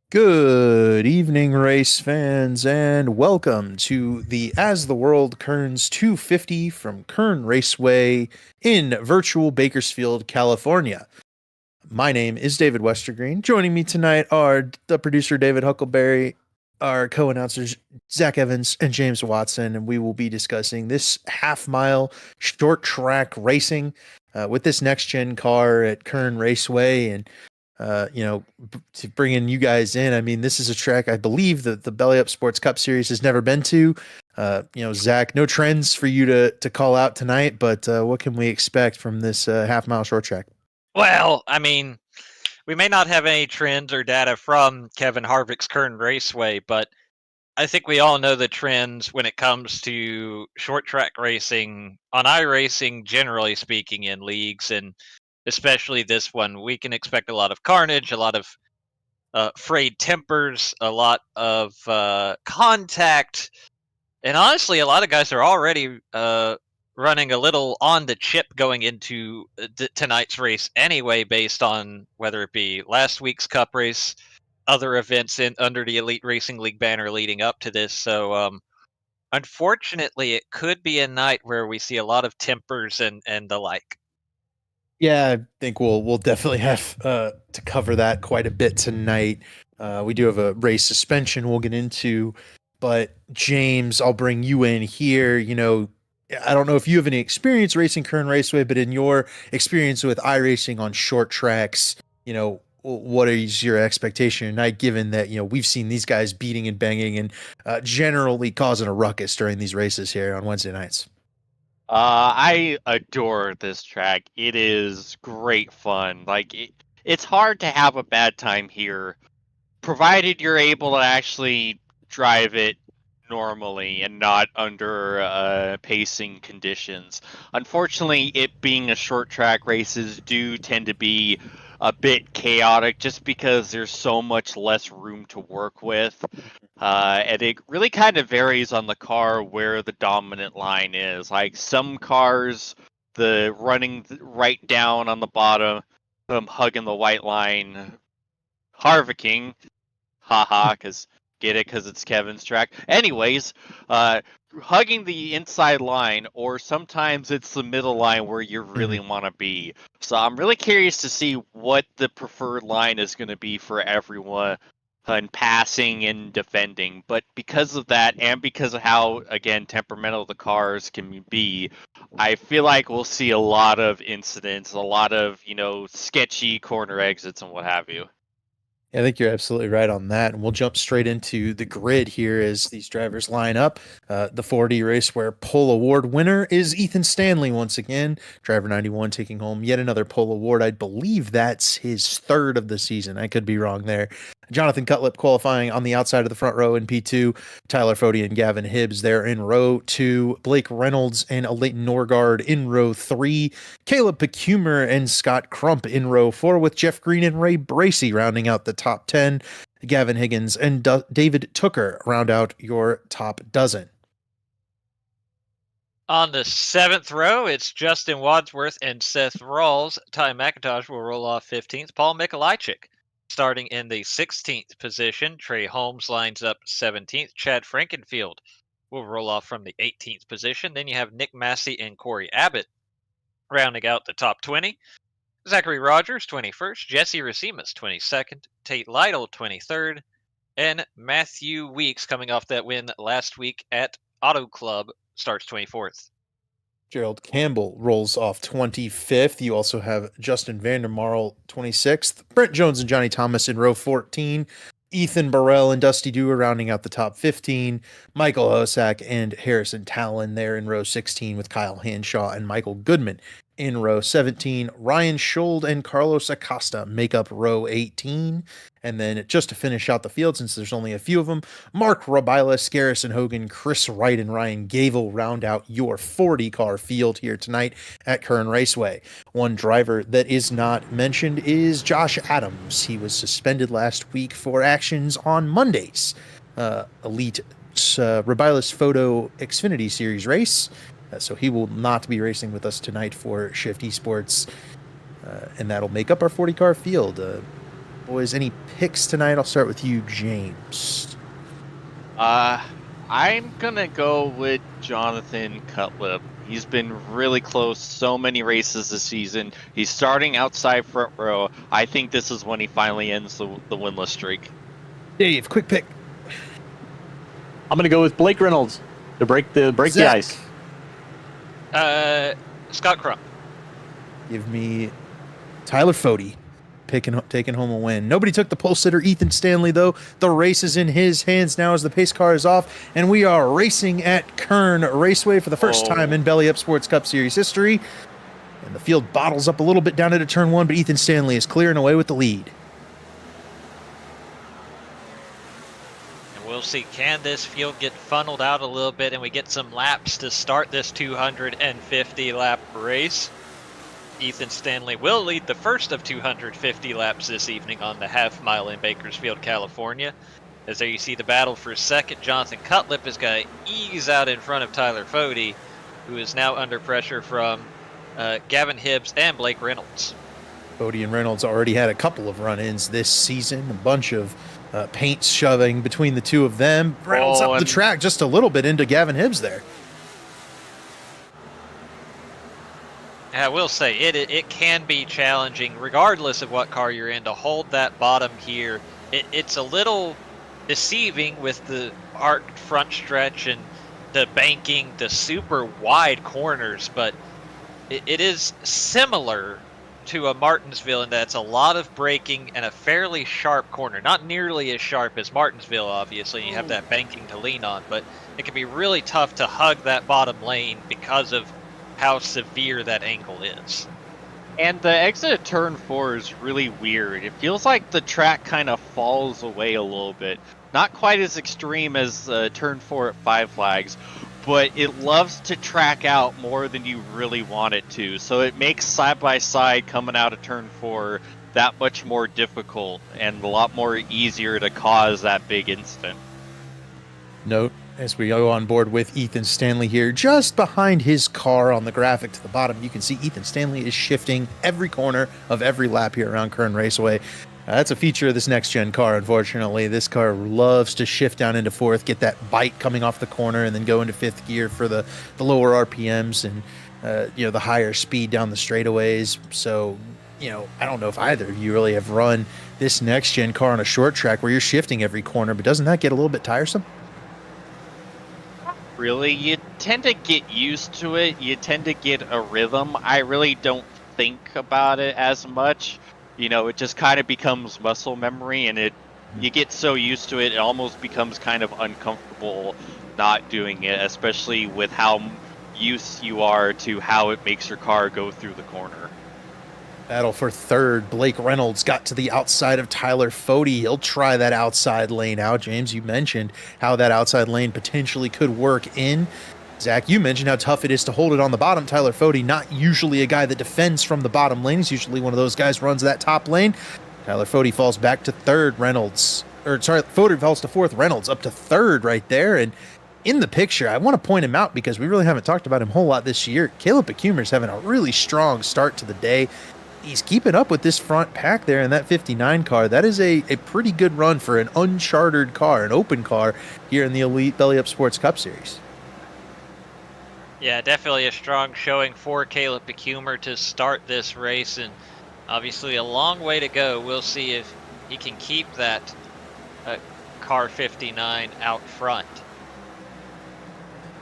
Good evening, race fans, and welcome to the As the World Kerns 250 from Kern Raceway in virtual Bakersfield, California. My name is David Westergreen. Joining me tonight are the producer David Huckleberry, our co-announcers Zach Evans and James Watson, and we will be discussing this half-mile short track racing with this next-gen car at Kern Raceway. And to bring in you guys in, I mean, this is a track I believe that the Belly Up Sports Cup Series has never been to. Zach, no trends for you to call out tonight, but what can we expect from this half mile short track? Well, I mean, we may not have any trends or data from Kevin Harvick's Kern Raceway, but I think we all know the trends when it comes to short track racing, on iRacing, generally speaking, in leagues, and especially this one. We can expect a lot of carnage, a lot of frayed tempers, a lot of contact, and honestly, a lot of guys are already running a little on the chip going into tonight's race anyway, based on whether it be last week's Cup race, other events under the Elite Racing League banner leading up to this. So, unfortunately, it could be a night where we see a lot of tempers and the like. Yeah, I think we'll definitely have to cover that quite a bit tonight. We do have a race suspension we'll get into, but James, I'll bring you in here. I don't know if you have any experience racing Kern Raceway, but in your experience with iRacing on short tracks, what is your expectation tonight, given that, we've seen these guys beating and banging and generally causing a ruckus during these races here on Wednesday nights? I adore this track. It is great fun. It's hard to have a bad time here, provided you're able to actually drive it normally and not under pacing conditions. Unfortunately, it being a short track, races do tend to be a bit chaotic just because there's so much less room to work with. And it really kind of varies on the car where the dominant line is. Like some cars, the running right down on the bottom, hugging the white line, Harvicking, haha, because it's Kevin's track. Anyways, hugging the inside line, or sometimes it's the middle line where you really want to be. So I'm really curious to see what the preferred line is going to be for everyone in passing and defending. But because of that, and because of how, again, temperamental the cars can be, I feel like we'll see a lot of incidents, a lot of, sketchy corner exits and what have you. I think you're absolutely right on that. And we'll jump straight into the grid here as these drivers line up. The 4D race where pole award winner is Ethan Stanley once again. Driver 91 taking home yet another pole award. I believe that's his third of the season. I could be wrong there. Jonathan Cutlip qualifying on the outside of the front row in P2. Tyler Fody and Gavin Hibbs there in row 2. Blake Reynolds and Leighton Norgard in row 3. Caleb Pecumer and Scott Crump in row 4, with Jeff Green and Ray Bracey rounding out the top 10. Gavin Higgins and David Tooker round out your top dozen. On the 7th row, it's Justin Wadsworth and Seth Rawls. Ty McIntosh will roll off 15th. Paul Mikolajczyk starting in the 16th position. Trey Holmes lines up 17th. Chad Frankenfield will roll off from the 18th position. Then you have Nick Massey and Corey Abbott rounding out the top 20. Zachary Rogers, 21st. Jesse Racimas, 22nd. Tate Lytle, 23rd. And Matthew Weeks, coming off that win last week at Auto Club, starts 24th. Gerald Campbell rolls off 25th. You also have Justin Vandermarl 26th. Brent Jones and Johnny Thomas in row 14. Ethan Burrell and Dusty Dewar rounding out the top 15. Michael Osak and Harrison Talon there in row 16, with Kyle Hanshaw and Michael Goodman in row 17. Ryan Schold and Carlos Acosta make up row 18. And then just to finish out the field, since there's only a few of them, Mark Rabilas, Garrison Hogan, Chris Wright, and Ryan Gavel round out your 40-car field here tonight at Kern Raceway. One driver that is not mentioned is Josh Adams. He was suspended last week for actions on Monday's Elite Rabilas Photo Xfinity Series race. So he will not be racing with us tonight for Shift Esports, and that'll make up our 40-car field. Boys, any picks tonight? I'll start with you, James. I'm gonna go with Jonathan Cutlip. He's been really close so many races this season. He's starting outside front row. I think this is when he finally ends the winless streak. Dave, quick pick. I'm gonna go with Blake Reynolds to break the Zach. ice. Scott Crump. Give me Tyler Fode taking home a win. Nobody took the pole sitter Ethan Stanley, though. The race is in his hands now as the pace car is off, and we are racing at Kern Raceway for the first time in Belly Up Sports Cup Series history. And the field bottles up a little bit down into turn 1, but Ethan Stanley is clearing away with the lead. And we'll see, can this field get funneled out a little bit and we get some laps to start this 250 lap race? Ethan Stanley will lead the first of 250 laps this evening on the half mile in Bakersfield, California. As there you see the battle for second. Jonathan Cutlip is going to ease out in front of Tyler Fode, who is now under pressure from Gavin Hibbs and Blake Reynolds. Fode and Reynolds already had a couple of run-ins this season, a bunch of paint shoving between the two of them. Reynolds up the track just a little bit into Gavin Hibbs there. I will say, it can be challenging, regardless of what car you're in, to hold that bottom here. It's a little deceiving with the arced front stretch and the banking, the super wide corners, but it is similar to a Martinsville in that it's a lot of braking and a fairly sharp corner. Not nearly as sharp as Martinsville, obviously. You have that banking to lean on, but it can be really tough to hug that bottom lane because of how severe that angle is. And the exit at turn 4 is really weird. It feels like the track kind of falls away a little bit. Not quite as extreme as turn 4 at Five Flags, but it loves to track out more than you really want it to. So it makes side-by-side coming out of turn 4 that much more difficult and a lot more easier to cause that big incident. Note, as we go on board with Ethan Stanley here, just behind his car on the graphic to the bottom, you can see Ethan Stanley is shifting every corner of every lap here around Kern Raceway. That's a feature of this next-gen car, unfortunately. This car loves to shift down into fourth, get that bite coming off the corner, and then go into fifth gear for the lower RPMs and the higher speed down the straightaways. So, I don't know if either of you really have run this next-gen car on a short track where you're shifting every corner, but doesn't that get a little bit tiresome? Really, you tend to get used to it. You tend to get a rhythm. I really don't think about it as much. It just kind of becomes muscle memory, and you get so used to it, it almost becomes kind of uncomfortable not doing it, especially with how used you are to how it makes your car go through the corner. Battle for third. Blake Reynolds got to the outside of Tyler Fode. He'll try that outside lane out. James, you mentioned how that outside lane potentially could work in. Zach, you mentioned how tough it is to hold it on the bottom. Tyler Fode, not usually a guy that defends from the bottom lane. He's usually one of those guys who runs that top lane. Tyler Fode falls back to third. Fode falls to fourth. Reynolds up to third right there. And in the picture, I want to point him out because we really haven't talked about him a whole lot this year. Caleb Becumer's having a really strong start to the day. He's keeping up with this front pack there in that 59 car. That is a pretty good run for an unchartered car, an open car here in the Elite Belly Up Sports Cup Series. Yeah, definitely a strong showing for Caleb Becumer to start this race, and obviously a long way to go. We'll see if he can keep that car 59 out front.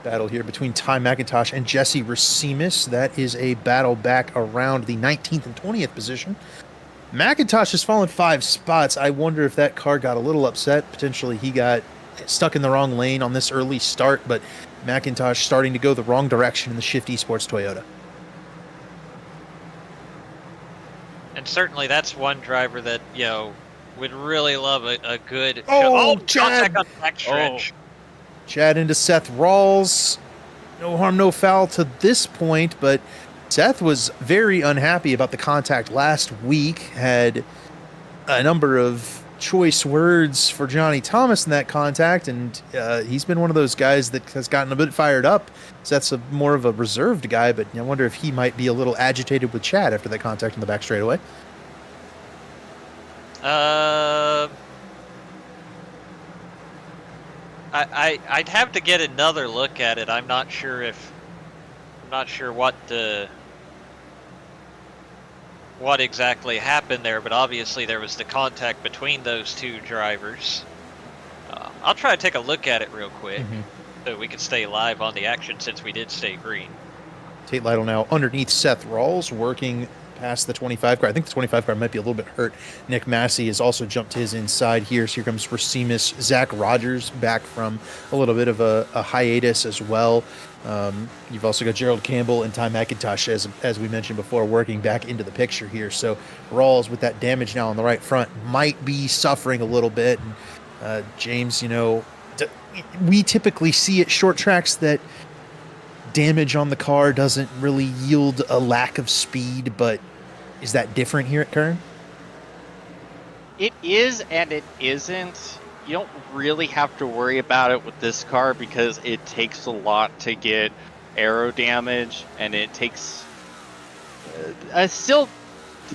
Battle here between Ty McIntosh and Jesse Racimus. That is a battle back around the 19th and 20th position. McIntosh has fallen 5 spots. I wonder if that car got a little upset. Potentially he got stuck in the wrong lane on this early start, but McIntosh starting to go the wrong direction in the Shift Esports Toyota. And certainly that's one driver that, would really love a good... Chad! Contact on the back stretch. Chad into Seth Rawls. No harm, no foul to this point, but Seth was very unhappy about the contact last week. Had a number of choice words for Johnny Thomas in that contact, and he's been one of those guys that has gotten a bit fired up. Seth's more of a reserved guy, but I wonder if he might be a little agitated with Chad after that contact in the back straightaway. I'd have to get another look at it. I'm not sure what exactly happened there, but obviously there was the contact between those two drivers. I'll try to take a look at it real quick so we can stay live on the action since we did stay green. Tate Lytle now underneath Seth Rawls, working past the 25 car. I think the 25 car might be a little bit hurt. Nick Massey has also jumped to his inside here. So here comes Racimus. Zach Rogers back from a little bit of a hiatus as well. You've also got Gerald Campbell and Ty McIntosh, as we mentioned before, working back into the picture here. So Rawls, with that damage now on the right front, might be suffering a little bit. And, James, we typically see at short tracks that damage on the car doesn't really yield a lack of speed, but is that different here at Kern? It is and it isn't. You don't really have to worry about it with this car because it takes a lot to get aero damage, and it takes a still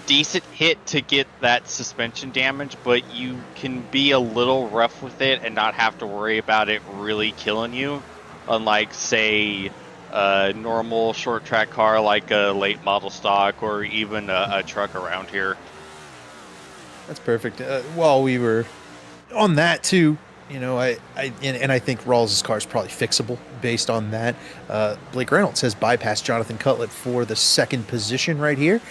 decent hit to get that suspension damage, but you can be a little rough with it and not have to worry about it really killing you, unlike, say, a normal short track car like a late model stock or even a truck around here. That's perfect. While we were on that too, I think Rawls' car is probably fixable based on that. Blake Reynolds has bypassed Jonathan Cutlett for the second position right here.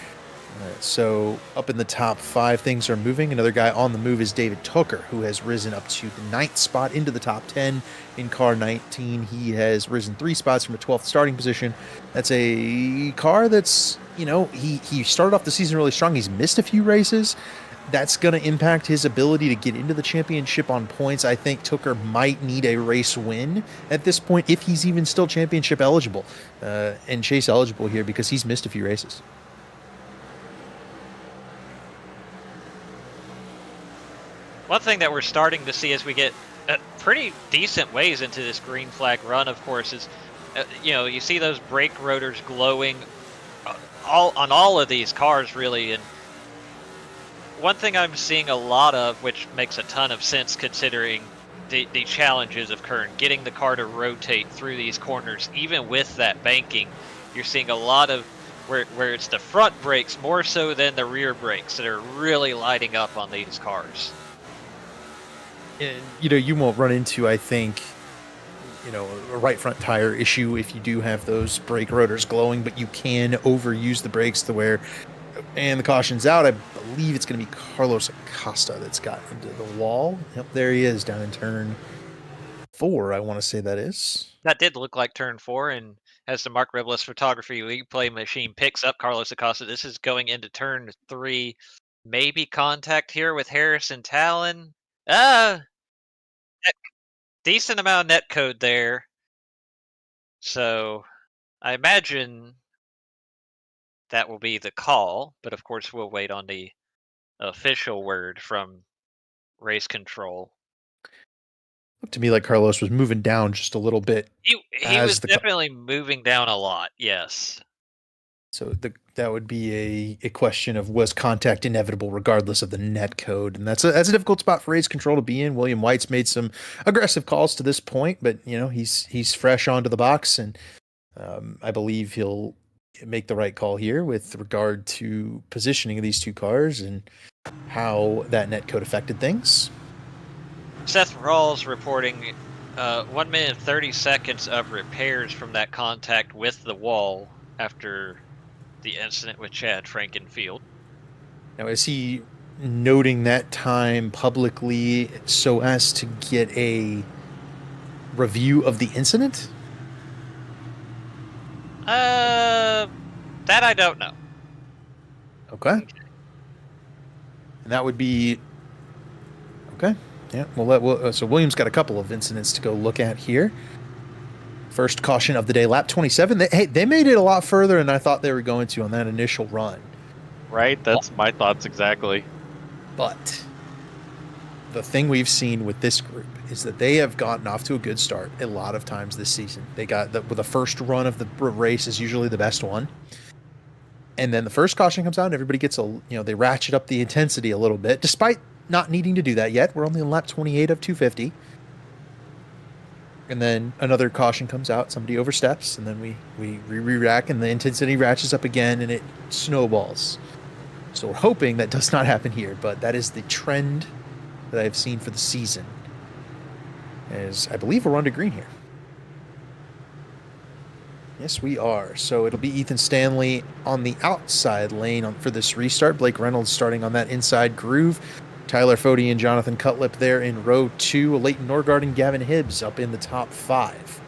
So up in the top 5, things are moving. Another guy on the move is David Tucker, who has risen up to the 9th spot into the top 10 in car 19. He has risen 3 spots from a 12th starting position. That's a car that's, he started off the season really strong. He's missed a few races. That's going to impact his ability to get into the championship on points. I think Tucker might need a race win at this point, if he's even still championship eligible and chase eligible here, because he's missed a few races. One thing that we're starting to see as we get pretty decent ways into this green flag run, of course, is, you see those brake rotors glowing on all of these cars, really. And one thing I'm seeing a lot of, which makes a ton of sense considering the challenges of Kern, getting the car to rotate through these corners, even with that banking, you're seeing a lot of where it's the front brakes more so than the rear brakes that are really lighting up on these cars. And, you won't run into, I think, a right front tire issue if you do have those brake rotors glowing, but you can overuse the brakes to where, and the caution's out. I believe it's going to be Carlos Acosta that's got into the wall. Yep, there he is down in turn 4, I want to say that is. That did look like turn 4, and as the Mark Rebelus Photography League Play machine picks up Carlos Acosta, this is going into turn 3. Maybe contact here with Harrison Talon. Decent amount of net code there. So I imagine that will be the call, but of course we'll wait on the official word from race control. Looked to me like Carlos was moving down just a little bit. He was definitely moving down a lot, yes. So that would be a question of, was contact inevitable regardless of the net code? And that's a difficult spot for race control to be in. William White's made some aggressive calls to this point, but he's fresh onto the box, and I believe he'll make the right call here with regard to positioning of these two cars and how that net code affected things. Seth Rawls reporting 1 minute 30 seconds of repairs from that contact with the wall after the incident with Chad Frankenfield. Now, is he noting that time publicly so as to get a review of the incident? That I don't know. Okay. And that would be okay. Yeah. Well, so Williams got a couple of incidents to go look at here. First caution of the day, lap 27. They made it a lot further than I thought they were going to on that initial run. Right, that's my thoughts exactly. But the thing we've seen with this group is that they have gotten off to a good start a lot of times this season. They got the first run of the race is usually the best one. And then the first caution comes out and everybody gets they ratchet up the intensity a little bit, despite not needing to do that yet. We're only on lap 28 of 250. And then another caution comes out. Somebody oversteps, and then we re-rack, and the intensity ratchets up again, and it snowballs. So we're hoping that does not happen here, but that is the trend that I've seen for the season. As I believe we're on to green here. Yes, we are. So it'll be Ethan Stanley on the outside lane for this restart. Blake Reynolds starting on that inside groove. Tyler Fody and Jonathan Cutlip there in row 2. Leighton Norgard and Gavin Hibbs up in the top 5.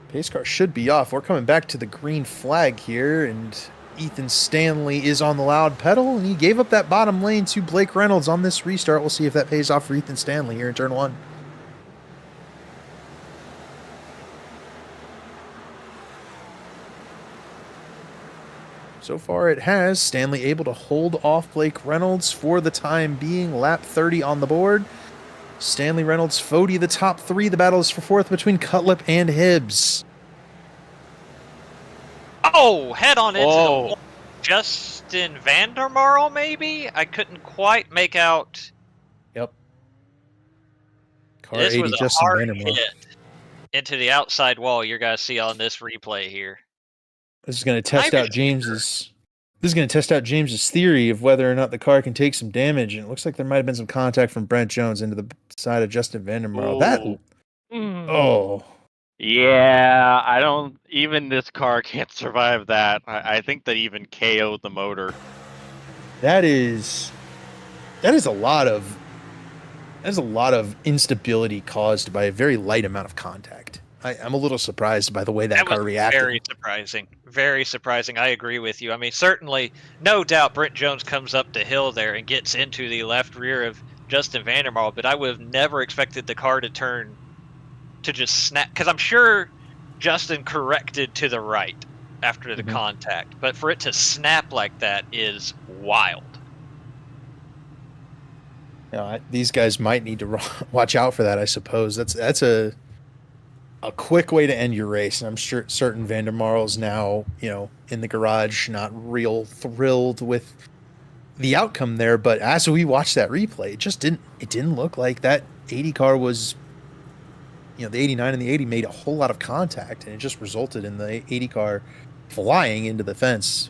Pace car should be off. We're coming back to the green flag here, and Ethan Stanley is on the loud pedal, and he gave up that bottom lane to Blake Reynolds on this restart. We'll see if that pays off for Ethan Stanley here in turn 1. So far it has. Stanley able to hold off Blake Reynolds for the time being. Lap 30 on the board. Stanley, Reynolds, Fody, the top 3. The battle is for 4th between Cutlip and Hibbs. Oh, head on into the wall. Justin Vandermarl, maybe? I couldn't quite make out. Yep. Car This 80, was a Justin hard Vandermarl. hit into the outside wall you're going to see on this replay here. This is going to test out James's. This is going to test out James's theory of whether or not the car can take some damage. And it looks like there might have been some contact from Brent Jones into the side of Justin Vandermarl. That. Oh. Yeah, I don't. Even this car can't survive that. I think that even KO'd the motor. That is a lot of. There's a lot of instability caused by a very light amount of contact. I'm a little surprised by the way that car reacted. Very surprising. Very surprising. I agree with you. I mean, certainly, no doubt Brent Jones comes up the hill there and gets into the left rear of Justin Vandermarl, but I would have never expected the car to turn to just snap, because I'm sure Justin corrected to the right after the contact, but for it to snap like that is wild. These guys might need to watch out for that, I suppose. That's a quick way to end your race, and I'm certain Vandermarl's now, in the garage, not real thrilled with the outcome there. But as we watched that replay, it didn't look like that 80 car was, the 89 and the 80 made a whole lot of contact, and it just resulted in the 80 car flying into the fence.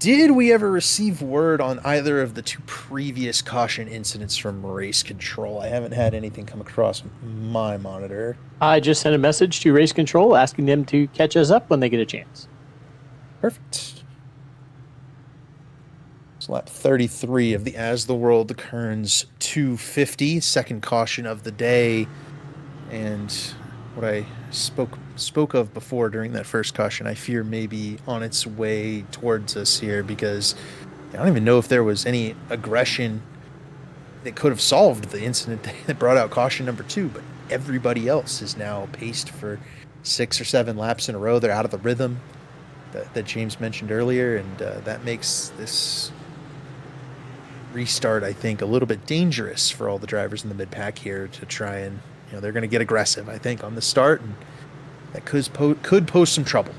Did we ever receive word on either of the 2 previous caution incidents from race control? I haven't had anything come across my monitor. I just sent a message to race control asking them to catch us up when they get a chance. Perfect. It's lap 33 of the As the World Kerns 250, second caution of the day. And what I spoke of before during that first caution, I fear may be on its way towards us here, because I don't even know if there was any aggression that could have solved the incident that brought out caution number 2, but everybody else is now paced for 6 or 7 laps in a row. They're out of the rhythm that James mentioned earlier, and that makes this restart, I think, a little bit dangerous for all the drivers in the mid-pack here to try and, they're going to get aggressive, I think, on the start, and that could pose some trouble.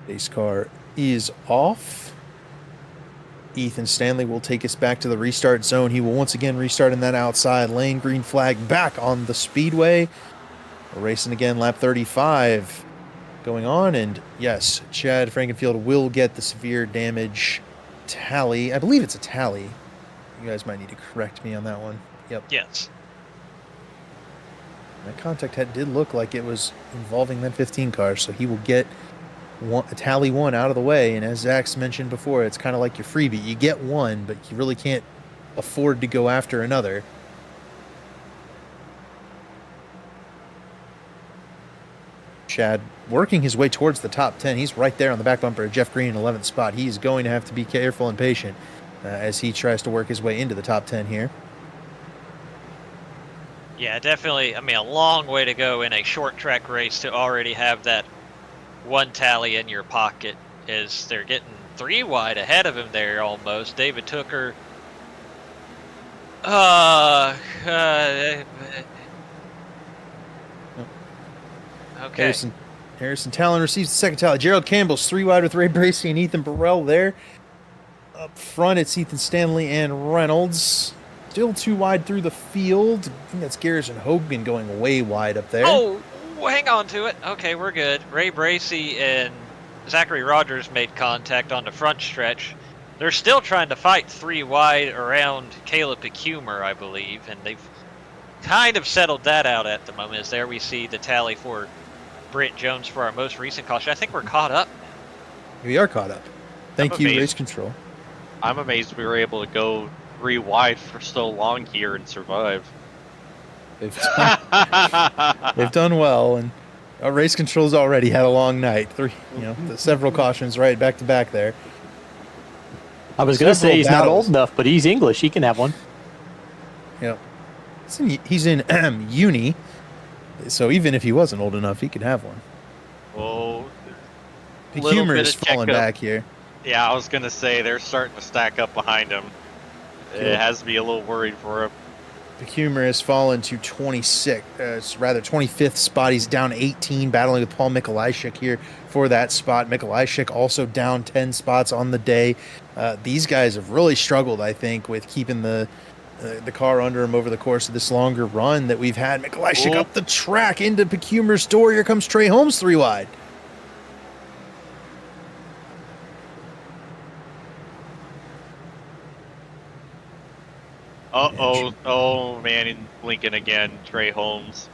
Base car is off. Ethan Stanley will take us back to the restart zone. He will once again restart in that outside lane. Green flag back on the speedway. We're racing again, lap 35 going on. And yes, Chad Frankenfield will get the severe damage tally. I believe it's a tally. You guys might need to correct me on that one. Yep. Yes. That contact head did look like it was involving that 15 car, so he will get a tally 1 out of the way. And as Zach's mentioned before, it's kind of like your freebie. You get one, but you really can't afford to go after another. Chad working his way towards the top 10. He's right there on the back bumper of Jeff Green in 11th spot. He's going to have to be careful and patient as he tries to work his way into the top 10 here. Yeah, definitely. I mean, a long way to go in a short track race to already have that one tally in your pocket, as they're getting 3 wide ahead of him there almost. David Tooker Okay. Harrison Talon receives the second tally. Gerald Campbell's 3 wide with Ray Bracey and Ethan Burrell there. Up front, it's Ethan Stanley and Reynolds. Still 2 wide through the field. I think that's Garrison Hogan going way wide up there. Oh, hang on to it. Okay, we're good. Ray Bracey and Zachary Rogers made contact on the front stretch. They're still trying to fight 3 wide around Caleb Pecumer, I believe, and they've kind of settled that out at the moment. As there we see the tally for Brent Jones for our most recent caution. I think we're caught up. We are caught up. Thank you, Race Control. I'm amazed we were able to go 3 wide for so long here and survive. They've done well, and Race Control's already had a long night. Several cautions right back to back there. I was going to say he's not old enough, but he's English. He can have one. Yeah, he's in uni. So even if he wasn't old enough, he could have one. Oh, Pecumer is falling back here. Yeah, I was going to say they're starting to stack up behind him. Cool. It has to be a little worried for him. Pecumer has fallen to 25th spot. He's down 18, battling with Paul Mikolajczyk here for that spot. Mikolajczyk also down 10 spots on the day. These guys have really struggled, I think, with keeping the car under him over the course of this longer run that we've had. Mikolajczyk up the track into Pecumer's door. Here comes Trey Holmes 3 wide. Oh man, Lincoln again, Trey Holmes.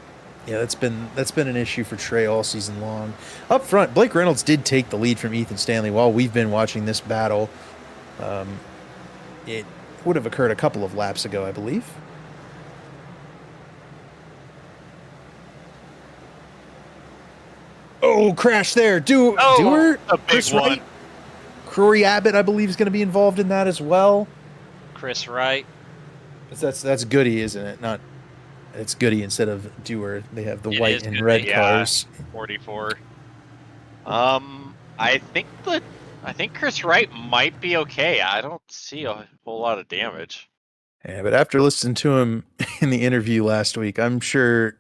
Yeah, that's been an issue for Trey all season long. Up front, Blake Reynolds did take the lead from Ethan Stanley while we've been watching this battle. It would have occurred a couple of laps ago, I believe. Oh, crash there. Dewar? Chris Wright? Crory Abbott, I believe, is going to be involved in that as well. Chris Wright. That's Goody, isn't it? It's Goody instead of Dewar. They have the white and red cars. 44. I think Chris Wright might be okay. I don't see a whole lot of damage. Yeah, but after listening to him in the interview last week, I'm sure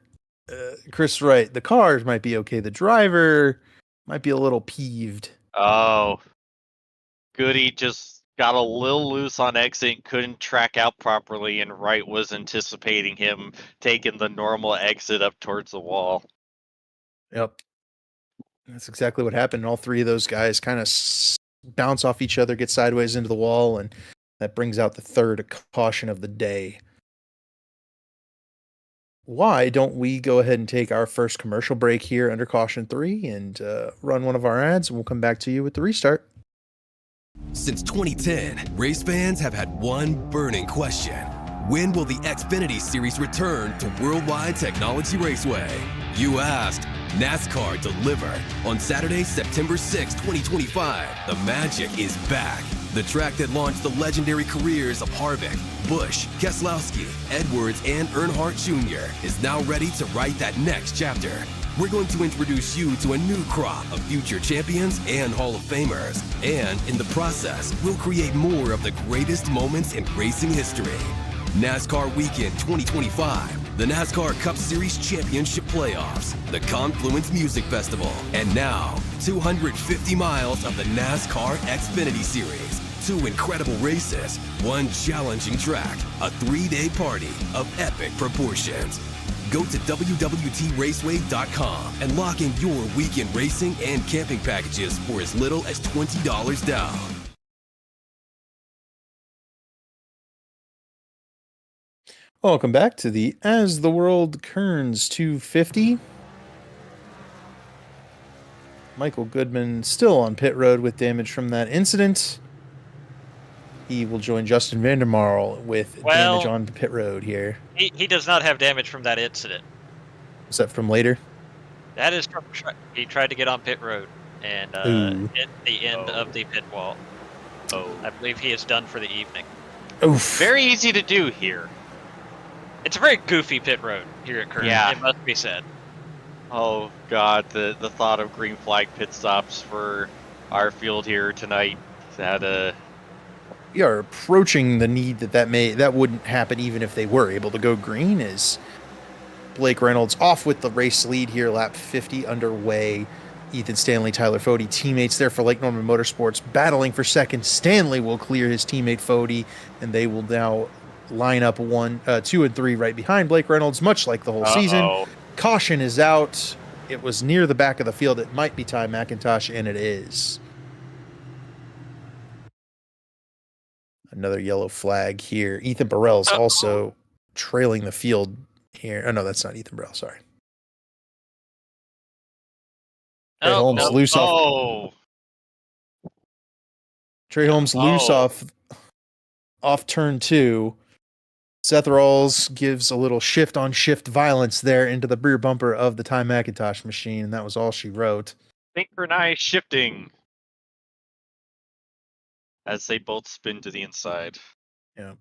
Chris Wright, the cars might be okay. The driver might be a little peeved. Oh, Goody just got a little loose on exit, couldn't track out properly, and Wright was anticipating him taking the normal exit up towards the wall. Yep. That's exactly what happened. All 3 of those guys kind of bounce off each other, get sideways into the wall, and that brings out the 3rd caution of the day. Why don't we go ahead and take our first commercial break here under caution 3 and run one of our ads, and we'll come back to you with the restart. Since 2010, race fans have had one burning question. When will the Xfinity Series return to Worldwide Technology Raceway? You asked, NASCAR delivered. On Saturday, September 6, 2025, the magic is back. The track that launched the legendary careers of Harvick, Busch, Keselowski, Edwards, and Earnhardt Jr. is now ready to write that next chapter. We're going to introduce you to a new crop of future champions and Hall of Famers. And in the process, we'll create more of the greatest moments in racing history. NASCAR Weekend 2025, the NASCAR Cup Series Championship Playoffs, the Confluence Music Festival, and now 250 miles of the NASCAR Xfinity Series. 2 incredible races, 1 challenging track, a 3-day party of epic proportions. Go to WWTRaceway.com and lock in your weekend racing and camping packages for as little as $20 down. Welcome back to the As the World Kerns 250. Michael Goodman still on pit road with damage from that incident. He will join Justin Vandermarl with damage on pit road here. He does not have damage from that incident. Is that from later? That is from he tried to get on pit road and hit the end of the pit wall. I believe he is done for the evening. Oof. Very easy to do here. It's a very goofy pit road here at Kern. Yeah. It must be said. Oh God, the thought of green flag pit stops for our field here tonight. That we are approaching the need that wouldn't happen even if they were able to go green. Is Blake Reynolds off with the race lead here, lap 50 underway. Ethan Stanley, Tyler Fode, teammates there for Lake Norman Motorsports, battling for second. Stanley will clear his teammate Fode, and they will now line up 1, 2, and 3 right behind Blake Reynolds, much like the whole season. Caution is out. It was near the back of the field. It might be Ty McIntosh, and it is. Another yellow flag here. Ethan Burrell's also trailing the field here. Oh, no, that's not Ethan Burrell. Sorry. Trey Holmes loose off. Trey Holmes loose off turn 2. Seth Rawls gives a little shift on shift violence there into the rear bumper of the Ty McIntosh machine, and that was all she wrote. Synchronized shifting as they both spin to the inside. Yeah.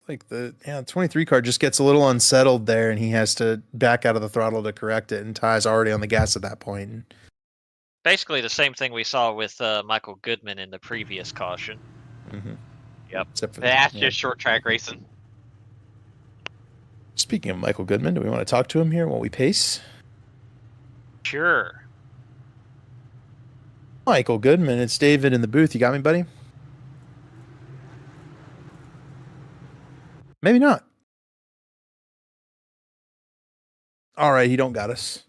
Like the 23 car just gets a little unsettled there, and he has to back out of the throttle to correct it, and Ty's already on the gas at that point. Basically the same thing we saw with Michael Goodman in the previous caution. Mm-hmm. Yep. Except for That's just short track racing. Speaking of Michael Goodman, do we want to talk to him here while we pace? Sure. Michael Goodman, it's David in the booth. You got me, buddy? Maybe not. All right, he don't got us.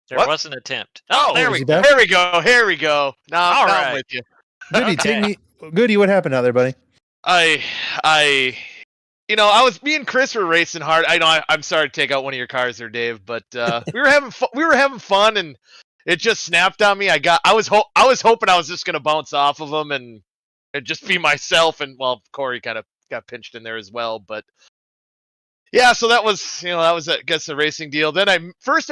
There was an attempt. Oh, there is we he go. back? Here we go. Now All I'm right. with you. Goody, take me. Goody, what happened out there, buddy? Me and Chris were racing hard. I know I'm sorry to take out one of your cars there, Dave, but we were having fun, and it just snapped on me. I was hoping I was just gonna bounce off of him and just be myself, and well, Corey kind of got pinched in there as well, but yeah. So that was I guess a racing deal. Then I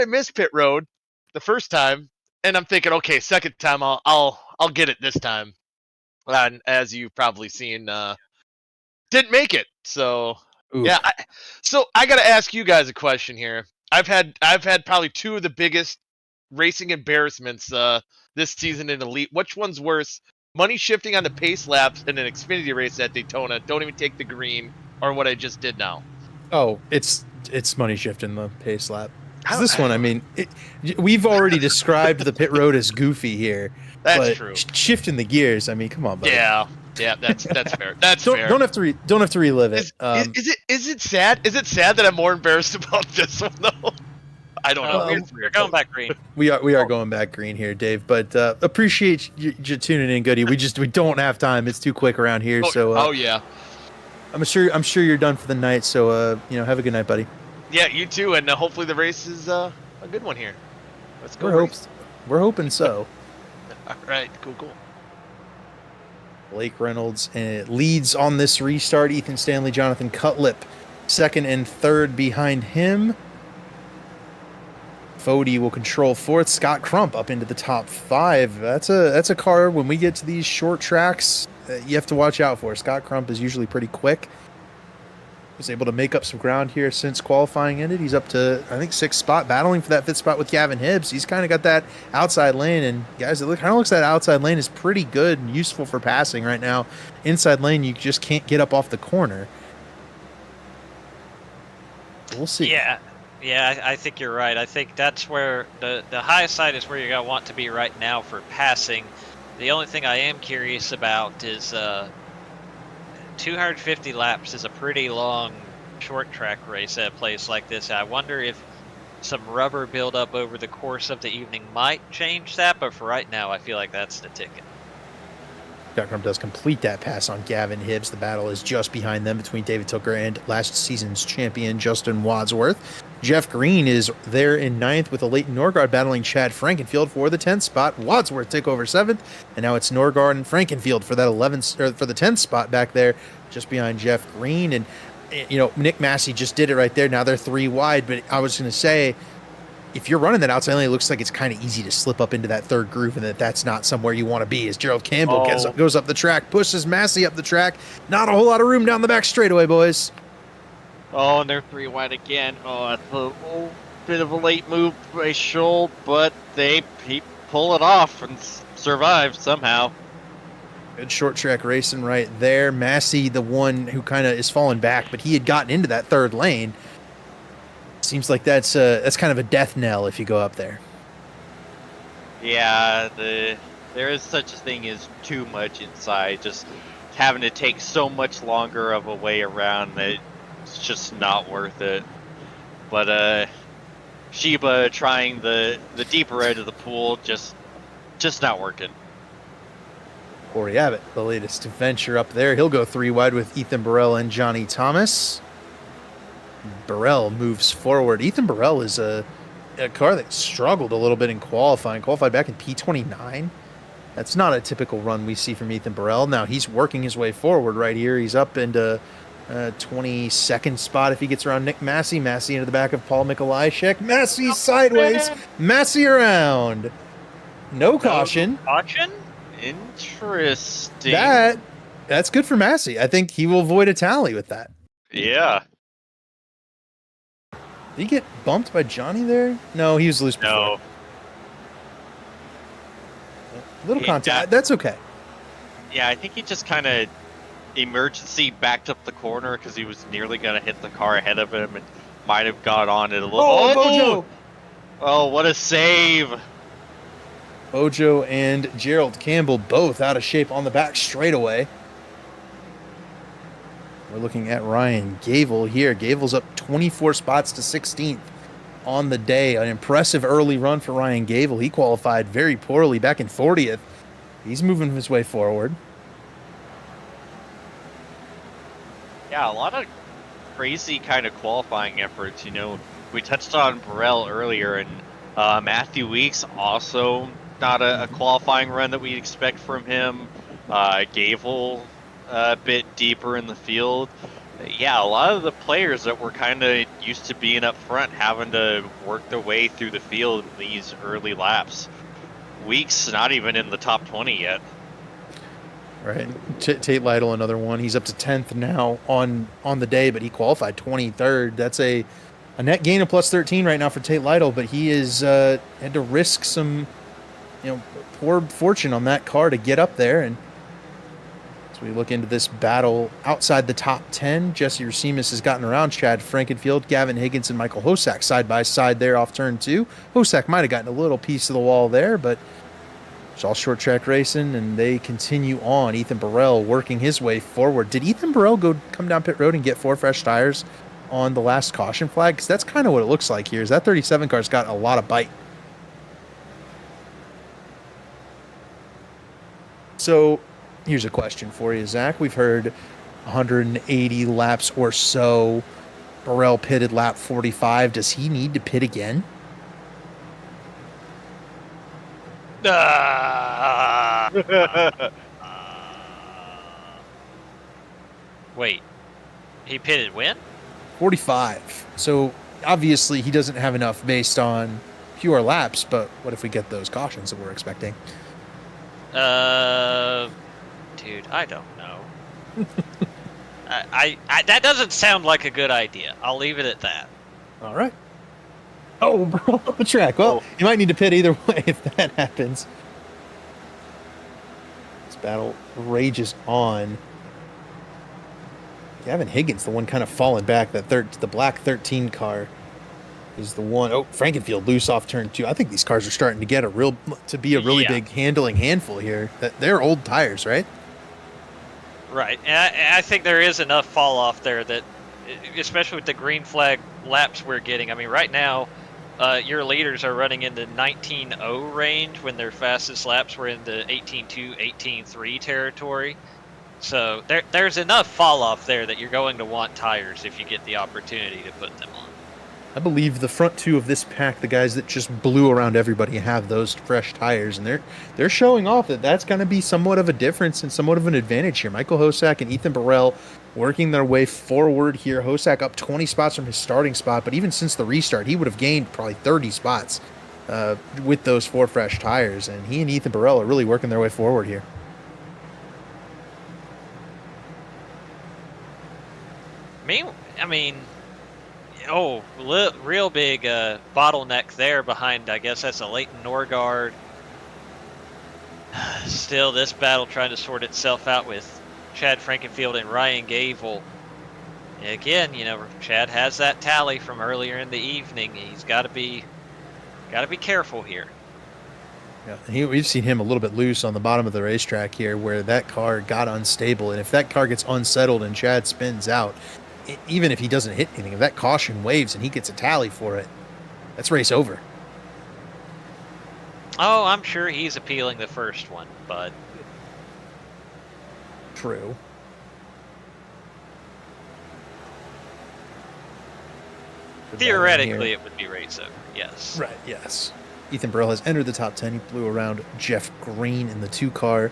missed pit road the first time, and I'm thinking, okay, second time I'll get it this time. And as you've probably seen, didn't make it. So Oof. yeah. So I got to ask you guys a question here. I've had probably 2 of the biggest racing embarrassments this season in Elite. Which one's worse? Money shifting on the pace laps in an Xfinity race at Daytona. Don't even take the green, or what I just did now. Oh, it's money shifting the pace lap. 'Cause this one, I mean, we've already described the pit road as goofy here. That's but true. Shifting the gears, I mean, come on, buddy. Yeah, that's fair. That's fair. Don't have to relive it. Is it sad? Is it sad that I'm more embarrassed about this one though? I don't know. We're going back green. We are going back green here, Dave. But appreciate you tuning in, Goody. We don't have time. It's too quick around here. So yeah. I'm sure you're done for the night. So have a good night, buddy. Yeah, you too, and hopefully the race is a good one here. Let's go. We're hoping so. All right, cool. Blake Reynolds leads on this restart. Ethan Stanley, Jonathan Cutlip, second and third behind him. Fode will control fourth. Scott Crump up into the top 5. That's a car when we get to these short tracks you have to watch out for. Scott Crump is usually pretty quick. Was able to make up some ground here since qualifying ended. He's up to, I think, 6th spot, battling for that 5th spot with Gavin Hibbs. He's kind of got that outside lane, and guys, it kind of looks like that outside lane is pretty good and useful for passing right now. Inside lane, you just can't get up off the corner. We'll see. Yeah, I think you're right. I think that's where the highest side is where you're going to want to be right now for passing. The only thing I am curious about is 250 laps is a pretty long short track race at a place like this. I wonder if some rubber buildup over the course of the evening might change that, but for right now, I feel like that's the ticket. Scott Crump does complete that pass on Gavin Hibbs. The battle is just behind them between David Tooker and last season's champion Justin Wadsworth. Jeff Green is there in 9th with a Leighton Norgard battling Chad Frankenfield for the 10th spot. Wadsworth take over 7th, and now it's Norgard and Frankenfield for that 11th or for the 10th spot back there, just behind Jeff Green. And Nick Massey just did it right there. Now they're 3 wide, but I was going to say, if you're running that outside lane, it looks like it's kind of easy to slip up into that third groove, and that's not somewhere you want to be. As Gerald Campbell goes up the track, pushes Massey up the track. Not a whole lot of room down the back straightaway, boys. Oh, and they're 3 wide again. Oh, that's a little bit of a late move by Scholl, but they pull it off and survive somehow. Good short track racing right there. Massey, the one who kind of is falling back, but he had gotten into that third lane. Seems like that's kind of a death knell if you go up there. Yeah, there is such a thing as too much inside. Just having to take so much longer of a way around that it's just not worth it. But Sheba trying the deeper edge of the pool, just not working. Corey Abbott, the latest venture up there. He'll go 3 wide with Ethan Burrell and Johnny Thomas. Burrell moves forward. Ethan Burrell is a car that struggled a little bit in qualifying. Qualified back in P29. That's not a typical run we see from Ethan Burrell. Now he's working his way forward right here. He's up into 22nd spot if he gets around Nick Massey. Massey into the back of Paul Mikolajczyk. Massey sideways. Massey around. No caution. Caution? Interesting. That's good for Massey. I think he will avoid a tally with that. Yeah. Did he get bumped by Johnny there? No, he was loose before. No. Little contact. That's okay. Yeah, I think he just kind of emergency backed up the corner because he was nearly going to hit the car ahead of him and might have got on it a little. Oh, Bojo! Oh, what a save! Bojo and Gerald Campbell both out of shape on the back straightaway. We're looking at Ryan Gable here. Gable's up 24 spots to 16th on the day. An impressive early run for Ryan Gable. He qualified very poorly back in 40th. He's moving his way forward. Yeah, a lot of crazy kind of qualifying efforts. You know, we touched on Burrell earlier, and Matthew Weeks also not a qualifying run that we expect from him. Gable a bit deeper in the field. Yeah, a lot of the players that were kind of used to being up front having to work their way through the field in these early laps. Weeks not even in the top 20 yet. Right. Tate Lytle, another one. He's up to 10th now on the day, but he qualified 23rd. That's a net gain of plus 13 right now for Tate Lytle, but he is had to risk some, poor fortune on that car to get up there. And as we look into this battle outside the top 10, Jesse Racimus has gotten around Chad Frankenfield, Gavin Higgins, and Michael Hosack side by side there off turn 2. Hosack might have gotten a little piece of the wall there, but it's all short track racing, and they continue on. Ethan Burrell working his way forward. Did Ethan Burrell come down pit road and get 4 fresh tires on the last caution flag? Because that's kind of what it looks like here. Is that 37 car's got a lot of bite. So here's a question for you, Zach. We've heard 180 laps or so. Burrell pitted lap 45. Does he need to pit again? Wait, he pitted when? 45. So obviously he doesn't have enough based on pure laps, but what if we get those cautions that we're expecting? Dude, I don't know. I that doesn't sound like a good idea. I'll leave it at that. All right. Oh, Burrell up the track. Well, you might need to pit either way if that happens. This battle rages on. Gavin Higgins, the one kind of falling back. The black 13 car is the one. Oh, Frankenfield loose off turn 2. I think these cars are starting to get a really big handling handful here. They're old tires, right? Right, and I think there is enough fall off there that, especially with the green flag laps we're getting. I mean, right now, your leaders are running in the 19.0 range when their fastest laps were in the 18.2, 18.3 territory. So there's enough fall off there that you're going to want tires if you get the opportunity to put them on. I believe the front 2 of this pack, the guys that just blew around everybody, have those fresh tires, and they're showing off that that's going to be somewhat of a difference and somewhat of an advantage here. Michael Hosack and Ethan Burrell working their way forward here. Hosack up 20 spots from his starting spot, but even since the restart, he would have gained probably 30 spots with those 4 fresh tires, and he and Ethan Burrell are really working their way forward here. Real big bottleneck there behind, I guess that's a Leighton Norgard. Still, this battle trying to sort itself out with Chad Frankenfield and Ryan Gable. Again, Chad has that tally from earlier in the evening. He's got to be careful here. Yeah, and we've seen him a little bit loose on the bottom of the racetrack here, where that car got unstable, and if that car gets unsettled and Chad spins out, even if he doesn't hit anything, if that caution waves and he gets a tally for it, that's race over. Oh, I'm sure he's appealing the first one, but True. theoretically it would be race over. Yes. Right, yes. Ethan Burrell has entered the top 10. He blew around Jeff Green in the 2 car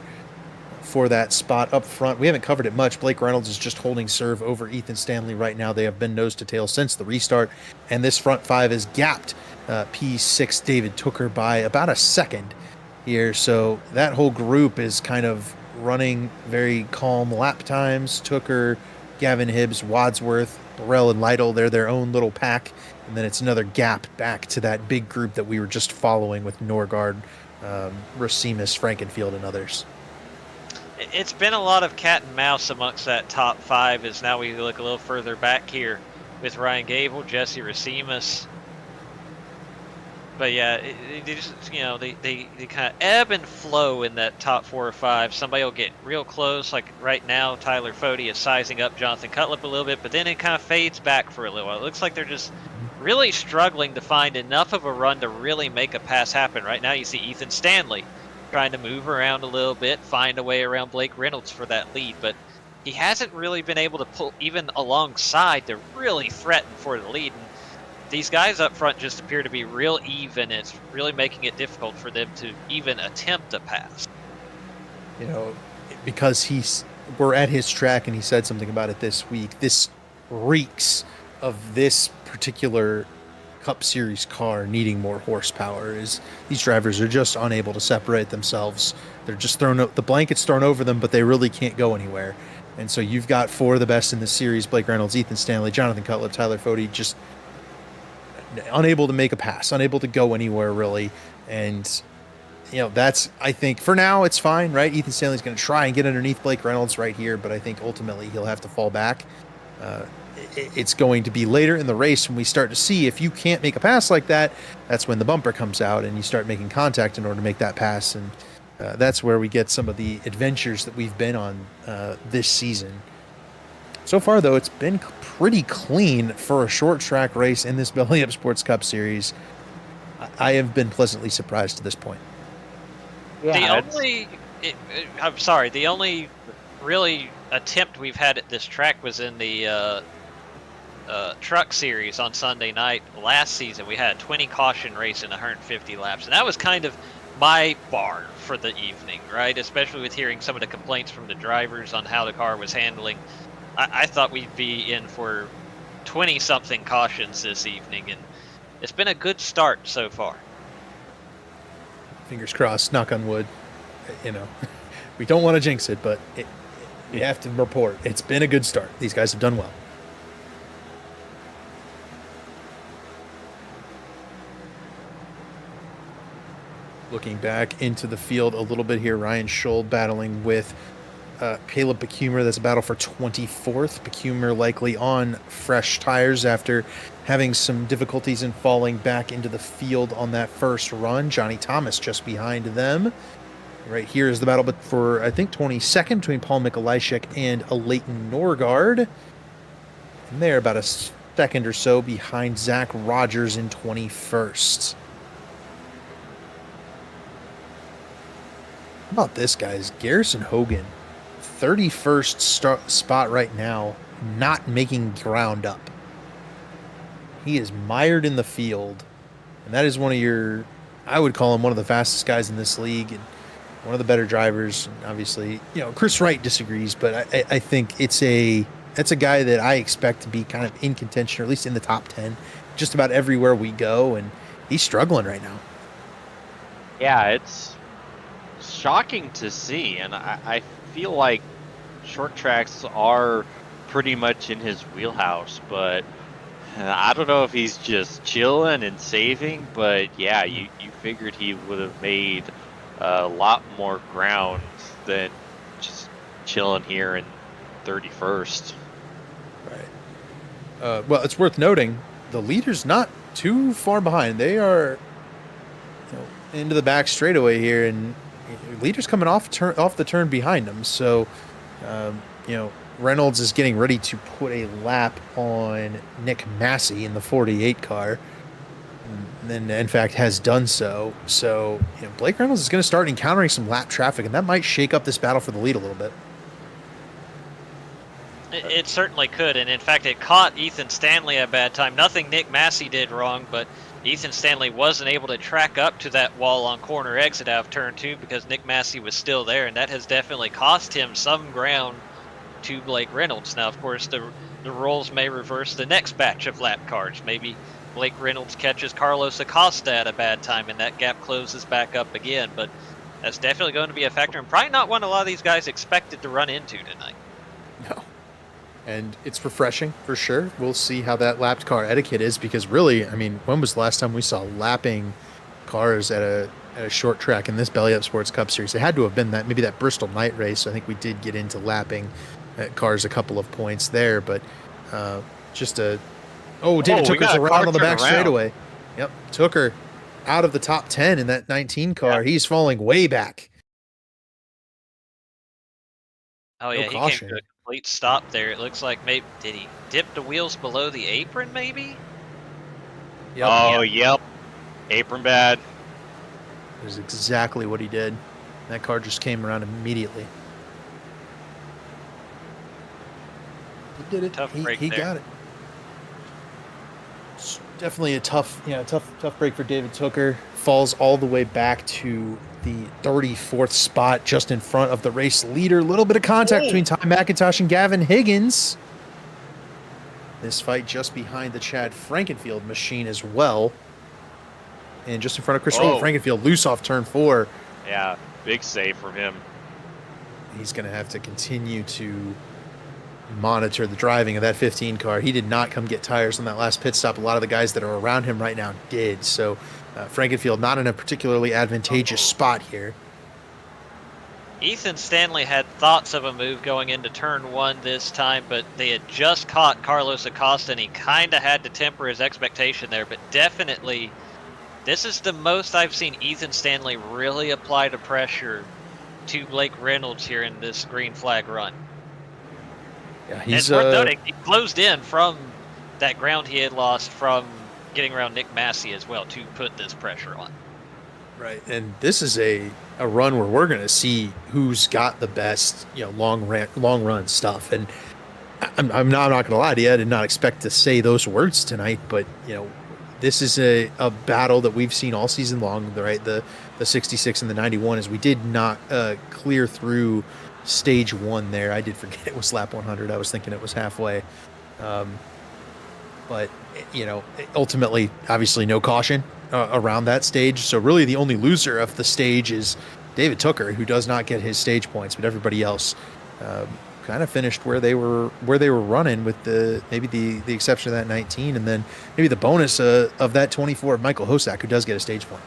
for that spot up front. We haven't covered it much. Blake Reynolds is just holding serve over Ethan Stanley right now. They have been nose to tail since the restart, and this front 5 is gapped P6 David Tooker by about a second here. So that whole group is kind of running very calm lap times. Tooker, Gavin Hibbs, Wadsworth, Burrell, and Lytle, they're their own little pack. And then it's another gap back to that big group that we were just following with Norgard, Racimus, Frankenfield, and others. It's been a lot of cat and mouse amongst that top 5 as now we look a little further back here with Ryan Gable, Jesse Racimus. But yeah, they just, they kind of ebb and flow in that top 4 or 5. Somebody will get real close, like right now Tyler Fody is sizing up Jonathan Cutlip a little bit, but then it kind of fades back for a little while. It looks like they're just really struggling to find enough of a run to really make a pass happen. Right now you see Ethan Stanley trying to move around a little bit, find a way around Blake Reynolds for that lead, but he hasn't really been able to pull even alongside to really threaten for the lead. And these guys up front just appear to be real even. It's really making it difficult for them to even attempt a pass. Because we're at his track and he said something about it this week. This reeks of this particular Cup Series car needing more horsepower. Is these drivers are just unable to separate themselves. They're just the blanket's thrown over them, but they really can't go anywhere. And so you've got 4 of the best in the series: Blake Reynolds, Ethan Stanley, Jonathan Cutlip, Tyler Fody, just unable to make a pass, unable to go anywhere really. And that's, I think for now it's fine, right? Ethan Stanley's going to try and get underneath Blake Reynolds right here, but I think ultimately he'll have to fall back. It's going to be later in the race when we start to see if you can't make a pass like that, that's when the bumper comes out and you start making contact in order to make that pass. And that's where we get some of the adventures that we've been on this season. So far, though, it's been pretty clean for a short track race in this Belly Up Sports Cup Series. I have been pleasantly surprised to this point. Yeah, the only really attempt we've had at this track was in the truck series on Sunday night last season. We had a 20 caution race in 150 laps, and that was kind of my bar for the evening, right? Especially with hearing some of the complaints from the drivers on how the car was handling. I thought we'd be in for 20-something cautions this evening, and it's been a good start so far. Fingers crossed, knock on wood. We don't want to jinx it, but we have to report it's been a good start. These guys have done well. Looking back into the field a little bit here, Ryan Scholl battling with Caleb Becumer. That's a battle for 24th. Becumer likely on fresh tires after having some difficulties in falling back into the field on that first run. Johnny Thomas just behind them. Right here is the battle but for, I think, 22nd between Paul Mikulajczyk and a Leighton Norgard. And they're about a second or so behind Zach Rogers in 21st. How about this, guys? Garrison Hogan, 31st spot right now, not making ground up. He is mired in the field, and that is I would call him one of the fastest guys in this league and one of the better drivers. And obviously, Chris Wright disagrees, but I think that's a guy that I expect to be kind of in contention, or at least in the top 10, just about everywhere we go, and he's struggling right now. Yeah, it's shocking to see, and I feel like short tracks are pretty much in his wheelhouse, but I don't know if he's just chilling and saving. But yeah, you figured he would have made a lot more ground than just chilling here in 31st. Right. Well, it's worth noting the leader's not too far behind. They are into the back straightaway here, and leader's coming off the turn behind them. So, Reynolds is getting ready to put a lap on Nick Massey in the 48 car. And then, in fact, has done so. So, Blake Reynolds is going to start encountering some lap traffic, and that might shake up this battle for the lead a little bit. It certainly could, and in fact, it caught Ethan Stanley at a bad time. Nothing Nick Massey did wrong, but Ethan Stanley wasn't able to track up to that wall on corner exit out of turn 2 because Nick Massey was still there, and that has definitely cost him some ground to Blake Reynolds. Now, of course, the roles may reverse the next batch of lap cars. Maybe Blake Reynolds catches Carlos Acosta at a bad time, and that gap closes back up again, but that's definitely going to be a factor, and probably not one a lot of these guys expected to run into tonight. No. And it's refreshing for sure. We'll see how that lapped car etiquette is, because really, when was the last time we saw lapping cars at a short track in this Belly Up Sports Cup Series? It had to have been maybe that Bristol night race. I think we did get into lapping cars a couple of points there, but David Tooker's around on the back straightaway. Yep, Tooker out of the top 10 in that 19 car. Yeah. He's falling way back. Oh, yeah, he came to a complete stop there. It looks like maybe, did he dip the wheels below the apron, maybe? Yep. Oh, yep. Apron bad. That is exactly what he did. That car just came around immediately. He did it. Tough break he there. Got it. It's definitely a tough break for David Tooker. Falls all the way back to the 34th spot, just in front of the race leader. A little bit of contact between Ty McIntosh and Gavin Higgins. This fight just behind the Chad Frankenfield machine as well. And just in front of Christopher Frankenfield, loose off turn 4. Yeah, big save from him. He's going to have to continue to monitor the driving of that 15 car. He did not come get tires on that last pit stop. A lot of the guys that are around him right now did. So Frankenfield not in a particularly advantageous spot here. Ethan Stanley had thoughts of a move going into turn 1 this time, but they had just caught Carlos Acosta, and he kind of had to temper his expectation there. But definitely, this is the most I've seen Ethan Stanley really apply the pressure to Blake Reynolds here in this green flag run. Yeah, it's worth noting, he closed in from that ground he had lost from getting around Nick Massey as well to put this pressure on. Right, and this is a run where we're going to see who's got the best, long run stuff. And I'm not going to lie to you, I did not expect to say those words tonight, but this is a battle that we've seen all season long, right? The 66 and the 91, as we did not clear through stage 1 there. I did forget it was lap 100. I was thinking it was halfway. But, ultimately, obviously no caution around that stage. So really the only loser of the stage is David Tooker, who does not get his stage points, but everybody else kind of finished where they were running, with the exception of that 19, and then maybe the bonus of that 24 of Michael Hosak, who does get a stage point.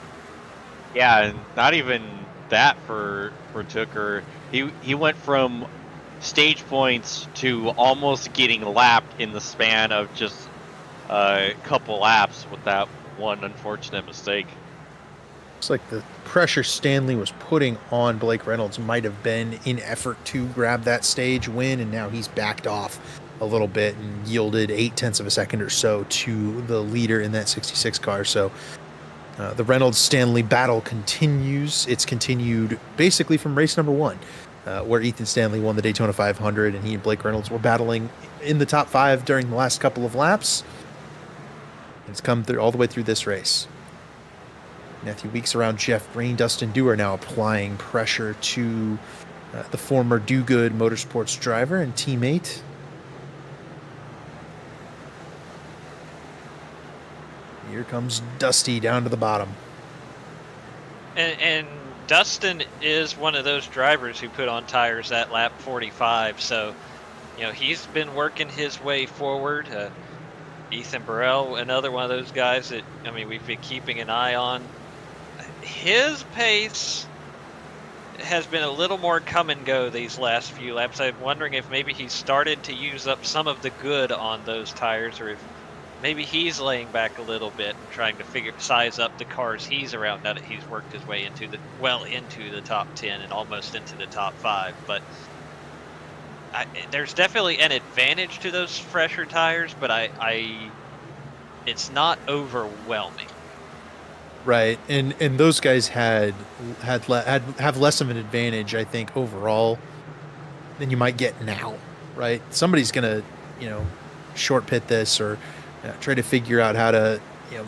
Yeah, and not even that for Tooker. He went from stage points to almost getting lapped in the span of just a couple laps with that one unfortunate mistake. Looks like the pressure Stanley was putting on Blake Reynolds might have been in effort to grab that stage win, and now he's backed off a little bit and yielded 0.8 of a second or so to the leader in that 66 car. So the Reynolds-Stanley battle continues. It's continued basically from race number 1, where Ethan Stanley won the Daytona 500, and he and Blake Reynolds were battling in the top 5 during the last couple of laps. It's come through all the way through this race. Matthew Weeks around Jeff Green. Dustin Dewar now applying pressure to the former Do-Good Motorsports driver and teammate. Here comes Dusty down to the bottom. And Dustin is one of those drivers who put on tires at lap 45, so he's been working his way forward. Ethan Burrell, another one of those guys that we've been keeping an eye on. His pace has been a little more come and go these last few laps. I'm wondering if maybe he started to use up some of the good on those tires, or if maybe he's laying back a little bit and trying to size up the cars he's around now that he's worked his way into the top 10 and almost into the top 5. But there's definitely an advantage to those fresher tires, but it's not overwhelming. Right, and those guys have less of an advantage, I think, overall than you might get now. Right, somebody's gonna, short pit this or try to figure out how to,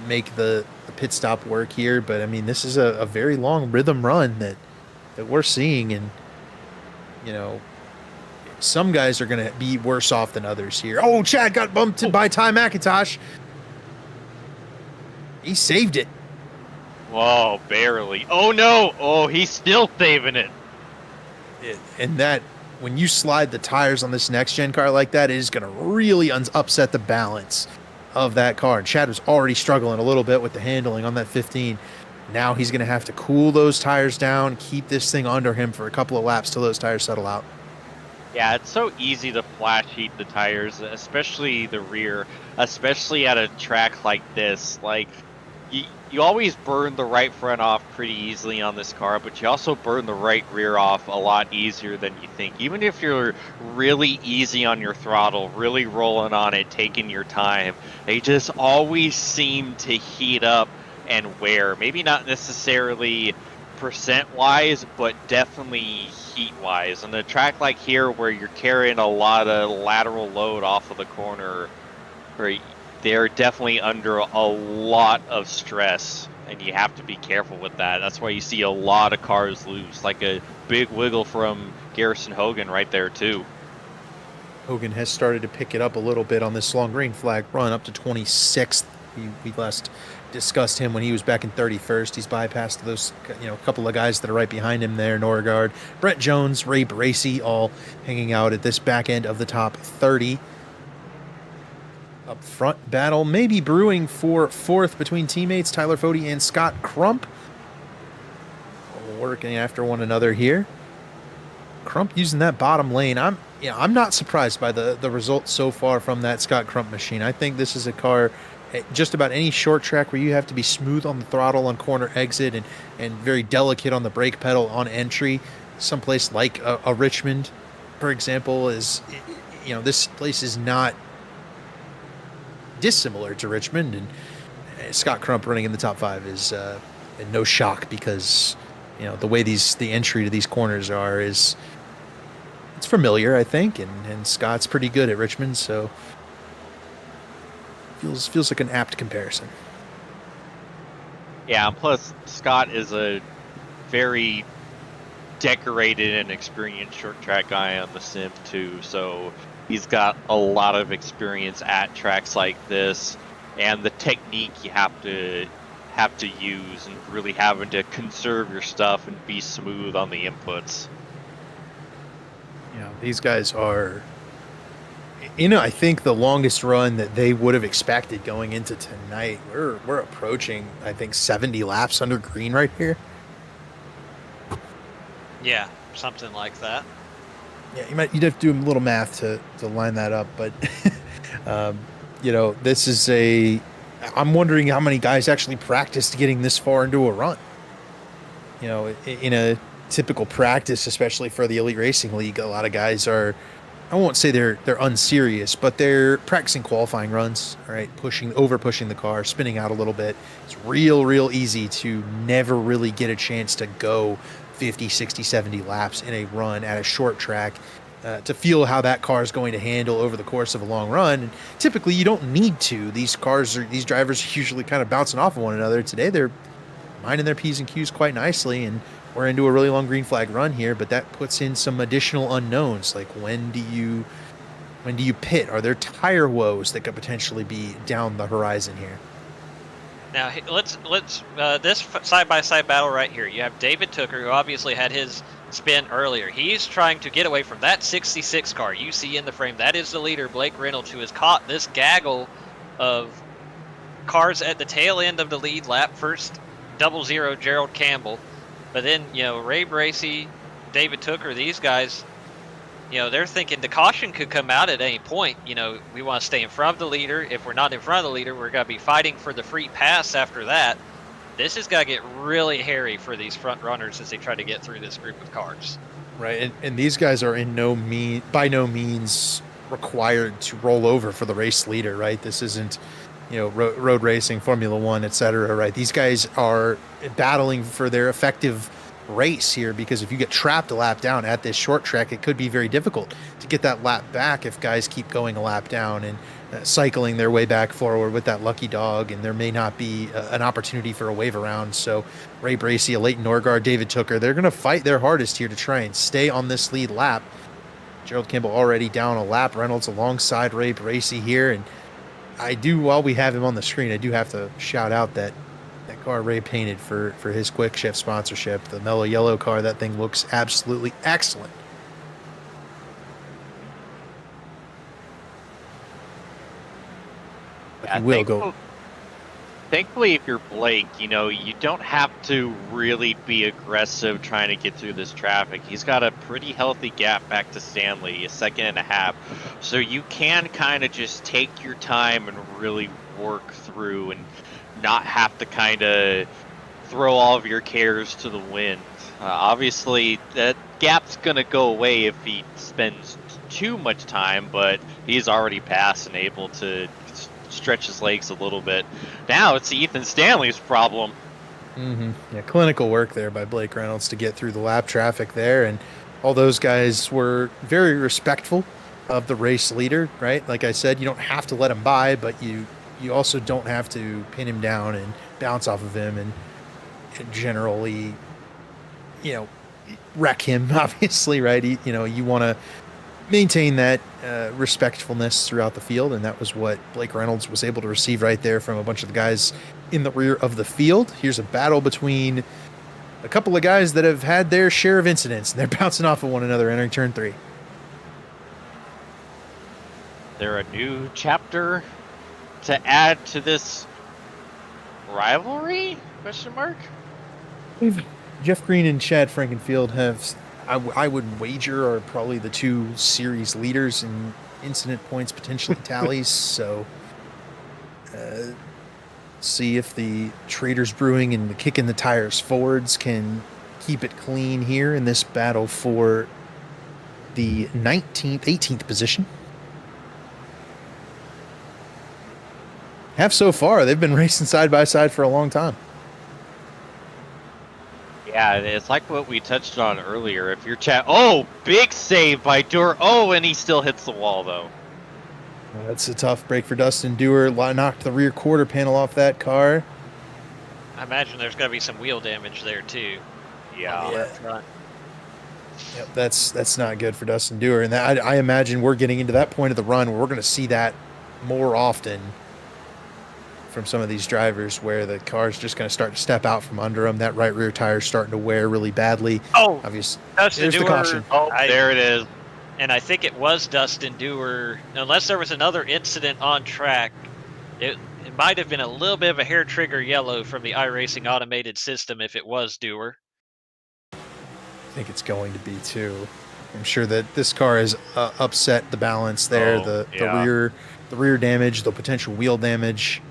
make the pit stop work here. But I mean, this is a very long rhythm run that we're seeing, and some guys are gonna be worse off than others here. Oh, Chad got bumped by Ty McIntosh. He saved it. Whoa, barely. Oh no! Oh, he's still saving it. And that, when you slide the tires on this next gen car like that, it is going to really upset the balance of that car. And Chad was already struggling a little bit with the handling on that 15. Now he's going to have to cool those tires down, keep this thing under him for a couple of laps till those tires settle out. Yeah, it's so easy to flash heat the tires, especially the rear, especially at a track like this. Like, you always burn the right front off pretty easily on this car, but you also burn the right rear off a lot easier than you think. Even if you're really easy on your throttle, really rolling on it, taking your time, they just always seem to heat up and wear. Maybe not necessarily percent-wise, but definitely heat-wise. On a track like here where you're carrying a lot of lateral load off of the corner, they're definitely under a lot of stress, and you have to be careful with that. That's why you see a lot of cars loose, like a big wiggle from Garrison Hogan right there too. Hogan has started to pick it up a little bit on this long green flag run, up to 26th. We last discussed him when he was back in 31st. He's bypassed those, couple of guys that are right behind him there, Norgard, Brett Jones, Ray Bracey, all hanging out at this back end of the top 30. Up front battle maybe brewing for fourth between teammates Tyler Fody and Scott Crump, working after one another here. Crump using that bottom lane. I'm not surprised by the results so far from that Scott Crump machine. I think this is a car, just about any short track where you have to be smooth on the throttle on corner exit and very delicate on the brake pedal on entry. Someplace like a Richmond, for example, is, this place is not dissimilar to Richmond, and Scott Crump running in the top 5 is no shock, because the way the entry to these corners it's familiar, I think, and Scott's pretty good at Richmond, so feels like an apt comparison. Yeah, plus Scott is a very decorated and experienced short track guy on the sim too, so he's got a lot of experience at tracks like this, and the technique you have to use, and really having to conserve your stuff and be smooth on the inputs. These guys are, I think the longest run that they would have expected going into tonight. We're approaching, I think, 70 laps under green right here. Yeah, something like that. Yeah, you'd have to do a little math to line that up, but this is I'm wondering how many guys actually practiced getting this far into a run. In a typical practice, especially for the Elite Racing League, a lot of guys are, I won't say they're unserious, but they're practicing qualifying runs, right? Over pushing the car, spinning out a little bit. It's real easy to never really get a chance to go 50, 60, 70 laps in a run at a short track to feel how that car is going to handle over the course of a long run. And typically you don't need to. These drivers are usually kind of bouncing off of one another. Today they're minding their P's and Q's quite nicely, and we're into a really long green flag run here, but that puts in some additional unknowns, like when do you pit? Are there tire woes that could potentially be down the horizon here? Now let's this side-by-side battle right here. You have David Tooker, who obviously had his spin earlier. He's trying to get away from that 66 car you see in the frame. That is the leader, Blake Reynolds, who has caught this gaggle of cars at the tail end of the lead lap. First 00 Gerald Campbell, but then Ray Bracey, David Tooker, these guys, they're thinking the caution could come out at any point. We want to stay in front of the leader. If we're not in front of the leader, we're going to be fighting for the free pass after that. This is going to get really hairy for these front runners as they try to get through this group of cars. Right, and these guys are by no means required to roll over for the race leader, right? This isn't, road racing, Formula One, etc. Right? These guys are battling for their effective race here, because if you get trapped a lap down at this short track, it could be very difficult to get that lap back if guys keep going a lap down and cycling their way back forward with that lucky dog, and there may not be an opportunity for a wave around. So Ray Bracey, Leighton Norgard, David Tooker, they're going to fight their hardest here to try and stay on this lead lap. Gerald Kimball already down a lap. Reynolds alongside Ray Bracey here, and while we have him on the screen, I do have to shout out that car Ray painted for his Quick Shift sponsorship, the mellow yellow car. That thing looks absolutely excellent. Yeah, thankfully, if you're Blake, you don't have to really be aggressive trying to get through this traffic. He's got a pretty healthy gap back to Stanley, a second and a half. So you can kind of just take your time and really work through and not have to kind of throw all of your cares to the wind. Obviously, that gap's going to go away if he spends too much time, but he's already passed and able to stretch his legs a little bit. Now it's Ethan Stanley's problem. Mm-hmm. Yeah, clinical work there by Blake Reynolds to get through the lap traffic there, and all those guys were very respectful of the race leader, right? Like I said, you don't have to let him by, but you also don't have to pin him down and bounce off of him and generally, wreck him, obviously, right? You want to maintain that respectfulness throughout the field, and that was what Blake Reynolds was able to receive right there from a bunch of the guys in the rear of the field. Here's a battle between a couple of guys that have had their share of incidents, and they're bouncing off of one another entering turn 3. There a new chapter to add to this rivalry? Question mark. Jeff Green and Chad Frankenfield have, I would wager, are probably the two series leaders in incident points potentially tallies. So see if the Traders Brewing and the Kicking the Tires Forwards can keep it clean here in this battle for the 18th position. Have so far. They've been racing side by side for a long time. Yeah, it's like what we touched on earlier. If you're big save by Dewar. Oh, and he still hits the wall, though. That's a tough break for Dustin Dewar. Knocked the rear quarter panel off that car. I imagine there's got to be some wheel damage there, too. Yeah. Yep, that's not good for Dustin Dewar. And I imagine we're getting into that point of the run where we're going to see that more often from some of these drivers, where the car's just going to start to step out from under them. That right rear tire is starting to wear really badly. Oh, obviously, Dustin Dewar, the caution. There it is. And I think it was Dustin Dewar, unless there was another incident on track. It might have been a little bit of a hair trigger yellow from the iRacing automated system if it was Dewar. I think it's going to be too. I'm sure that this car has upset the balance there. The rear damage, the potential wheel damage.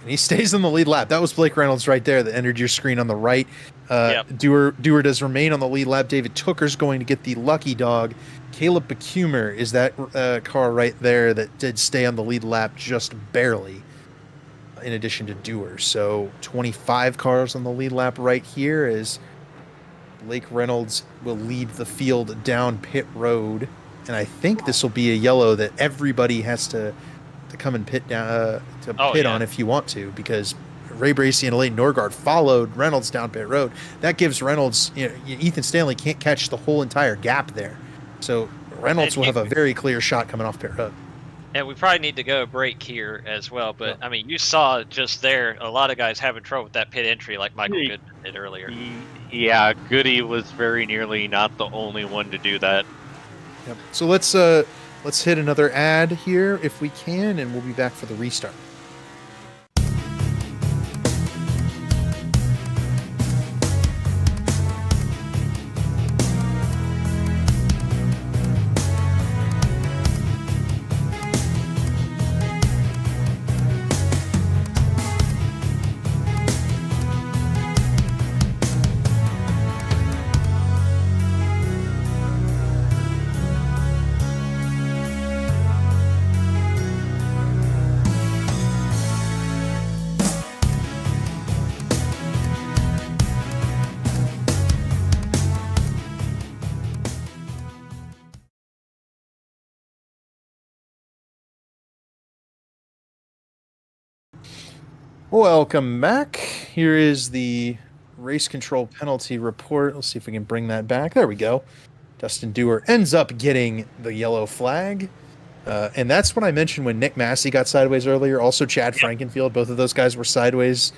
And he stays in the lead lap. That was Blake Reynolds right there that entered your screen on the right. Dewar does remain on the lead lap. David Tooker's going to get the lucky dog. Caleb Becumer is that car right there that did stay on the lead lap just barely, in addition to Dewar. So 25 cars on the lead lap right here as Blake Reynolds will lead the field down pit road. And I think this will be a yellow that everybody has to come and pit down on if you want to, because Ray Bracey and Leighton Norgard followed Reynolds down pit road. That gives Reynolds, Ethan Stanley can't catch the whole entire gap there. So Reynolds will have a very clear shot coming off pit road. And we probably need to go a break here as well. But, I mean, you saw just there a lot of guys having trouble with that pit entry like Michael Goodman did earlier. Yeah, Goody was very nearly not the only one to do that. Yep. So let's hit another ad here if we can, and we'll be back for the restart. Welcome back. Here is the race control penalty report. Let's see if we can bring that back. There we go. Dustin Dewar ends up getting the yellow flag. And that's what I mentioned when Nick Massey got sideways earlier. Also, Chad Frankenfield. Both of those guys were sideways.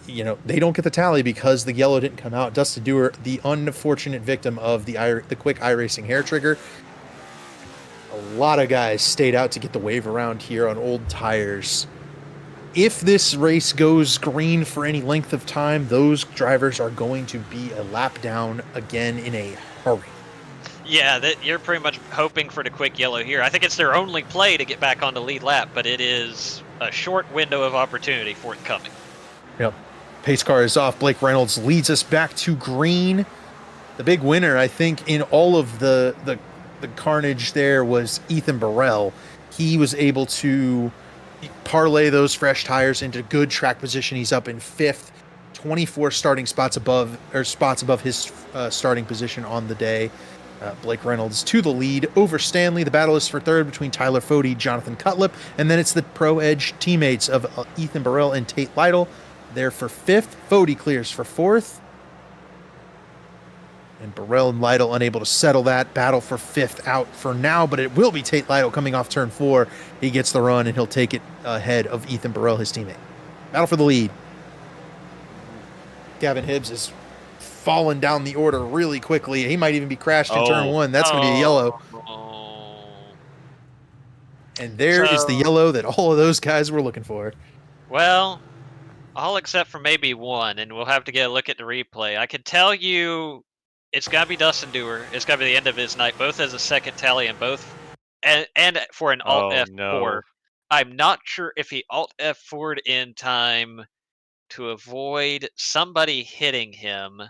You know, they don't get the tally because the yellow didn't come out. Dustin Dewar, the unfortunate victim of the quick iRacing hair trigger. A lot of guys stayed out to get the wave around here on old tires. If this race goes green for any length of time, those drivers are going to be a lap down again in a hurry. Yeah, you're pretty much hoping for the quick yellow here. I think it's their only play to get back on the lead lap, but it is a short window of opportunity forthcoming. Yep. Pace car is off. Blake Reynolds leads us back to green. The big winner, I think, in all of the carnage there was Ethan Burrell. He was able to parlay those fresh tires into good track position. He's up in 5th, 24 starting spots above his starting position on the day. Blake Reynolds to the lead over Stanley. The battle is for 3rd between Tyler Fody, Jonathan Cutlip, and then it's the Pro Edge teammates of Ethan Burrell and Tate Lytle. They're for 5th. Fody clears for 4th. And Burrell and Lytle unable to settle that. Battle for 5th out for now, but it will be Tate Lytle coming off turn 4. He gets the run, and he'll take it ahead of Ethan Burrell, his teammate. Battle for the lead. Gavin Hibbs is falling down the order really quickly. He might even be crashed in turn 1. That's going to be a yellow. And there is the yellow that all of those guys were looking for. Well, all except for maybe one, and we'll have to get a look at the replay. I can tell you it's got to be Dustin Dewar. It's got to be the end of his night, both as a second tally and both and for an Alt F4. No. I'm not sure if he Alt F4'd in time to avoid somebody hitting him.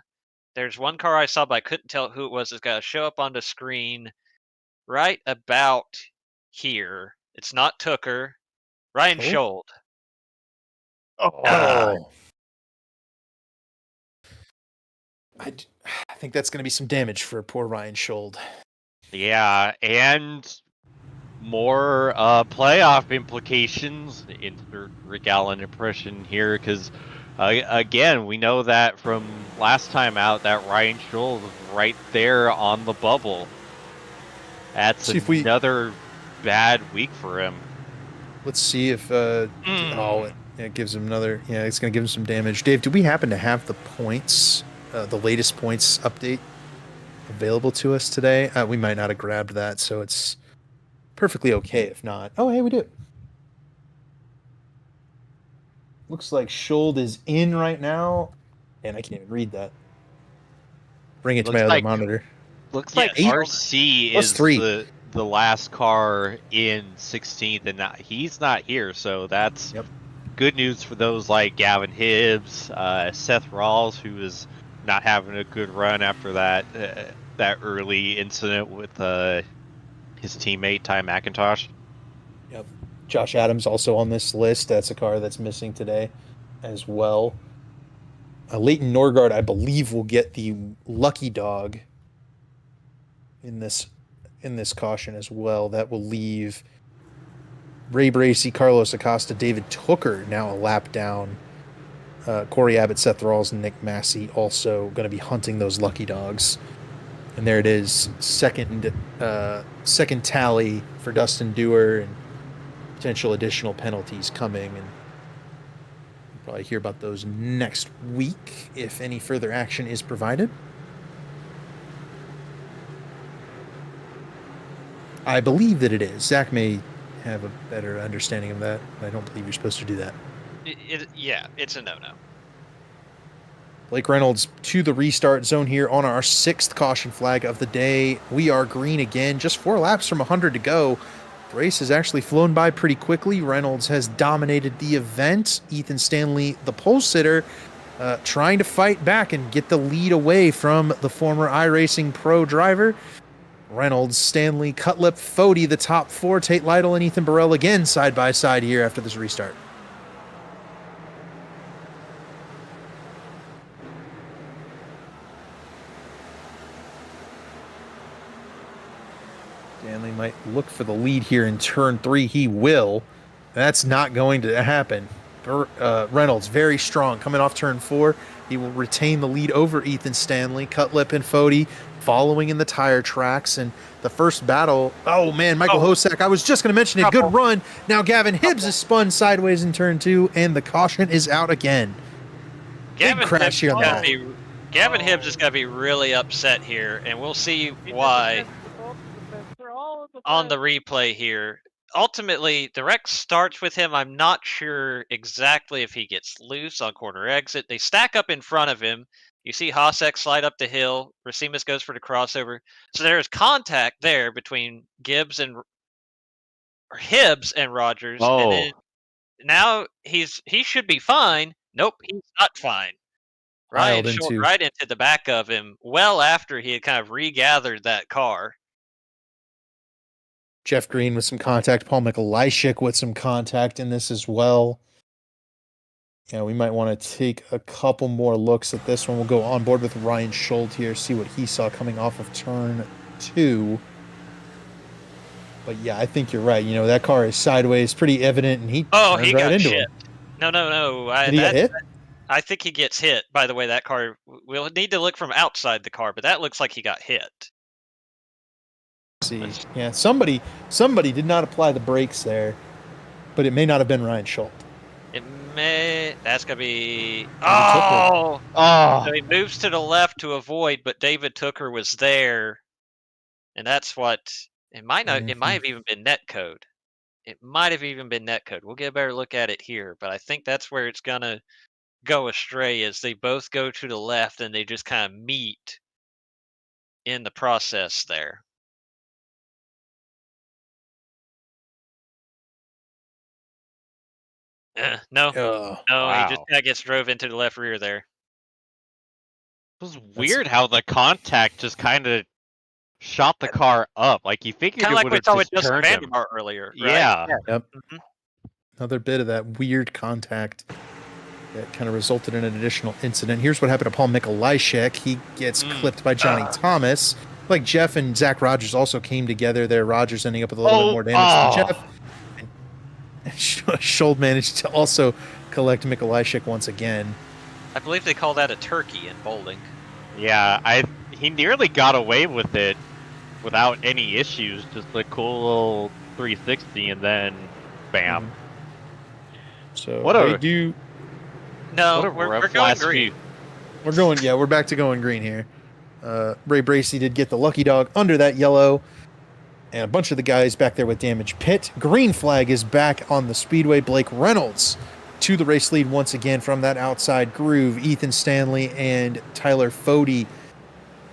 There's one car I saw, but I couldn't tell who it was. It's got to show up on the screen right about here. It's not Tooker. Ryan Schold. Oh. I think that's going to be some damage for poor Ryan Schold. Yeah, and more playoff implications. Insert Rick Allen impression here, because again, we know that from last time out that Ryan Schold was right there on the bubble. That's another bad week for him. Let's see if it gives him another. Yeah, it's going to give him some damage. Dave, do we happen to have the points, the latest points update available to us today? We might not have grabbed that, so it's perfectly okay if not. Oh, hey, we do. Looks like Schold is in right now, and I can't even read that. Bring it to my other monitor. Looks like RC is the last car in 16th, and he's not here, so that's good news for those like Gavin Hibbs, Seth Rawls, who is not having a good run after that early incident with his teammate Ty McIntosh. Yep. Josh Adams also on this list. That's a car that's missing today as well. Leighton Norgard, I believe, will get the lucky dog in this caution as well. That will leave Ray Bracey, Carlos Acosta, David Tooker now a lap down. Corey Abbott, Seth Rawls, and Nick Massey also going to be hunting those lucky dogs. And there it is, second tally for Dustin Dewar, and potential additional penalties coming. And we'll probably hear about those next week if any further action is provided. I believe that it is. Zach may have a better understanding of that. I don't believe you're supposed to do that. Yeah, it's a no-no. Blake Reynolds to the restart zone here on our 6th caution flag of the day. We are green again, just 4 laps from 100 to go. The race has actually flown by pretty quickly. Reynolds has dominated the event. Ethan Stanley, the pole sitter, trying to fight back and get the lead away from the former iRacing pro driver. Reynolds, Stanley, Cutlip, Fody, the top 4. Tate Lytle and Ethan Burrell again side by side here after this restart. Stanley might look for the lead here in turn 3. He will. That's not going to happen. Reynolds, very strong, coming off turn 4. He will retain the lead over Ethan Stanley. Cutlip and Fody following in the tire tracks. And the first battle, oh man, Michael Hosek, I was just going to mention it. Good run. Now Gavin Hibbs is spun sideways in turn 2, and the caution is out again. Big crash here on that. Gavin Hibbs is going to be really upset here, and we'll see why on the replay here. Ultimately, the wreck starts with him. I'm not sure exactly if he gets loose on corner exit. They stack up in front of him. You see Hosek slide up the hill. Racines goes for the crossover. So there's contact there between Hibbs and Rogers. Oh. And then now he should be fine. Nope, he's not fine. Ryan showed right into the back of him well after he had kind of regathered that car. Jeff Green with some contact. Paul Mikulajczyk with some contact in this as well. Yeah, we might want to take a couple more looks at this one. We'll go on board with Ryan Schultz here, see what he saw coming off of turn 2. But yeah, I think you're right. You know, that car is sideways, pretty evident, and he got into hit. him. No. Did he get hit? I think he gets hit. By the way, that car, we'll need to look from outside the car, but that looks like he got hit. See, yeah, somebody did not apply the brakes there, but it may not have been Ryan Schultz. It may. That's gonna be. Oh! So he moves to the left to avoid, but David Tooker was there, and that's what it might not. It might have even been netcode. It might have even been netcode. We'll get a better look at it here, but I think that's where it's gonna go astray. Is they both go to the left and they just kind of meet in the process there. No, wow. He just kind of gets drove into the left rear there. It was weird how the contact just kind of shot the car up. Like you figured Kind it of like would we have saw with just Justin turned him. Vandermart earlier. Right? Yeah. Yep. Mm-hmm. Another bit of that weird contact that kind of resulted in an additional incident. Here's what happened to Paul Mikulajczyk. He gets clipped by Johnny Thomas. Like Jeff and Zach Rogers also came together there. Rogers ending up with a little bit more damage than Jeff. Schultz managed to also collect Mikulajczyk once again. I believe they call that a turkey in bowling. Yeah, he nearly got away with it without any issues. Just a cool little 360, and then bam. So what they do. No, we're going green. We're back to going green here. Ray Bracey did get the lucky dog under that yellow. And a bunch of the guys back there with damage. Pit. Green flag is back on the speedway. Blake Reynolds to the race lead once again from that outside groove. Ethan Stanley and Tyler Fody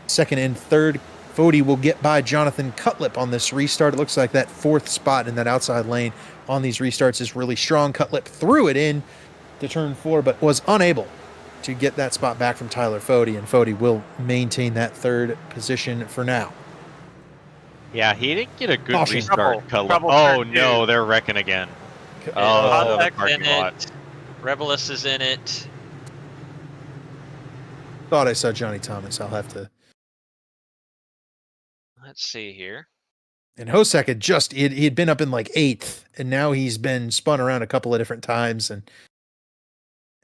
second and third. Fody will get by Jonathan Cutlip on this restart. It looks like that fourth spot in that outside lane on these restarts is really strong. Cutlip threw it in to turn 4, but was unable to get that spot back from Tyler Fody, and Fody will maintain that third position for now. Yeah, he didn't get a good Caution. restart. Trouble Oh turn no, two. they're wrecking again. Contact's parking in lot. it. Rebelus is in it. Thought I saw Johnny Thomas. I'll have to. Let's see here. And Hosek had he had been up in like 8th, and now he's been spun around a couple of different times, and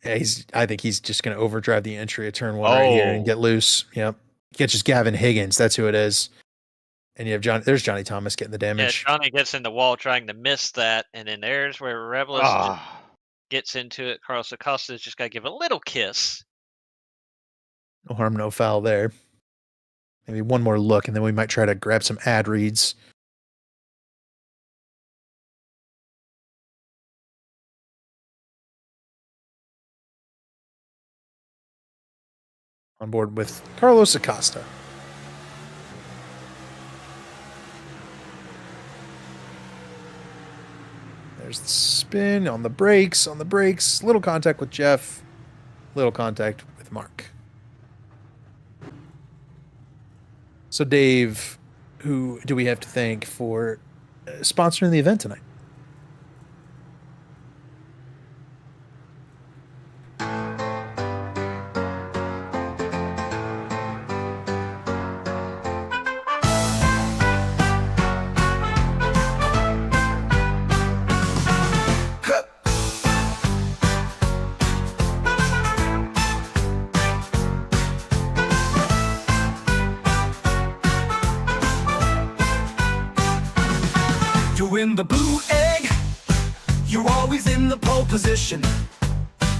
yeah, I think he's just going to overdrive the entry of turn 1 right here and get loose. Yep, catches Gavin Higgins. That's who it is. And you have there's Johnny Thomas getting the damage. Yeah, Johnny gets in the wall trying to miss that, and then there's where Rebelus gets into it. Carlos Acosta's just got to give a little kiss. No harm, no foul there. Maybe one more look, and then we might try to grab some ad reads. On board with Carlos Acosta. There's the spin on the brakes, little contact with Jeff, little contact with Mark. So Dave, who do we have to thank for sponsoring the event tonight? win the blue egg, you're always in the pole position,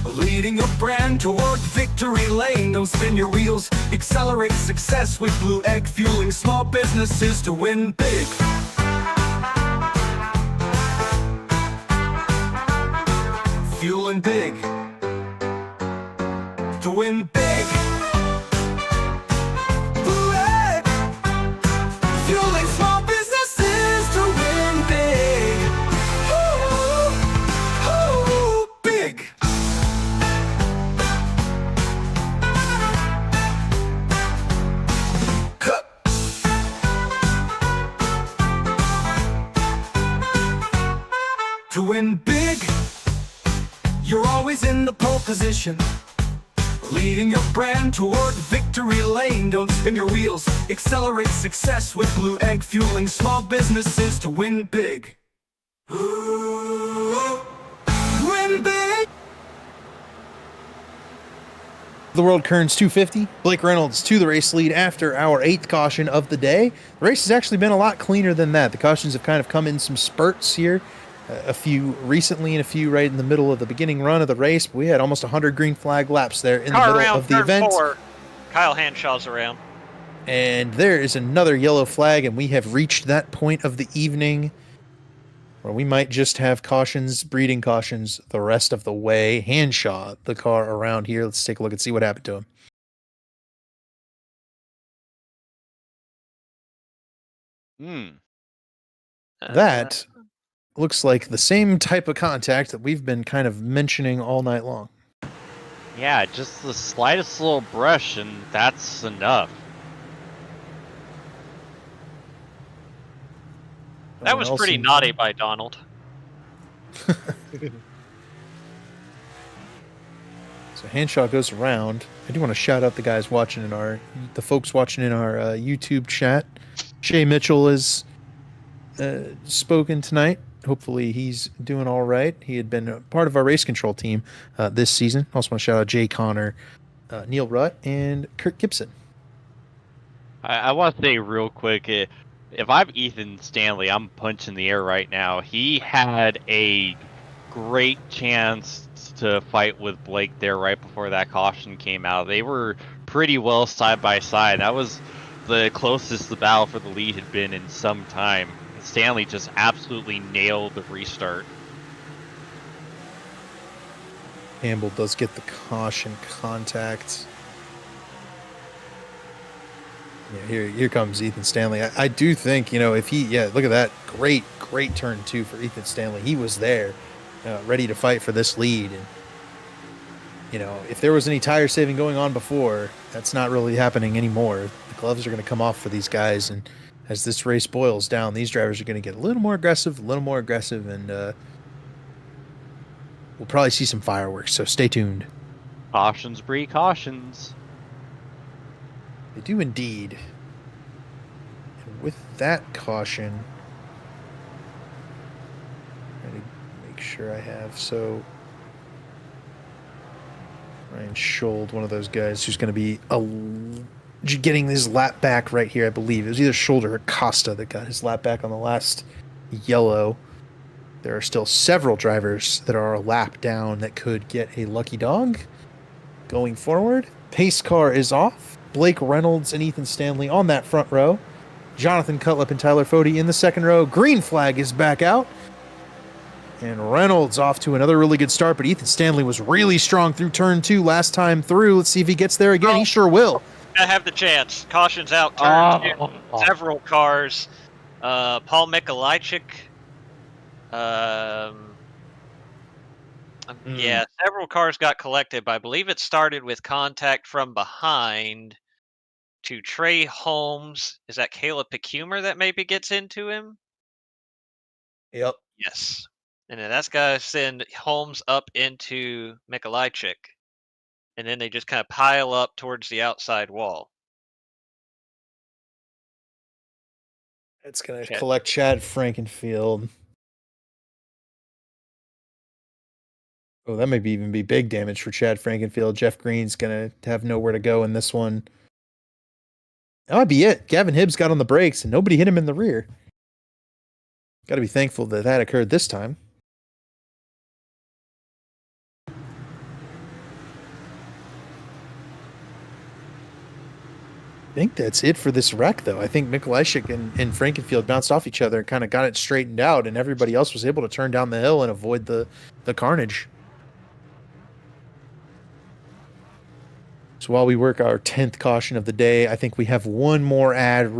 leading your brand toward victory lane. Don't spin your wheels, accelerate success with blue egg, fueling small businesses to win big. Fueling big to win big. Blue egg, fueling small businesses to win big. Ooh, ooh, big. To win big, you're always in the pole position, leading your brand toward victory lane. Don't spin your wheels, accelerate success with blue egg, fueling small businesses to win big. Ooh, win big. The World Kern's 250. Blake Reynolds to the race lead after our 8th caution of the day. The race has actually been a lot cleaner than that. The cautions have kind of come in some spurts here. A few recently and a few right in the middle of the beginning run of the race. But we had almost 100 green flag laps there in the Car middle around of the turn event. 4. Kyle Hanshaw's around. And there is another yellow flag, and we have reached that point of the evening where we might just have cautions, breeding cautions, the rest of the way. Hanshaw, the car around here. Let's take a look and see what happened to him. That looks like the same type of contact that we've been kind of mentioning all night long. Yeah, just the slightest little brush, and that's enough. That was pretty naughty by Donald. So Hanshaw goes around. I do want to shout out the guys watching in the folks watching in our YouTube chat. Shay Mitchell has spoken tonight. Hopefully he's doing all right. He had been a part of our race control team this season. Also want to shout out Jay Connor, Neil Rutt, and Kurt Gibson. I want to say real quick, if I'm Ethan Stanley, I'm punching the air right now. He had a great chance to fight with Blake there right before that caution came out. They were pretty well side by side. That was the closest the battle for the lead had been in some time. Stanley just absolutely nailed the restart. Campbell does get the caution contact. Yeah, here comes Ethan Stanley. I do think, if look at that. Great turn 2 for Ethan Stanley. He was there, ready to fight for this lead. And, if there was any tire saving going on before, that's not really happening anymore. The gloves are going to come off for these guys. And as this race boils down, these drivers are going to get a little more aggressive, and we'll probably see some fireworks. So stay tuned. Cautions breed cautions. They do indeed. And with that caution, I'm going to make sure I have. So Ryan Schold, one of those guys who's going to be getting his lap back right here, I believe. It was either Schold or Acosta that got his lap back on the last yellow. There are still several drivers that are a lap down that could get a lucky dog going forward. Pace car is off. Blake Reynolds and Ethan Stanley on that front row. Jonathan Cutlip and Tyler Fody in the second row. Green flag is back out. And Reynolds off to another really good start, but Ethan Stanley was really strong through turn 2 last time through. Let's see if he gets there again. He sure will. I have the chance. Caution's out. Turn 2. Several cars. Paul Mikolajczyk. Yeah, several cars got collected, but I believe it started with contact from behind to Trey Holmes. Is that Caleb Pecumer that maybe gets into him? Yep. Yes. And then that's got to send Holmes up into Mikolajczyk. And then they just kind of pile up towards the outside wall. It's going to collect Chad Frankenfield. Oh, that might even be big damage for Chad Frankenfield. Jeff Green's going to have nowhere to go in this one. That might be it. Gavin Hibbs got on the brakes, and nobody hit him in the rear. Got to be thankful that that occurred this time. I think that's it for this wreck, though. I think Mikolajczyk and Frankenfield bounced off each other and kind of got it straightened out, and everybody else was able to turn down the hill and avoid the carnage. So while we work our 10th caution of the day, I think we have one more ad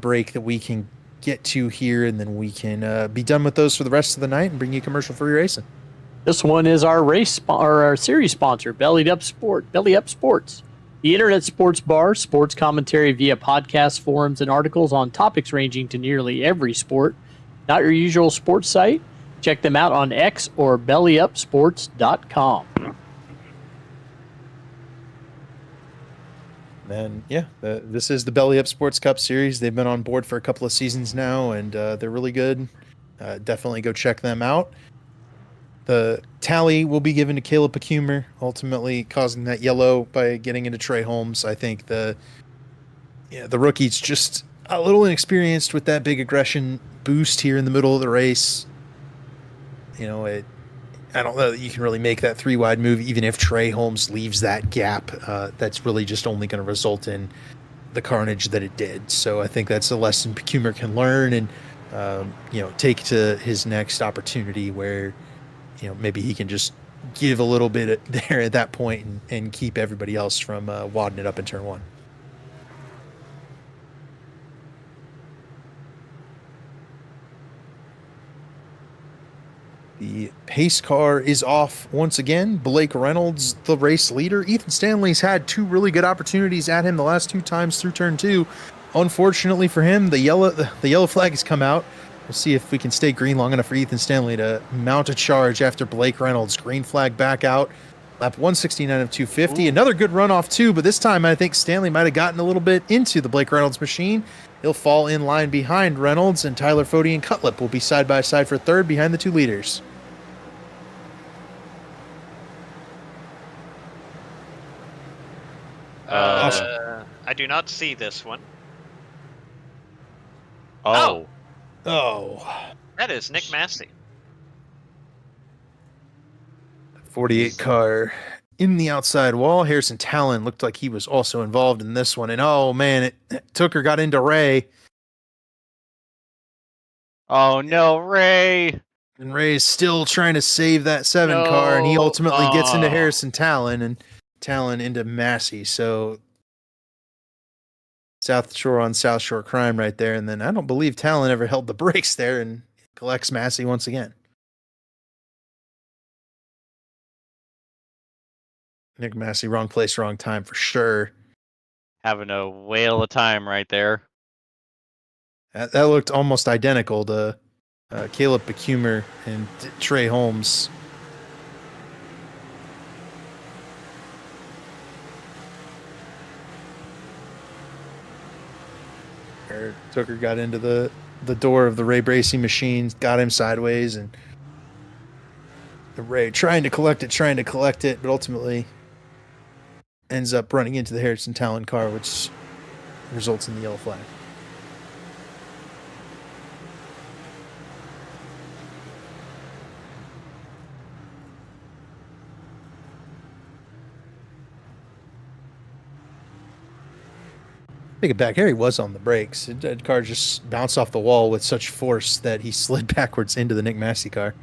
break that we can get to here, and then we can be done with those for the rest of the night and bring you commercial-free racing. This one is our our series sponsor, Belly Up Sports, the internet sports bar, sports commentary via podcasts, forums, and articles on topics ranging to nearly every sport. Not your usual sports site. Check them out on X or bellyupsports.com. And yeah, this is the Belly Up Sports Cup series. They've been on board for a couple of seasons now, and they're really good. Definitely go check them out. The tally will be given to Caleb Pecumer, ultimately causing that yellow by getting into Trey Holmes. I think the rookie's just a little inexperienced with that big aggression boost here in the middle of the race. I don't know that you can really make that 3-wide move, even if Trey Holmes leaves that gap. That's really just only going to result in the carnage that it did. So I think that's a lesson Pecumer can learn and, take to his next opportunity where, maybe he can just give a little bit there at that point and keep everybody else from wadding it up in turn one. The pace car is off once again. Blake Reynolds, the race leader. Ethan Stanley's had two really good opportunities at him the last two times through turn two. Unfortunately for him, the yellow flag has come out. We'll see if we can stay green long enough for Ethan Stanley to mount a charge after Blake Reynolds. Green flag back out. Lap 169 of 250. Ooh. Another good runoff too, but this time I think Stanley might have gotten a little bit into the Blake Reynolds machine. He'll fall in line behind Reynolds, and Tyler Fody and Cutlip will be side by side for third behind the two leaders. I do not see this one. Oh. That is Nick Massey. 48 car in the outside wall. Harrison Talon looked like he was also involved in this one. And oh man, Tooker got into Ray. Oh no, Ray. And Ray's still trying to save that 7 car, and he ultimately gets into Harrison Talon and Talon into Massey. So South Shore on South Shore crime right there. And then I don't believe Talon ever held the brakes there and collects Massey once again. Nick Massey, wrong place, wrong time for sure. Having a whale of time right there. That looked almost identical to Caleb Pecumer and Trey Holmes. Tooker got into the door of the Ray Bracey machine, got him sideways, and Ray trying to collect it, but ultimately ends up running into the Harrison Talon car, which results in the yellow flag. Take it back. Harry was on the brakes. The car just bounced off the wall with such force that he slid backwards into the Nick Massey car.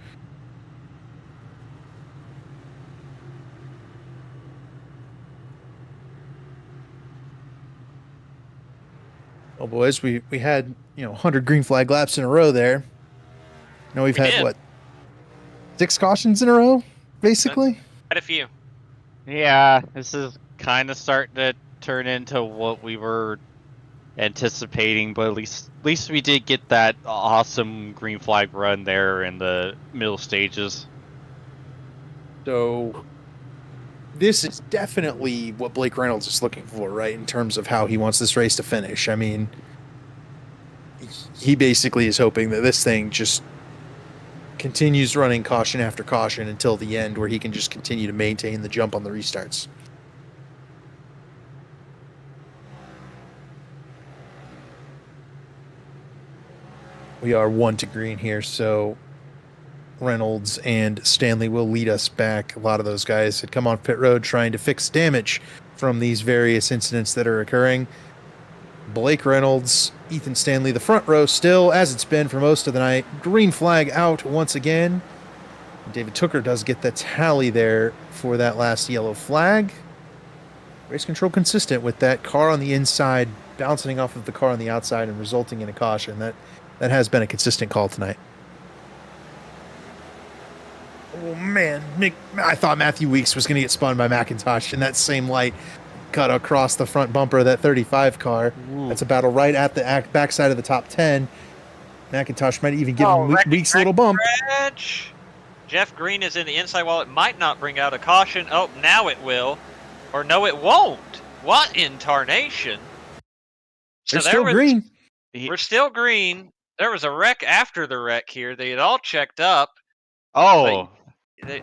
Well, boys, we had 100 green flag laps in a row there. Now we've had what, 6 cautions in a row, basically. Quite a few. Yeah, this is kind of starting to turn into what we were anticipating, but at least we did get that awesome green flag run there in the middle stages. So this is definitely what Blake Reynolds is looking for, right? In terms of how he wants this race to finish. I mean, he basically is hoping that this thing just continues running caution after caution until the end, where he can just continue to maintain the jump on the restarts. We are 1 to green here, so Reynolds and Stanley will lead us back. A lot of those guys had come on pit road trying to fix damage from these various incidents that are occurring. Blake Reynolds, Ethan Stanley, the front row still, as it's been for most of the night. Green flag out once again. David Tooker does get the tally there for that last yellow flag. Race control consistent with that car on the inside bouncing off of the car on the outside and resulting in a caution. That has been a consistent call tonight. Oh man, I thought Matthew Weeks was going to get spun by McIntosh in that same light. Cut across the front bumper of that 35 car. Ooh. That's a battle right at the backside of the top 10. McIntosh might even give him Weeks a little bump. Scratch. Jeff Green is in the inside wall. It might not bring out a caution. Oh, now it will. Or no, it won't. What in tarnation? They're still green. We're still green. There was a wreck after the wreck here. They had all checked up. Oh,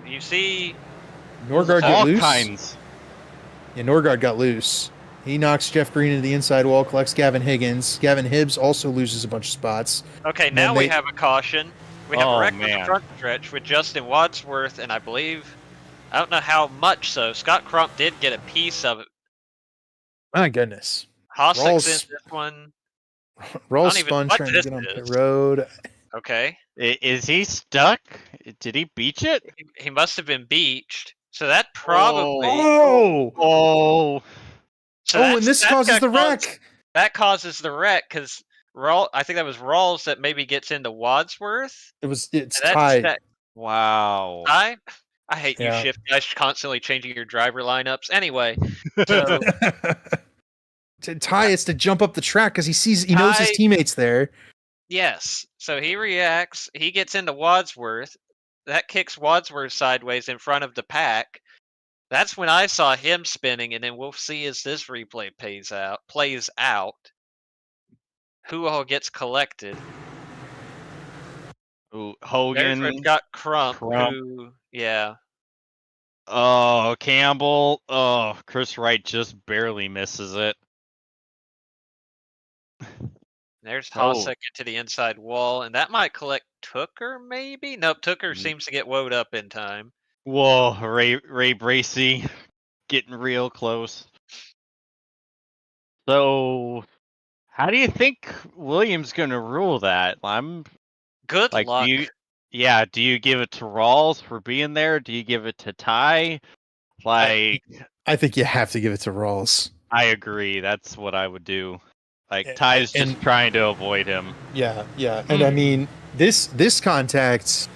You see... Norgard got all loose. kinds. Yeah, Norgard got loose. He knocks Jeff Green into the inside wall, collects Gavin Higgins. Gavin Hibbs also loses a bunch of spots. Okay, now we have a caution. We have a wreck on the man. front stretch with Justin Wadsworth, and I believe, I don't know how much so, Scott Crump did get a piece of it. My goodness. Hostek's Rawls- in this one. Roll I don't even spun know what trying to this get on pit is. road. Okay. Is he stuck? Did he beach it? He must have been beached. So that probably... Oh! Oh, So And this that's causes the gonna cause- wreck. That causes the wreck, because I think that was Rawls that maybe gets into Wadsworth. It's And that's tied. that- wow. I hate Yeah. you shift guys constantly changing your driver lineups. Anyway, so To Ty is to jump up the track because he knows his Ty- teammates there. yes, so he reacts. He gets into Wadsworth. That kicks Wadsworth sideways in front of the pack. That's when I saw him spinning, and then we'll see as this replay plays out. Who all gets collected? Ooh, There's Hogan. where it's got Crump. Crump. Who, yeah. Oh, Campbell. Oh, Chris Wright just barely misses it. There's Oh. Hosek into the inside wall, and that might collect Tooker, maybe? Nope, Tooker seems to get woed up in time. Whoa, Ray Bracey getting real close. So, how do you think Williams gonna rule that? Good Like, luck. do you give it to Rawls for being there? Do you give it to Ty? Like, I think you have to give it to Rawls. I agree. That's what I would do. Like, And- Ty's just and- trying to avoid him. Yeah. And I mean, this contact,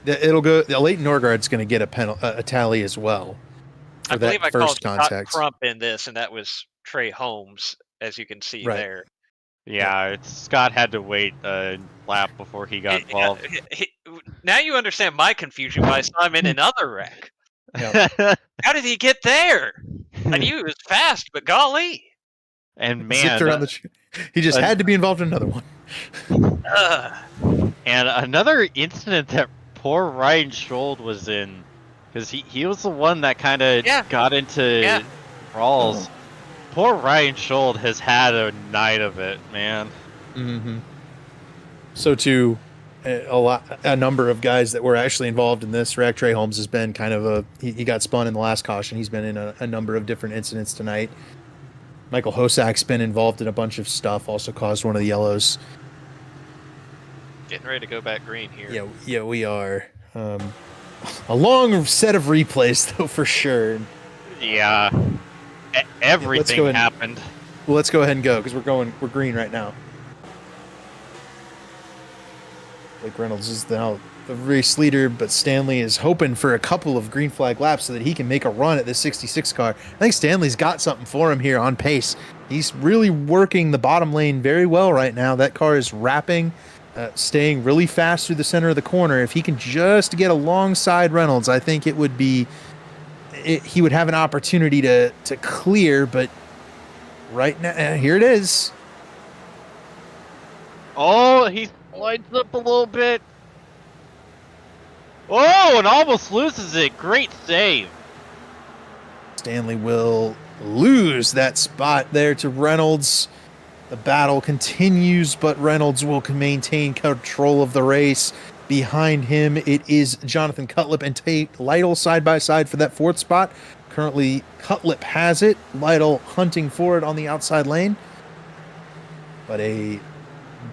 it'll go. Leighton Norgard's going to get a tally as well for I believe that I called first Scott contact. Crump in this, and that was Trey Holmes, as you can see Right. there. Yeah, Scott had to wait a lap before he got involved. Now you understand my confusion why I saw him in another wreck. Yeah. How did he get there? I knew he was fast, but golly. And Zipped around man, he just had to be involved in another one. and another incident that poor Ryan Schold was in, because he was the one that kind of Yeah. got into Rawls. Poor Ryan Schold has had a night of it, man. Mm-hmm. So too, a number of guys that were actually involved in this wreck. Trey Holmes has been kind of he got spun in the last caution. He's been in a number of different incidents tonight. Michael Hosak's been involved in a bunch of stuff. Also caused one of the yellows. Getting ready to go back green here. Yeah, we are. A long set of replays though, for sure. Yeah, everything go ahead. happened. Well, let's go ahead and go because we're green right now. Blake Reynolds is now the race leader, but Stanley is hoping for a couple of green flag laps so that he can make a run at this 66 car. I think Stanley's got something for him here on pace. He's really working the bottom lane very well right now. That car is wrapping, staying really fast through the center of the corner. If he can just get alongside Reynolds, I think it would be he would have an opportunity to clear, but right now, here it is. Oh, he slides up a little bit. Oh, and almost loses it. Great save. Stanley will lose that spot there to Reynolds. The battle continues, but Reynolds will maintain control of the race. Behind him, it is Jonathan Cutlip and Tate Lytle side by side for that fourth spot. Currently, Cutlip has it. Lytle hunting for it on the outside lane. But a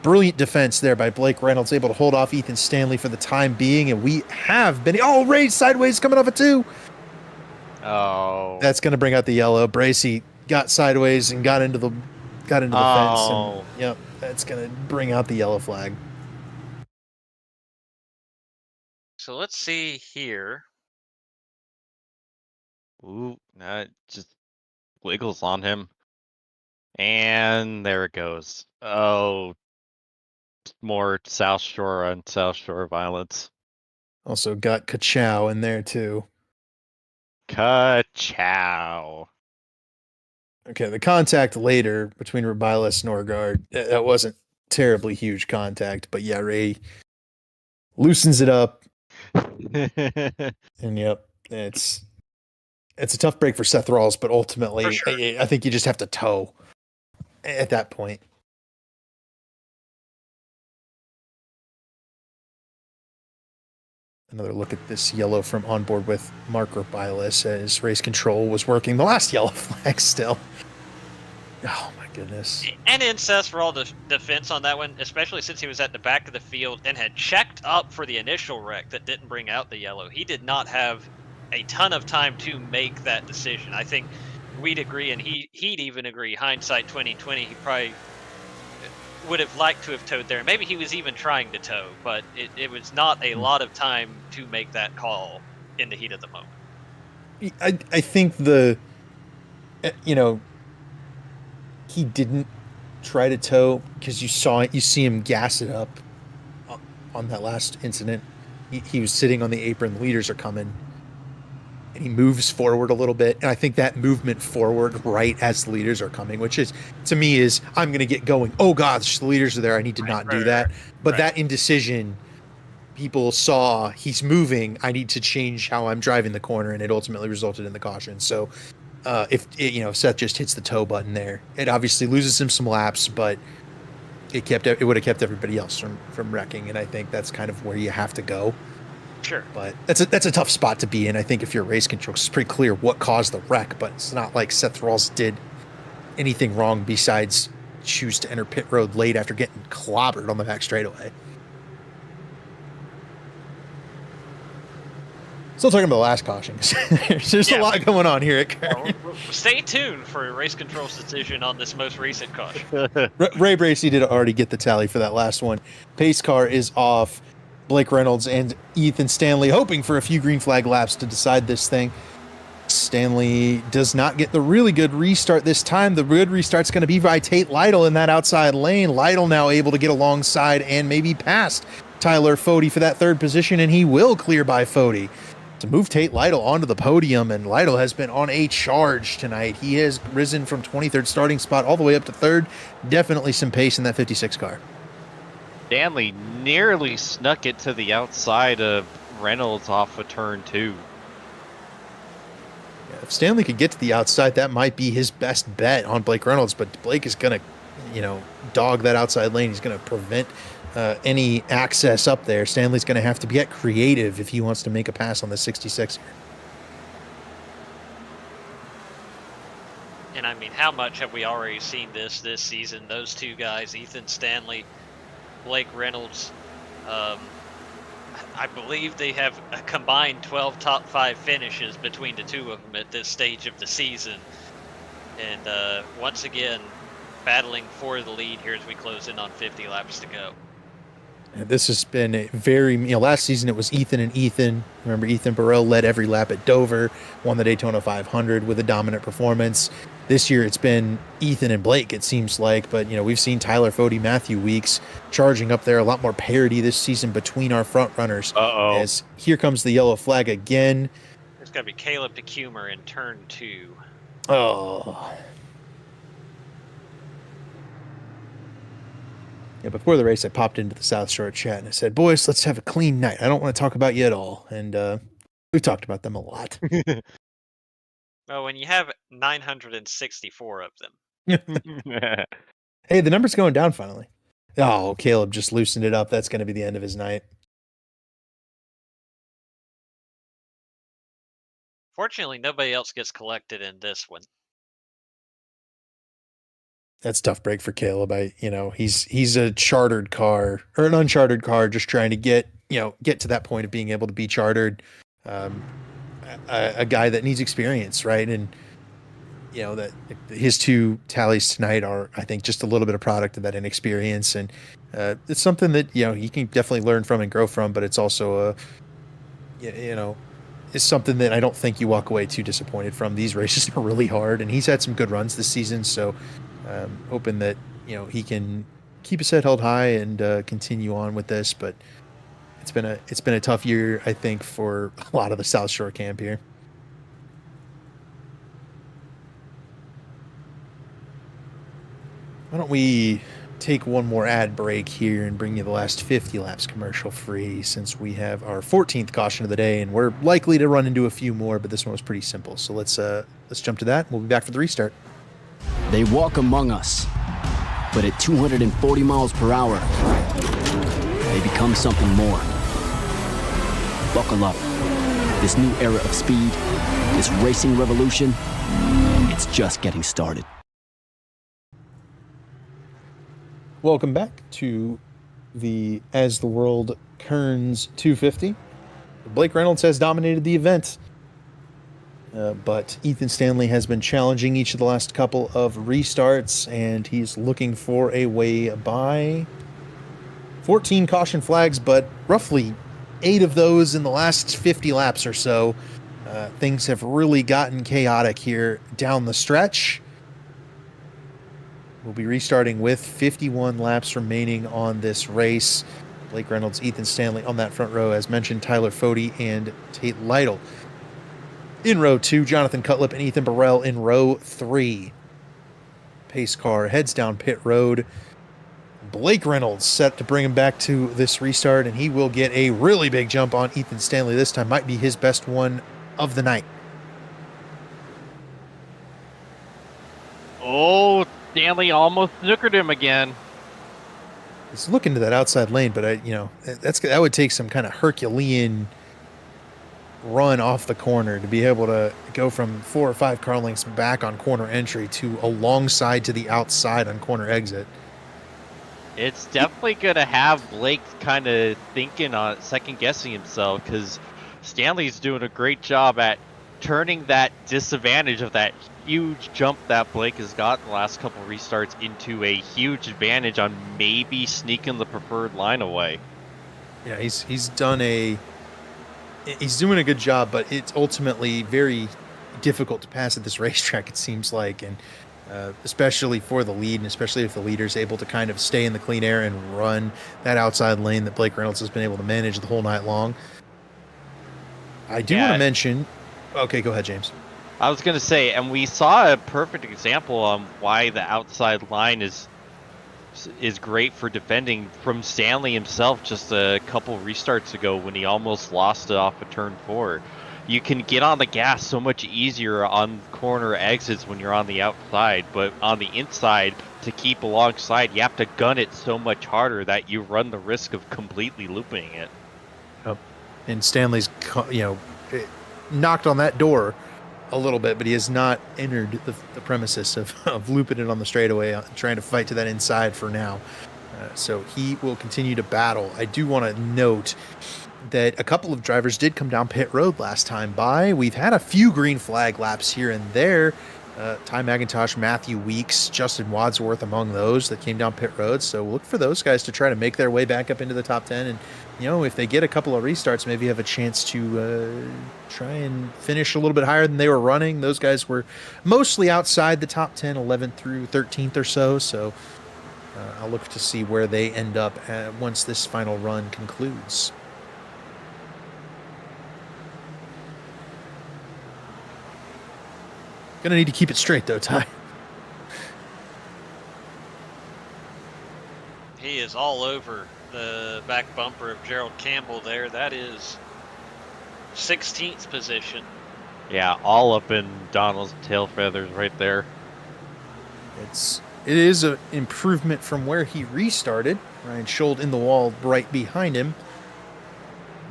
brilliant defense there by Blake Reynolds, able to hold off Ethan Stanley for the time being. And we have been... Oh, Ray sideways coming off a 2. Oh. That's going to bring out the yellow. Bracy got sideways and got into the fence. And, yep, that's going to bring out the yellow flag. So let's see here. Ooh, that just wiggles on him. And there it goes. Oh, more South Shore on South Shore violence. Also got Kachow in there too. Ka-chow. Okay, the contact later between Rubiles and Norgard, that wasn't terribly huge contact, but yeah, Ray loosens it up. And yep, it's a tough break for Seth Rawls, but ultimately, For sure. I think you just have to tow at that point. Another look at this yellow from on board with Mark Rubiles as race control was working the last yellow flag still. Oh my goodness. And incest for all the defense on that one, especially since he was at the back of the field and had checked up for the initial wreck that didn't bring out the yellow. He did not have a ton of time to make that decision. I think we'd agree, and he'd even agree, hindsight 2020, he probably would have liked to have towed there. Maybe he was even trying to tow, but it was not a lot of time to make that call in the heat of the moment. I think he didn't try to tow because you see him gas it up on that last incident. He was sitting on the apron, the leaders are coming, and he moves forward a little bit. And I think that movement forward right as the leaders are coming, which is, to me, is I'm going to get going. Oh gosh, the leaders are there. I need to not do that. But that indecision, people saw he's moving. I need to change how I'm driving the corner, and it ultimately resulted in the caution. So if Seth just hits the tow button there, it obviously loses him some laps, but it would have kept everybody else from wrecking. And I think that's kind of where you have to go. Sure. But that's a tough spot to be in. I think if you're race control, it's pretty clear what caused the wreck, but it's not like Seth Rawls did anything wrong besides choose to enter pit road late after getting clobbered on the back straightaway. Still talking about the last caution. There's a lot going on here at Kern. Stay tuned for race control's decision on this most recent caution. Ray Bracy did already get the tally for that last one. Pace car is off. Blake Reynolds and Ethan Stanley hoping for a few green flag laps to decide this thing. Stanley does not get the really good restart this time. The good restart's going to be by Tate Lytle in that outside lane. Lytle now able to get alongside and maybe past Tyler Fode for that third position, and he will clear by Fode to move Tate Lytle onto the podium. And Lytle has been on a charge tonight. He has risen from 23rd starting spot all the way up to third. Definitely some pace in that 56 car. Stanley nearly snuck it to the outside of Reynolds off of turn 2. Yeah, if Stanley could get to the outside, that might be his best bet on Blake Reynolds, but Blake is going to, dog that outside lane. He's going to prevent any access up there. Stanley's going to have to get creative if he wants to make a pass on the 66. And I mean, how much have we already seen this season? Those two guys, Ethan Stanley, Blake Reynolds, I believe they have a combined 12 top 5 finishes between the two of them at this stage of the season. And once again, battling for the lead here as we close in on 50 laps to go. And this has been a very, last season it was Ethan and Ethan. Remember, Ethan Burrell led every lap at Dover, won the Daytona 500 with a dominant performance. This year it's been Ethan and Blake, it seems like, but we've seen Tyler Fode, Matthew Weeks charging up there. A lot more parity this season between our front runners. As here comes the yellow flag again. It's got to be Caleb DeCumer in turn 2. Oh. Yeah, before the race, I popped into the South Shore chat and I said, boys, let's have a clean night. I don't want to talk about you at all. And we've talked about them a lot. Well, when you have 964 of them. Hey, the number's going down finally. Oh, Caleb just loosened it up. That's going to be the end of his night. Fortunately, nobody else gets collected in this one. That's a tough break for Caleb. He's a chartered car or an unchartered car, just trying to get to that point of being able to be chartered. A guy that needs experience, right? And that his two tallies tonight are, I think, just a little bit of product of that inexperience, and it's something that he can definitely learn from and grow from. But it's also it's something that I don't think you walk away too disappointed from. These races are really hard, and he's had some good runs this season, so hoping that he can keep his head held high and continue on with this. But it's been a tough year, I think, for a lot of the South Shore camp here. Why don't we take one more ad break here and bring you the last 50 laps commercial free, since we have our 14th caution of the day, and we're likely to run into a few more, but this one was pretty simple. So let's jump to that. We'll be back for the restart. They walk among us, but at 240 miles per hour, they become something more. Buckle up. This new era of speed, this racing revolution, it's just getting started. Welcome back to the As the World Kerns 250. Blake Reynolds has dominated the event, but Ethan Stanley has been challenging each of the last couple of restarts, and he's looking for a way by 14 caution flags, but roughly 8 of those in the last 50 laps or so. Things have really gotten chaotic here down the stretch. We'll be restarting with 51 laps remaining on this race. Blake Reynolds, Ethan Stanley on that front row, as mentioned, Tyler Fody and Tate Lytle. In row 2, Jonathan Cutlip and Ethan Burrell in row 3. Pace car heads down pit road. Blake Reynolds set to bring him back to this restart, and he will get a really big jump on Ethan Stanley this time. Might be his best one of the night. Oh, Stanley almost snookered him again. He's looking to that outside lane, but that would take some kind of Herculean run off the corner to be able to go from 4 or 5 car lengths back on corner entry to alongside to the outside on corner exit. It's definitely going to have Blake kind of thinking on second guessing himself, because Stanley's doing a great job at turning that disadvantage of that huge jump that Blake has got in the last couple of restarts into a huge advantage on maybe sneaking the preferred line away. Yeah, he's doing a good job, but it's ultimately very difficult to pass at this racetrack, it seems like, and especially for the lead, and especially if the leader's able to kind of stay in the clean air and run that outside lane that Blake Reynolds has been able to manage the whole night long. I do want to mention... Okay, go ahead, James. I was going to say, and we saw a perfect example on why the outside line is great for defending from Stanley himself just a couple restarts ago when he almost lost it off of turn 4. You can get on the gas so much easier on corner exits when you're on the outside, but on the inside, to keep alongside, you have to gun it so much harder that you run the risk of completely looping it. Yep. And Stanley's, knocked on that door a little bit, but he has not entered the premises of looping it on the straightaway, trying to fight to that inside for now. So he will continue to battle. I do want to note that a couple of drivers did come down pit road last time by. We've had a few green flag laps here and there. Ty McIntosh, Matthew Weeks, Justin Wadsworth among those that came down pit road. So look for those guys to try to make their way back up into the top 10. And, if they get a couple of restarts, maybe have a chance to try and finish a little bit higher than they were running. Those guys were mostly outside the top 10, 11th through 13th or so. So I'll look to see where they end up once this final run concludes. Gonna need to keep it straight though, Ty. He is all over the back bumper of Gerald Campbell there. That is 16th position. Yeah, all up in Donald's tail feathers right there. It's it is an improvement from where he restarted. Ryan Schold in the wall right behind him.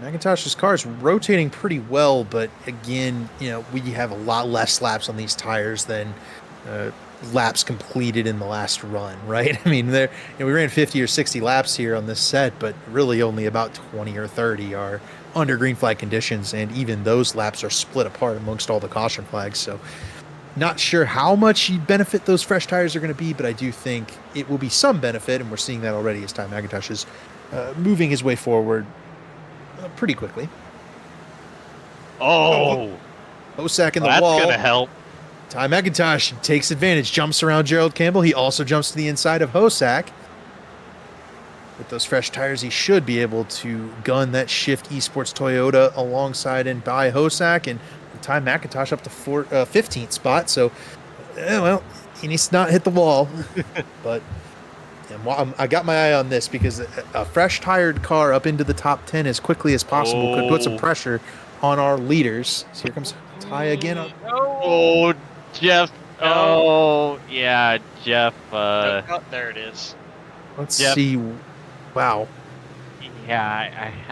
McIntosh's car is rotating pretty well, but again, we have a lot less laps on these tires than laps completed in the last run, right? I mean, we ran 50 or 60 laps here on this set, but really only about 20 or 30 are under green flag conditions, and even those laps are split apart amongst all the caution flags. So not sure how much benefit those fresh tires are going to be, but I do think it will be some benefit, and we're seeing that already as Ty McIntosh is moving his way forward pretty quickly. Hosack in the wall. That's gonna help. Ty McIntosh takes advantage, jumps around Gerald Campbell. He also jumps to the inside of Hosack. With those fresh tires, he should be able to gun that Shift Esports Toyota alongside and by Hosack, and Ty McIntosh up to 15th spot. So, he needs to not hit the wall. But I got my eye on this because a fresh tired car up into the top 10 as quickly as possible could put some pressure on our leaders. So here comes Ty again. Jeff. Oh, yeah, Jeff. There it is. Let's Jeff. see. Wow. Yeah,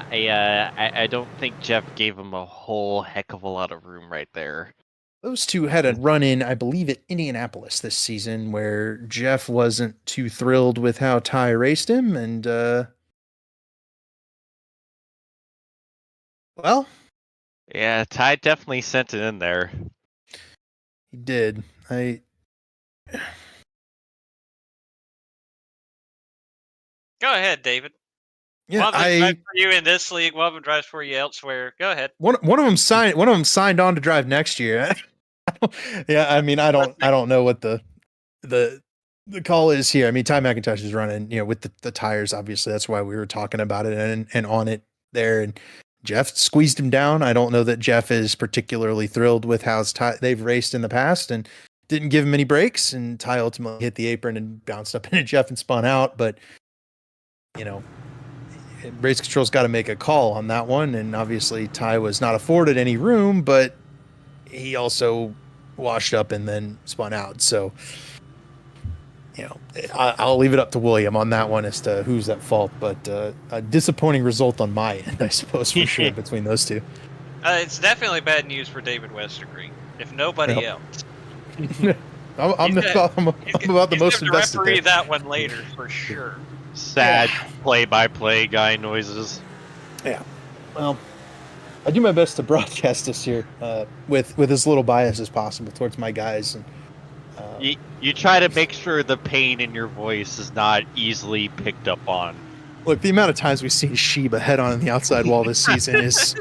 I don't think Jeff gave him a whole heck of a lot of room right there. Those two had a run in, I believe, at Indianapolis this season where Jeff wasn't too thrilled with how Ty raced him. And, well. Yeah, Ty definitely sent it in there. He did. Go ahead, David. Yeah, one of them drives for you in this league. One of them drives for you elsewhere. Go ahead. One of them signed on to drive next year. Yeah, I mean, I don't know what the call is here. I mean, Ty McIntosh is running, with the tires. Obviously, that's why we were talking about it and on it there. And Jeff squeezed him down. I don't know that Jeff is particularly thrilled with how they've raced in the past and didn't give him any breaks. And Ty ultimately hit the apron and bounced up into Jeff and spun out. But race control's got to make a call on that one, and obviously Ty was not afforded any room, but he also washed up and then spun out. So, I'll leave it up to William on that one as to who's at fault, but a disappointing result on my end, I suppose, for sure, between those two. It's definitely bad news for David Westergreen, if nobody else. I'm about the most invested referee there. that one later for sure. Sad play-by-play guy noises. Yeah. Well, I do my best to broadcast this here with as little bias as possible towards my guys. And you try to make sure the pain in your voice is not easily picked up on. Look, the amount of times we've seen Sheba head on in the outside wall this season is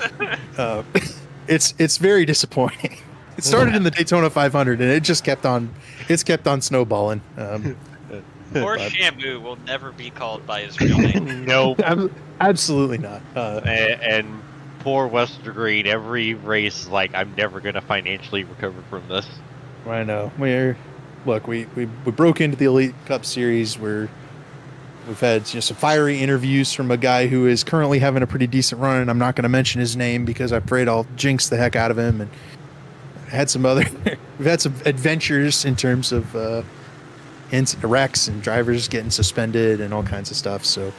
it's very disappointing. It started in the Daytona 500 and it just kept on snowballing. Poor Shamu will never be called by his real name. Nope. Absolutely not. And poor Westergreen, every race, I'm never going to financially recover from this. I know. We broke into the Elite Cup Series where we've had some fiery interviews from a guy who is currently having a pretty decent run, and I'm not going to mention his name because I'm afraid I'll jinx the heck out of him. And we've had some adventures in terms of wrecks and drivers getting suspended and all kinds of stuff. So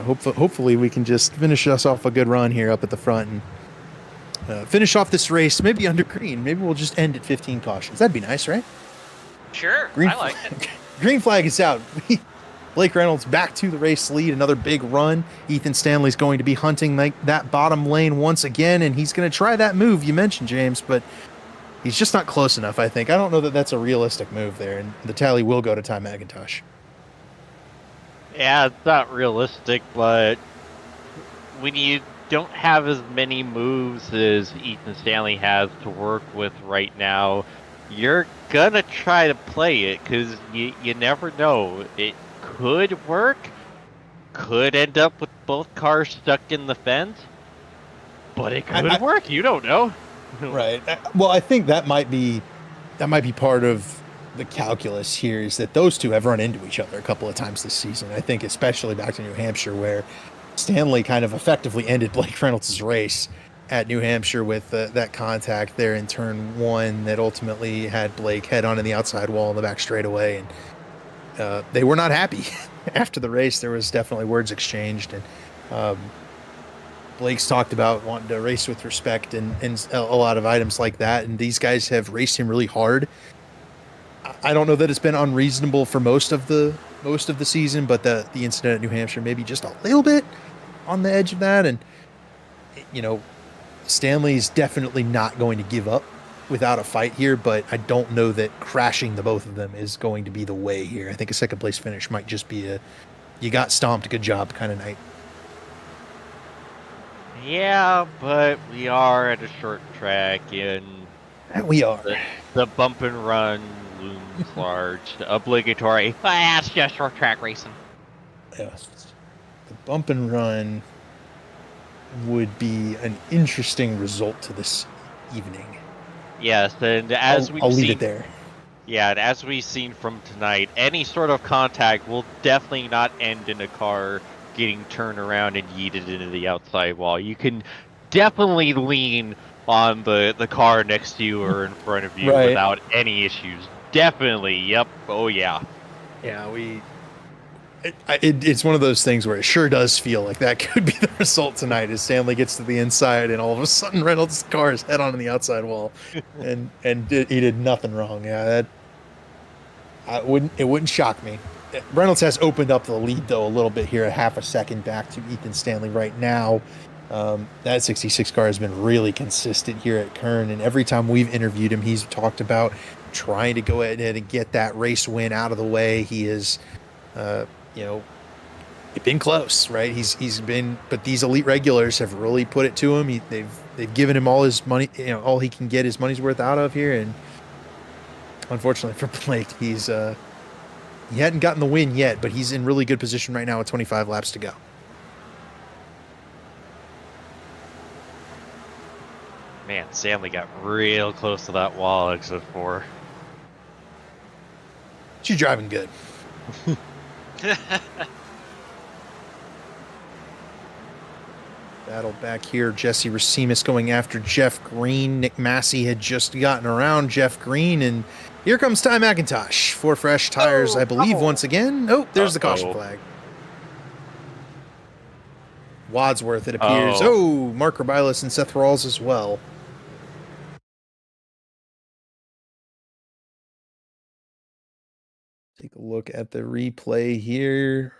hopefully we can just finish us off a good run here up at the front and finish off this race maybe under green. Maybe we'll just end at 15 cautions. That'd be nice, right? Sure, I like it. Green flag is out. Blake Reynolds back to the race lead, another big run. Ethan Stanley's going to be hunting that bottom lane once again, and he's going to try that move you mentioned, James, but he's just not close enough, I think. I don't know that that's a realistic move there, and the tally will go to Ty McIntosh. Yeah, it's not realistic, but when you don't have as many moves as Ethan Stanley has to work with right now, you're gonna try to play it because you never know. It could work, could end up with both cars stuck in the fence, but it could work. You don't know. Right. Well, I think that might be part of the calculus here is that those two have run into each other a couple of times this season. I think especially back to New Hampshire where Stanley kind of effectively ended Blake Reynolds' race at New Hampshire with that contact there in turn one that ultimately had Blake head on in the outside wall in the back straightaway. And they were not happy after the race. There was definitely words exchanged, and Blake's talked about wanting to race with respect and a lot of items like that. And these guys have raced him really hard. I don't know that it's been unreasonable for most of the season, but the incident at New Hampshire maybe just a little bit on the edge of that. And Stanley's definitely not going to give up without a fight here, but I don't know that crashing the both of them is going to be the way here. I think a second place finish might just be a you got stomped, good job kind of night. Yeah, but we are at a short track, and We are. the bump and run looms large. The obligatory. It's just short track racing. Yes. The bump and run would be an interesting result to this evening. Yes, and as I'll leave seen, it there. Yeah, and as we've seen from tonight, any sort of contact will definitely not end in a car getting turned around and yeeted into the outside wall. You can definitely lean on the car next to you or in front of you Right. without any issues. Definitely, yep, oh yeah. Yeah, it's one of those things where it sure does feel like that could be the result tonight as Stanley gets to the inside and all of a sudden Reynolds' car is head on in the outside wall and he did nothing wrong. Yeah, it wouldn't shock me. Reynolds has opened up the lead though a little bit here, a half a second back to Ethan Stanley right now. That 66 car has been really consistent here at Kern, and every time we've interviewed him, he's talked about trying to go ahead and get that race win out of the way. He is, been close, right? He's been, but these elite regulars have really put it to him. They've given him all his money, all he can get his money's worth out of here, and unfortunately for Blake, he hadn't gotten the win yet, but he's in really good position right now with 25 laps to go. Man, Stanley got real close to that wall exit 4. She's driving good. Battle back here. Jesse Racimus going after Jeff Green. Nick Massey had just gotten around Jeff Green, and here comes Ty McIntosh for fresh tires, I believe, once again. Oh, there's the caution flag. Wadsworth, it appears. Oh, Mark Rabilis and Seth Rawls as well. Take a look at the replay here.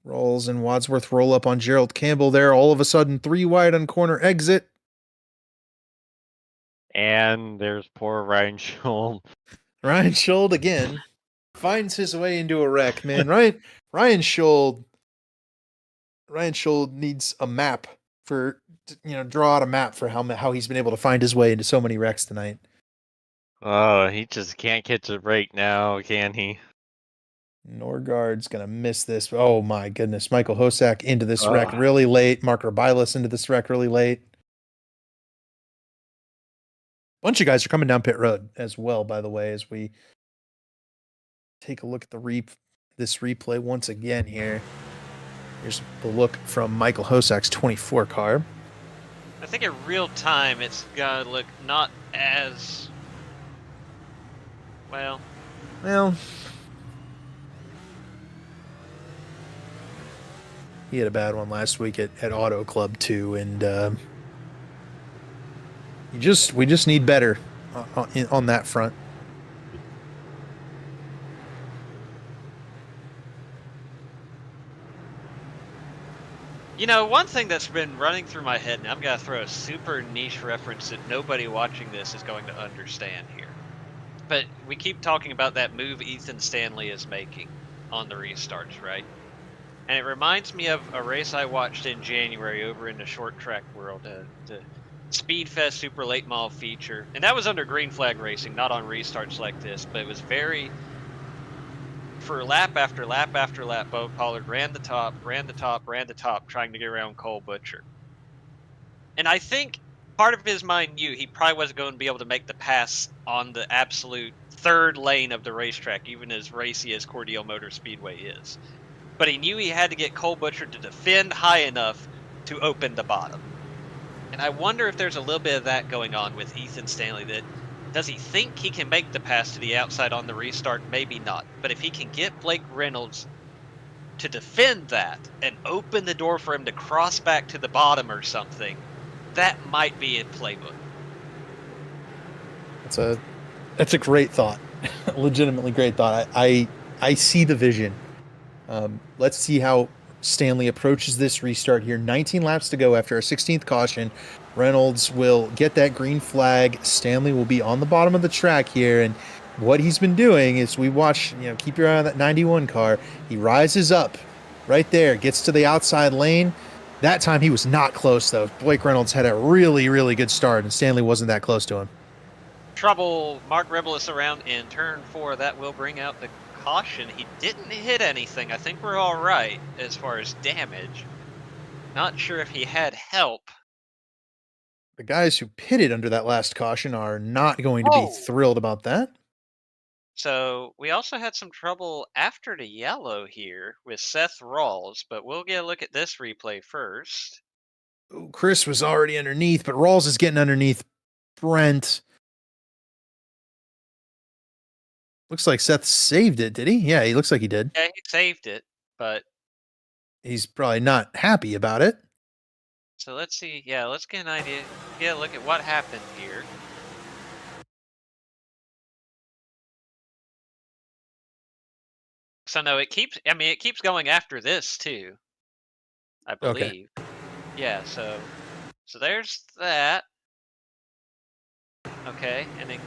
Rawls and Wadsworth roll up on Gerald Campbell there. All of a sudden, 3 wide on corner exit. And there's poor Ryan Scholl. Ryan Scholl again finds his way into a wreck, man. Ryan Scholl needs a map for, draw out a map for how he's been able to find his way into so many wrecks tonight. Oh, he just can't catch a break now, can he? Norgard's going to miss this. Oh, my goodness. Michael Hosak into this wreck really late. Mark Rabilis into this wreck really late. Bunch of guys are coming down pit road as well, by the way, as we take a look at this replay once again here. Here's the look from Michael Hosak's 24 car. I think in real time, it's got to look not as well. He had a bad one last week at Auto Club too, and we just need better on that front. One thing that's been running through my head, and I'm going to throw a super niche reference that nobody watching this is going to understand here. But we keep talking about that move Ethan Stanley is making on the restarts, right? And it reminds me of a race I watched in January over in the short track world, the Speedfest Super Late Model feature. And that was under green flag racing, not on restarts like this, but it was for lap after lap after lap, Bo Pollard ran the top, trying to get around Cole Butcher. And I think part of his mind knew he probably wasn't going to be able to make the pass on the absolute third lane of the racetrack, even as racy as Cordele Motor Speedway is. But he knew he had to get Cole Butcher to defend high enough to open the bottom. And I wonder if there's a little bit of that going on with Ethan Stanley, that Does he think he can make the pass to the outside on the restart? Maybe not. But if he can get Blake Reynolds to defend that and open the door for him to cross back to the bottom or something, that might be in playbook. That's a great thought. Legitimately great thought. I see the vision. Let's see how Stanley approaches this restart here. 19 laps to go after a 16th caution. Reynolds will get that green flag. Stanley will be on the bottom of the track here, and what he's been doing is we watch, keep your eye on that 91 car. He rises up right there, gets to the outside lane. That time he was not close, though. Blake Reynolds had a really, really good start, and Stanley wasn't that close to him. Trouble, Mark Rebelis around in turn 4. That will bring out the caution. He didn't hit anything. I think we're all right as far as damage. Not sure if he had help. The guys who pitted under that last caution are not going to be thrilled about that. So we also had some trouble after the yellow here with Seth Rawls, but we'll get a look at this replay first. Ooh, Chris was already underneath, but Rawls is getting underneath Brent. Looks like Seth saved it, did he? Yeah, he looks like he did. Yeah, he saved it, but he's probably not happy about it. So let's see. Yeah, let's get an idea. Yeah, look at what happened here. So no, it keeps going after this too, I believe. Okay. Yeah, so there's that. Okay, and then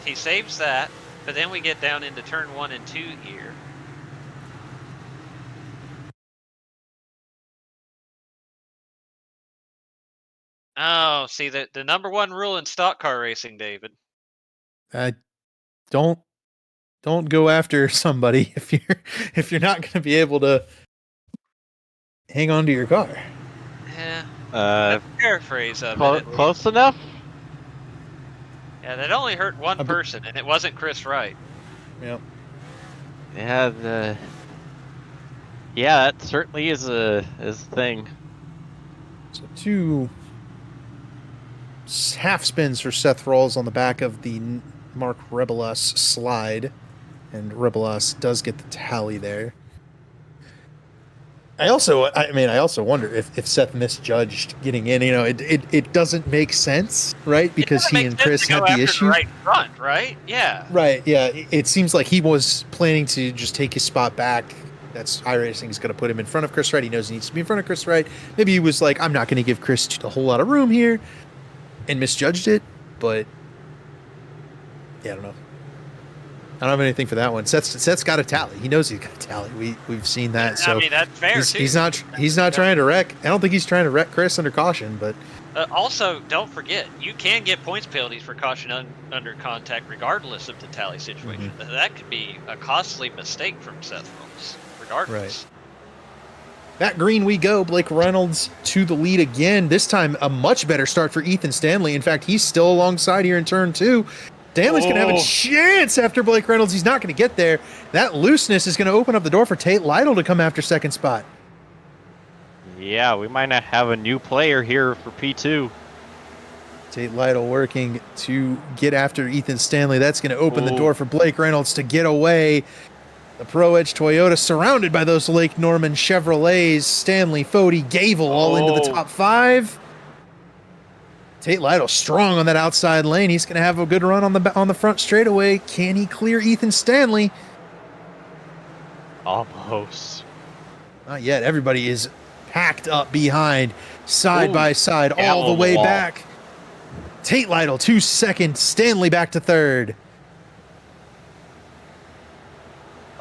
he saves that, but then we get down into turn 1 and 2 here. Oh, see, the number 1 rule in stock car racing, David. Don't go after somebody if you're not going to be able to hang on to your car. Yeah. That's a paraphrase of it. Close enough? Yeah, that only hurt one person, and it wasn't Chris Wright. Yep. Yeah, that certainly is a thing. So 2 half spins for Seth Rawls on the back of the Mark Rebelis slide, and Rebelis does get the tally there. I also wonder if Seth misjudged getting in. It doesn't make sense, right? Because he and Chris had the issue. Right front, right? Yeah. Right. Yeah. It seems like he was planning to just take his spot back. That's iRacing is going to put him in front of Chris Wright. He knows he needs to be in front of Chris Wright. Maybe he was like, I'm not going to give Chris a whole lot of room here, and misjudged it. But yeah, I don't know. I don't have anything for that one. Seth's got a tally. He knows he's got a tally. We've seen that. So that's fair too. He's not trying to wreck. I don't think he's trying to wreck Chris under caution. But also, don't forget, you can get points penalties for caution under contact, regardless of the tally situation. Mm-hmm. That could be a costly mistake from Seth Rawls, regardless. Right. That green we go. Blake Reynolds to the lead again. This time, a much better start for Ethan Stanley. In fact, he's still alongside here in turn 2. Stanley's going to have a chance after Blake Reynolds. He's not going to get there. That looseness is going to open up the door for Tate Lytle to come after second spot. Yeah, we might not have a new player here for P2. Tate Lytle working to get after Ethan Stanley. That's going to open the door for Blake Reynolds to get away. The Pro Edge Toyota surrounded by those Lake Norman Chevrolets. Stanley, Fody, Gavel all into the top 5. Tate Lytle strong on that outside lane. He's going to have a good run on the front straightaway. Can he clear Ethan Stanley? Almost. Not yet. Everybody is packed up behind, side by side, all the way back. Tate Lytle 2 seconds. Stanley back to 3rd.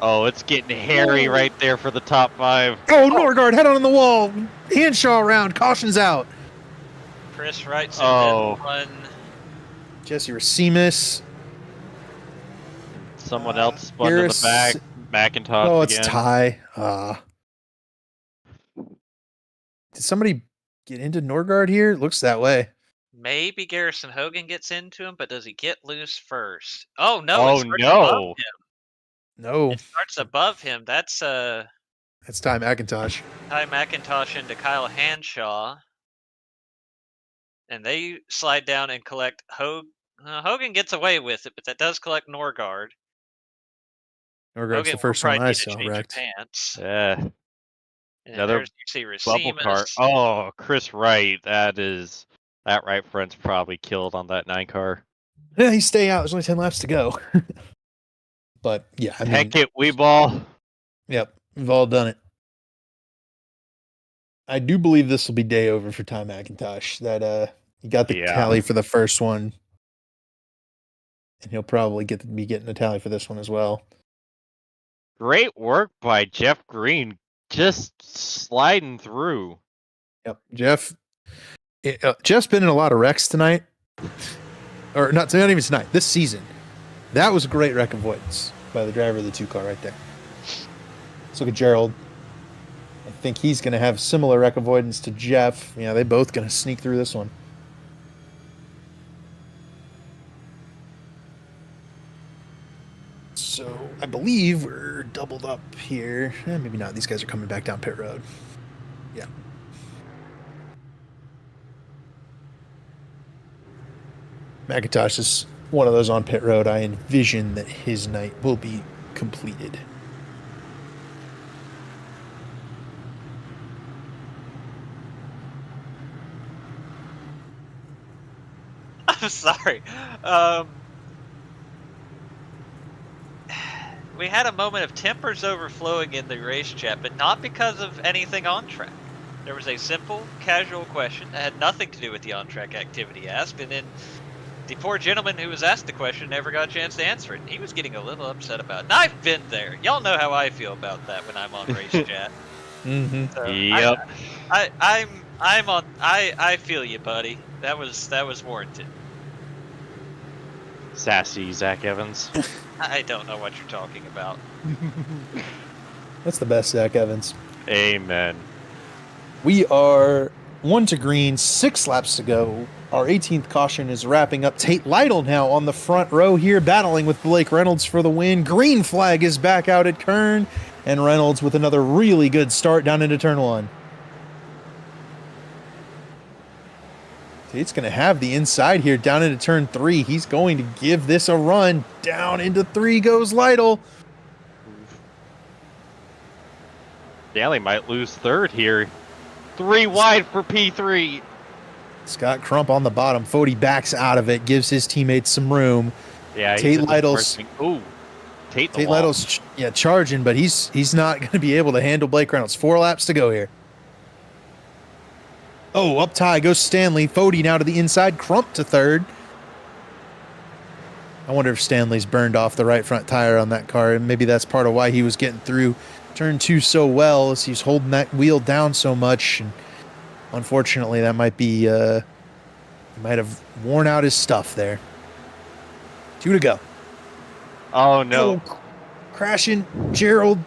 Oh, it's getting hairy right there for the top 5. Oh, Norgard head on the wall. Hanshaw around. Caution's out. Chris Wright's in one. Jesse Racimus. Someone else spun to the back. McIntosh. Oh, it's again. Ty. Did somebody get into Norgard here? Looks that way. Maybe Garrison Hogan gets into him, but does he get loose first? Oh no! Oh no! No. It starts above him. That's Ty McIntosh. Ty McIntosh into Kyle Hanshaw. And they slide down and collect Hogan gets away with it, but that does collect Norgard. Norgard's Hogan the will first one probably I need to saw change wrecked. pants. Yeah. And Another there's you see bubble car. Racimus. Oh, Chris Wright. That right front's probably killed on that 9 car. Yeah, he's staying out. There's only 10 laps to go. But yeah, I mean, Heck it, we ball. yep, we've all done it. I do believe this will be day over for Ty McIntosh. That he got the Yeah. tally for the first one, and he'll probably be getting a tally for this one as well. Great work by Jeff Green, just sliding through. Yep, Jeff's been in a lot of wrecks tonight, or not even tonight. This season, that was a great wreck avoidance by the driver of the 2 car right there. Let's look at Gerald. I think he's going to have similar wreck avoidance to Jeff. Yeah, they both going to sneak through this one. So I believe we're doubled up here. Maybe not. These guys are coming back down pit road. Yeah. McIntosh is one of those on pit road. I envision that his night will be completed. I'm sorry. We had a moment of tempers overflowing in the race chat, but not because of anything on track. There was a simple, casual question that had nothing to do with the on-track activity asked, and then the poor gentleman who was asked the question never got a chance to answer it. He was getting a little upset about it. And I've been there. Y'all know how I feel about that when I'm on race chat. Mm-hmm. So Yep. I feel you, buddy. That was warranted. Sassy Zach Evans. I don't know what you're talking about. That's the best, Zach Evans. Amen. We are 1 to green, 6 laps to go. Our 18th caution is wrapping up. Tate Lytle now on the front row here, battling with Blake Reynolds for the win. Green flag is back out at Kern, and Reynolds with another really good start down into turn 1. Tate's going to have the inside here down into turn 3. He's going to give this a run. Down into 3 goes Lytle. Daly might lose third here. 3 wide for P3. Scott Crump on the bottom. Fody backs out of it, gives his teammates some room. Yeah, Tate Lytle's Ooh, Tate Lytle's charging, but he's not going to be able to handle Blake Reynolds. 4 laps to go here. Oh, up tie goes Stanley. Fody now to the inside. Crump to third. I wonder if Stanley's burned off the right front tire on that car, and maybe that's part of why he was getting through turn 2 so well, as he's holding that wheel down so much. And unfortunately, that might be he might have worn out his stuff there. 2 to go. Oh no! Oh, crashing Gerald.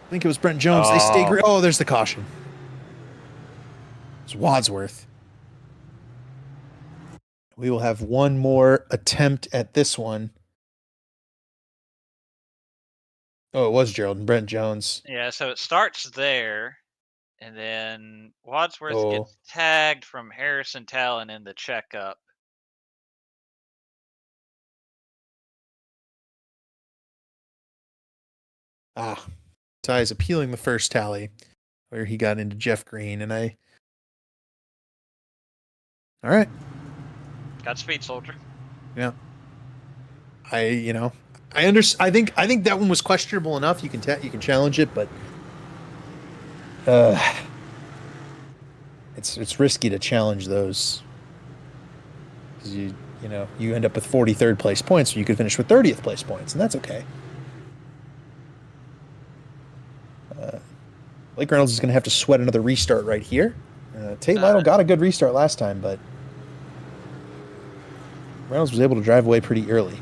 I think it was Brent Jones. They stay green. Oh, there's the caution. It's Wadsworth. We will have one more attempt at this one. Oh, it was Gerald and Brent Jones. Yeah, so it starts there, and then Wadsworth Oh. gets tagged from Harrison Talon in the checkup. Ty is appealing the first tally where he got into Jeff Green, and I. All right. Godspeed, soldier. Yeah. I understand. I think that one was questionable enough. You can challenge it, but it's risky to challenge those, because you end up with 43rd place points, or you could finish with 30th place points, and that's okay. Blake Reynolds is going to have to sweat another restart right here. Tate Lytle got a good restart last time, but Reynolds was able to drive away pretty early.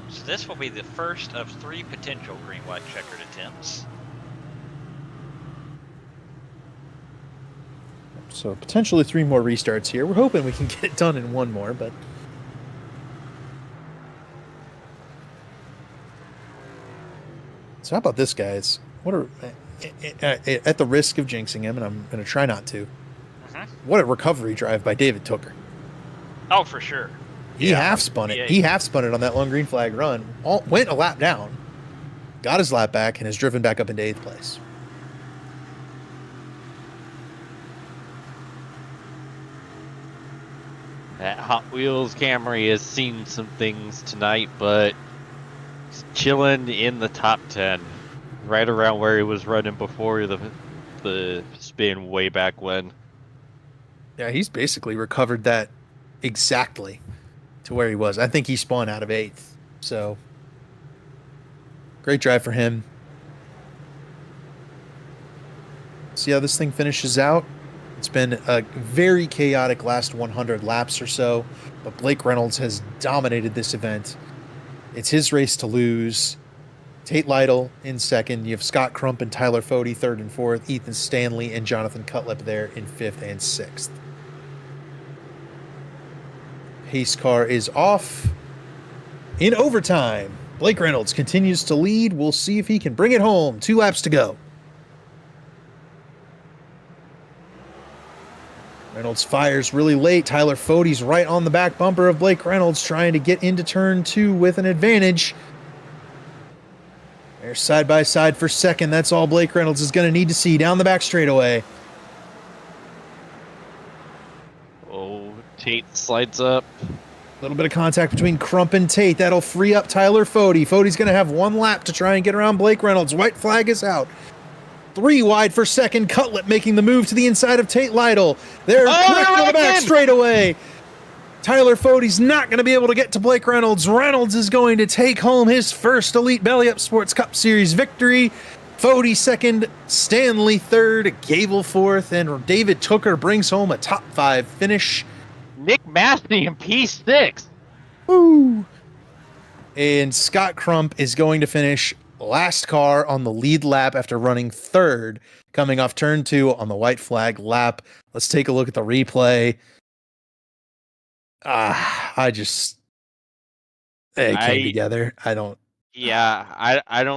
So this will be the first of 3 potential green-white checkered attempts. So potentially 3 more restarts here. We're hoping we can get it done in 1 more, but so how about this, guys? At the risk of jinxing him, and I'm going to try not to. What a recovery drive by David Tooker. Oh, for sure. He Yeah, half spun it. yeah. He half spun it on that lone green flag run. Went a lap down, got his lap back, and has driven back up into 8th place. That Hot Wheels Camry has seen some things tonight, but he's chilling in the top 10, right around where he was running before the spin way back when. Yeah, he's basically recovered that exactly to where he was. I think he spun out of 8th. So, great drive for him. See how this thing finishes out. It's been a very chaotic last 100 laps or so, but Blake Reynolds has dominated this event. It's his race to lose. Tate Lytle in second. You have Scott Crump and Tyler Fode third and fourth. Ethan Stanley and Jonathan Cutlip there in 5th and 6th. Pace car is off. In overtime, Blake Reynolds continues to lead. We'll see if he can bring it home. 2 laps to go. Reynolds fires really late. Tyler Fode's right on the back bumper of Blake Reynolds, trying to get into turn 2 with an advantage. They're side by side for second. That's all Blake Reynolds is going to need to see down the back straightaway. Oh, Tate slides up. A little bit of contact between Crump and Tate. That'll free up Tyler Fode. Fode's going to have 1 lap to try and get around Blake Reynolds. White flag is out. 3 wide for second. Cutlip making the move to the inside of Tate Lytle. They're quick to the back straightaway. Tyler Fode's not going to be able to get to Blake Reynolds. Reynolds is going to take home his first Elite Belly Up Sports Cup Series victory. Fode second, Stanley third, Gable fourth, and David Tooker brings home a top 5 finish. Nick Massey in P6. Woo! And Scott Crump is going to finish last car on the lead lap after running third, coming off turn 2 on the white flag lap. Let's take a look at the replay. They came together. I don't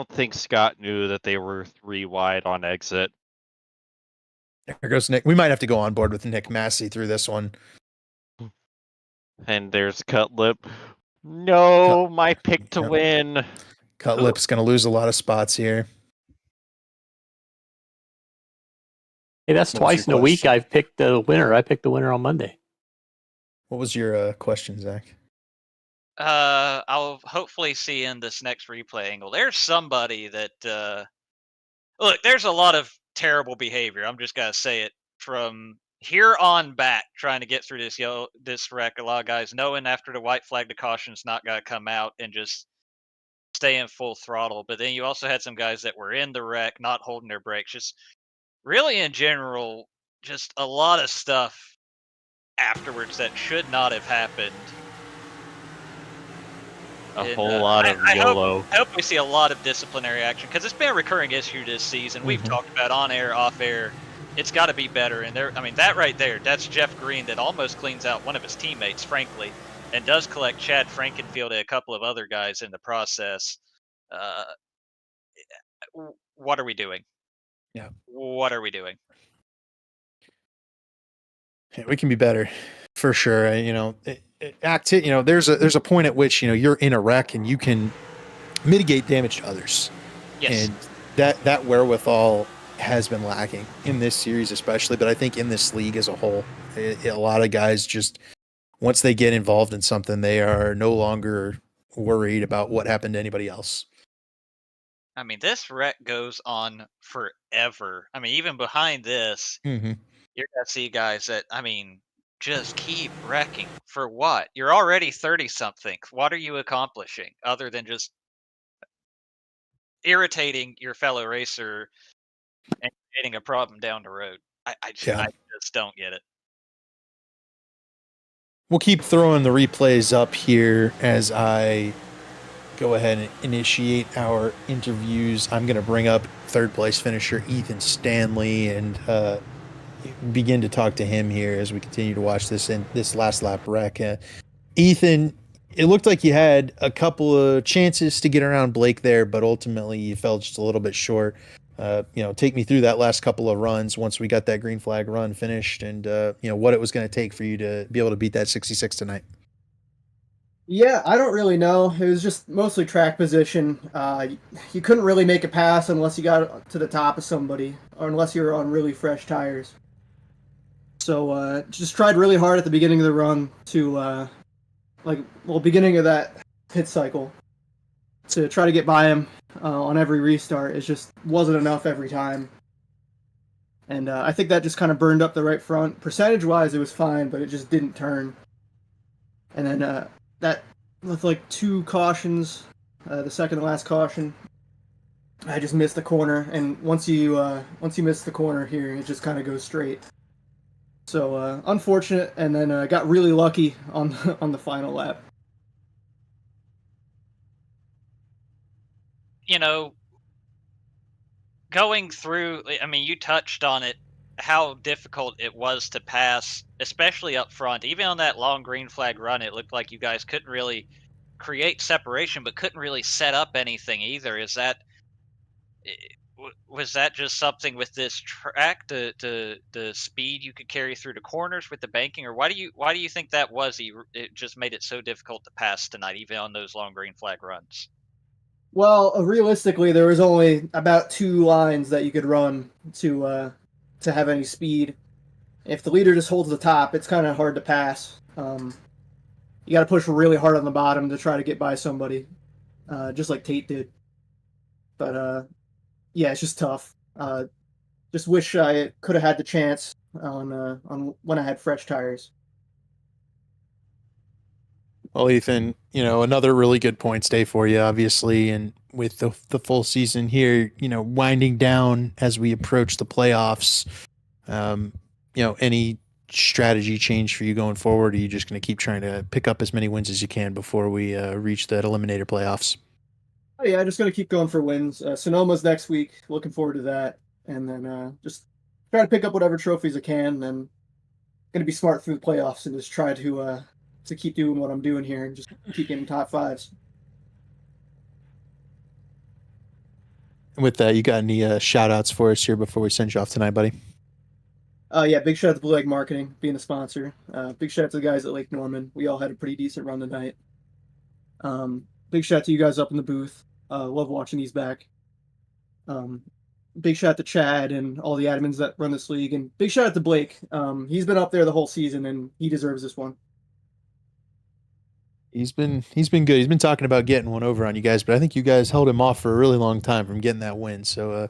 think Scott knew that they were 3 wide on exit. There goes Nick. We might have to go on board with Nick Massey through this one. And there's Cutlip. No, my pick to win. Cutlip's going to lose a lot of spots here. Hey, that's What was twice in your a week question? I've picked the winner. I picked the winner on Monday. What was your question, Zach? I'll hopefully see in this next replay angle. There's somebody that look. There's a lot of terrible behavior. I'm just gonna say it from here on back. Trying to get through this wreck. A lot of guys knowing after the white flag, the caution's not gonna come out and just staying full throttle. But then you also had some guys that were in the wreck, not holding their brakes. Just really in general, just a lot of stuff afterwards that should not have happened. A whole lot of YOLO. I hope we see a lot of disciplinary action because it's been a recurring issue this season. We've talked about on air, off air. It's got to be better. And that right there, that's Jeff Green that almost cleans out one of his teammates, frankly, and does collect Chad Frankenfield and a couple of other guys in the process. What are we doing? Yeah. What are we doing? Yeah, we can be better for sure. There's a point at which, you're in a wreck and you can mitigate damage to others. Yes. And that wherewithal has been lacking in this series, especially, but I think in this league as a whole, a lot of guys just, once they get involved in something, they are no longer worried about what happened to anybody else. This wreck goes on forever. Even behind this, you're going to see guys that, just keep wrecking. For what? You're already 30-something. What are you accomplishing other than just irritating your fellow racer and creating a problem down the road? I just don't get it. We'll keep throwing the replays up here as I go ahead and initiate our interviews. I'm going to bring up 3rd place finisher Ethan Stanley and begin to talk to him here as we continue to watch this last lap wreck. Ethan, it looked like you had a couple of chances to get around Blake there, but ultimately you fell just a little bit short. take me through that last couple of runs once we got that green flag run finished, and what it was going to take for you to be able to beat that 66 tonight. Yeah, I don't really know. It was just mostly track position. You couldn't really make a pass unless you got to the top of somebody, or unless you were on really fresh tires. So just tried really hard at the beginning of the run to, beginning of that pit cycle, to try to get by him on every restart. It just wasn't enough every time. And I think that just kind of burned up the right front. Percentage-wise, it was fine, but it just didn't turn. And then that with like 2 cautions, the second to last caution, I just missed the corner. And once you miss the corner here, it just kind of goes straight. So unfortunate, and then got really lucky on the final lap. Going through, I mean, you touched on it, how difficult it was to pass, especially up front. Even on that long green flag run, it looked like you guys couldn't really create separation, but couldn't really set up anything either. Was that just something with this track, the speed you could carry through the corners with the banking, or why do you think that was? It just made it so difficult to pass tonight, even on those long green flag runs. Well, realistically, there was only about 2 lines that you could run to have any speed. If the leader just holds the top, it's kind of hard to pass. You got to push really hard on the bottom to try to get by somebody, just like Tate did. But yeah, it's just tough. Just wish I could have had the chance on when I had fresh tires. Well, Ethan, another really good points day for you, obviously, and with the full season here, winding down as we approach the playoffs. Any strategy change for you going forward? Or are you just going to keep trying to pick up as many wins as you can before we reach that eliminator playoffs? Oh yeah, just gonna keep going for wins. Sonoma's next week. Looking forward to that, and then just try to pick up whatever trophies I can. And then gonna be smart through the playoffs and just try to keep doing what I'm doing here and just keep getting top 5s. And with that, you got any shout outs for us here before we send you off tonight, buddy? Yeah, big shout out to Blue Egg Marketing being a sponsor. Big shout out to the guys at Lake Norman. We all had a pretty decent run tonight. Big shout out to you guys up in the booth. Love watching these back. Big shout out to Chad and all the admins that run this league, and big shout out to Blake. He's been up there the whole season, and he deserves this one. He's been good. He's been talking about getting one over on you guys, but I think you guys held him off for a really long time from getting that win. So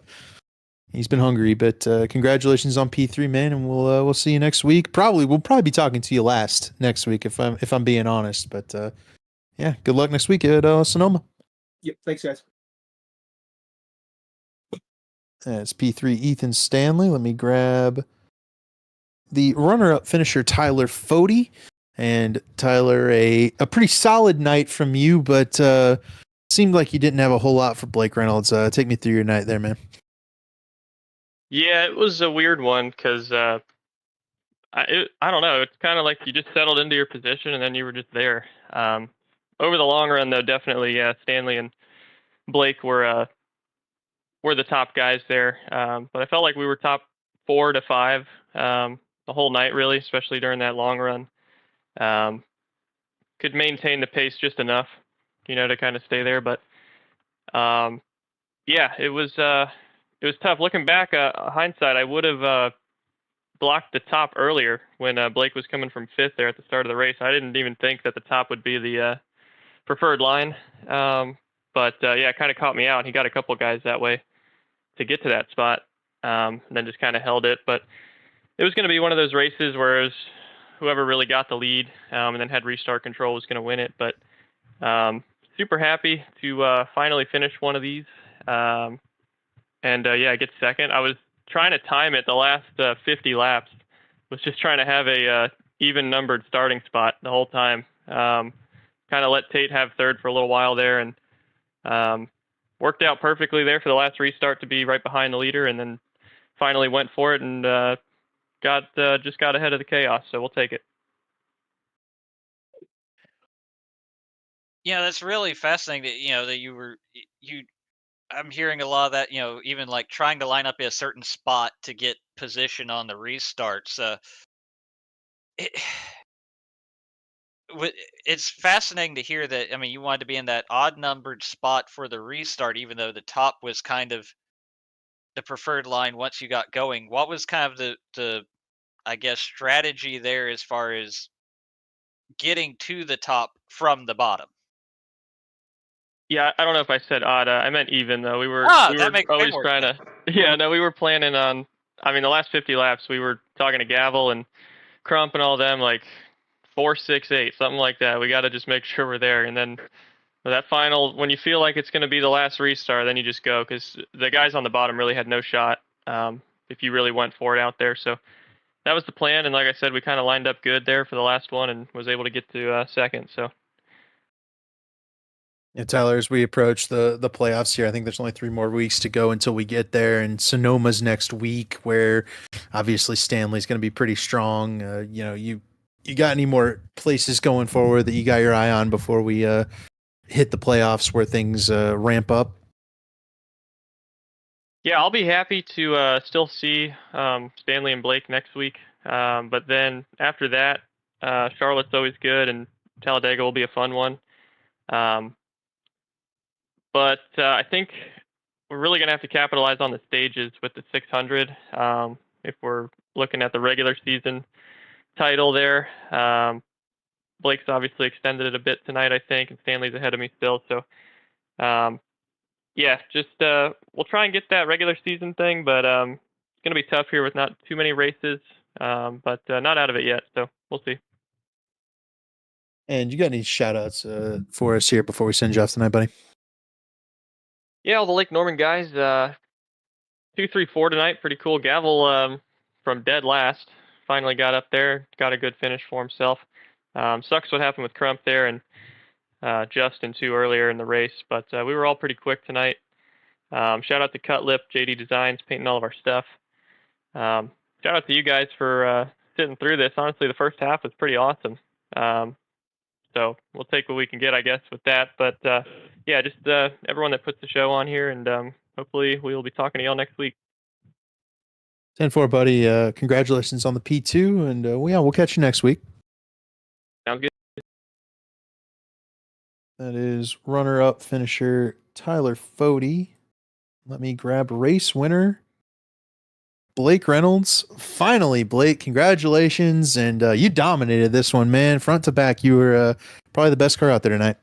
he's been hungry. But congratulations on P3, man, and we'll see you next week. We'll probably be talking to you last next week if I'm being honest. But yeah, good luck next week at Sonoma. Yep, thanks guys. That's P3 Ethan Stanley. Let me grab the runner-up finisher Tyler Fody. And Tyler, a pretty solid night from you, but seemed like you didn't have a whole lot for Blake Reynolds. Take me through your night there, man. Yeah, it was a weird one because I don't know. It's kind of like you just settled into your position and then you were just there. Over the long run, though, definitely, Stanley and Blake were the top guys there. But I felt like we were top 4 to 5 the whole night, really, especially during that long run. Could maintain the pace just enough, to kind of stay there. But yeah, it was tough. Looking back, hindsight, I would have blocked the top earlier when Blake was coming from 5th there at the start of the race. I didn't even think that the top would be the preferred line. But yeah, it kind of caught me out. He got a couple guys that way to get to that spot, and then just kind of held it. But it was going to be one of those races where it was whoever really got the lead and then had restart control was going to win it. But super happy to finally finish one of these and yeah, get second. I was trying to time it the last 50 laps. Was just trying to have a even numbered starting spot the whole time. Kind of let Tate have third for a little while there, and worked out perfectly there for the last restart to be right behind the leader, and then finally went for it and just got ahead of the chaos. So we'll take it. Yeah, that's really fascinating that that you I'm hearing a lot of that, even like trying to line up a certain spot to get position on the restarts. It, it's fascinating to hear that. I mean, you wanted to be in that odd numbered spot for the restart, even though the top was kind of the preferred line once you got going. What was kind of the I guess strategy there as far as getting to the top from the bottom? Yeah, I don't know if I said odd. I meant even though. We were That makes way always more trying sense. to. Yeah, no, we were planning on. I mean, the last 50 laps, we were talking to Gavel and Crump and all them, like 4, 6, 8, something like that. We got to just make sure we're there, and then that final, when you feel like it's going to be the last restart, then you just go, because the guys on the bottom really had no shot if you really went for it out there. So that was the plan, and like I said, we kind of lined up good there for the last one and was able to get to second. So. Yeah, Tyler, as we approach the playoffs here, I think there's only 3 more weeks to go until we get there, and Sonoma's next week, where obviously Stanley's going to be pretty strong. You got any more places going forward that you got your eye on before we hit the playoffs where things ramp up? Yeah, I'll be happy to still see Stanley and Blake next week. But then after that, Charlotte's always good, and Talladega will be a fun one. But I think we're really going to have to capitalize on the stages with the 600 if we're looking at the regular season title there. Blake's obviously extended it a bit tonight, I think, and Stanley's ahead of me still. So, yeah, just we'll try and get that regular season thing, but it's going to be tough here with not too many races, but not out of it yet. So we'll see. And you got any shout outs for us here before we send you off tonight, buddy? Yeah, all the Lake Norman guys, 2, 3, 4 tonight. Pretty cool. Gavel from dead last finally got up there, got a good finish for himself. Sucks what happened with Crump there and Justin too earlier in the race, but we were all pretty quick tonight. Shout out to Cutlip, JD Designs, painting all of our stuff. Shout out to you guys for sitting through this. Honestly, the first half was pretty awesome. So we'll take what we can get, I guess, with that. But yeah, just everyone that puts the show on here, and hopefully we will be talking to y'all next week. 10-4, buddy. Congratulations on the P2, and we'll catch you next week. Sounds good. That is runner-up finisher Tyler Fody. Let me grab race winner Blake Reynolds. Finally, Blake, congratulations. And you dominated this one, man. Front to back, you were probably the best car out there tonight.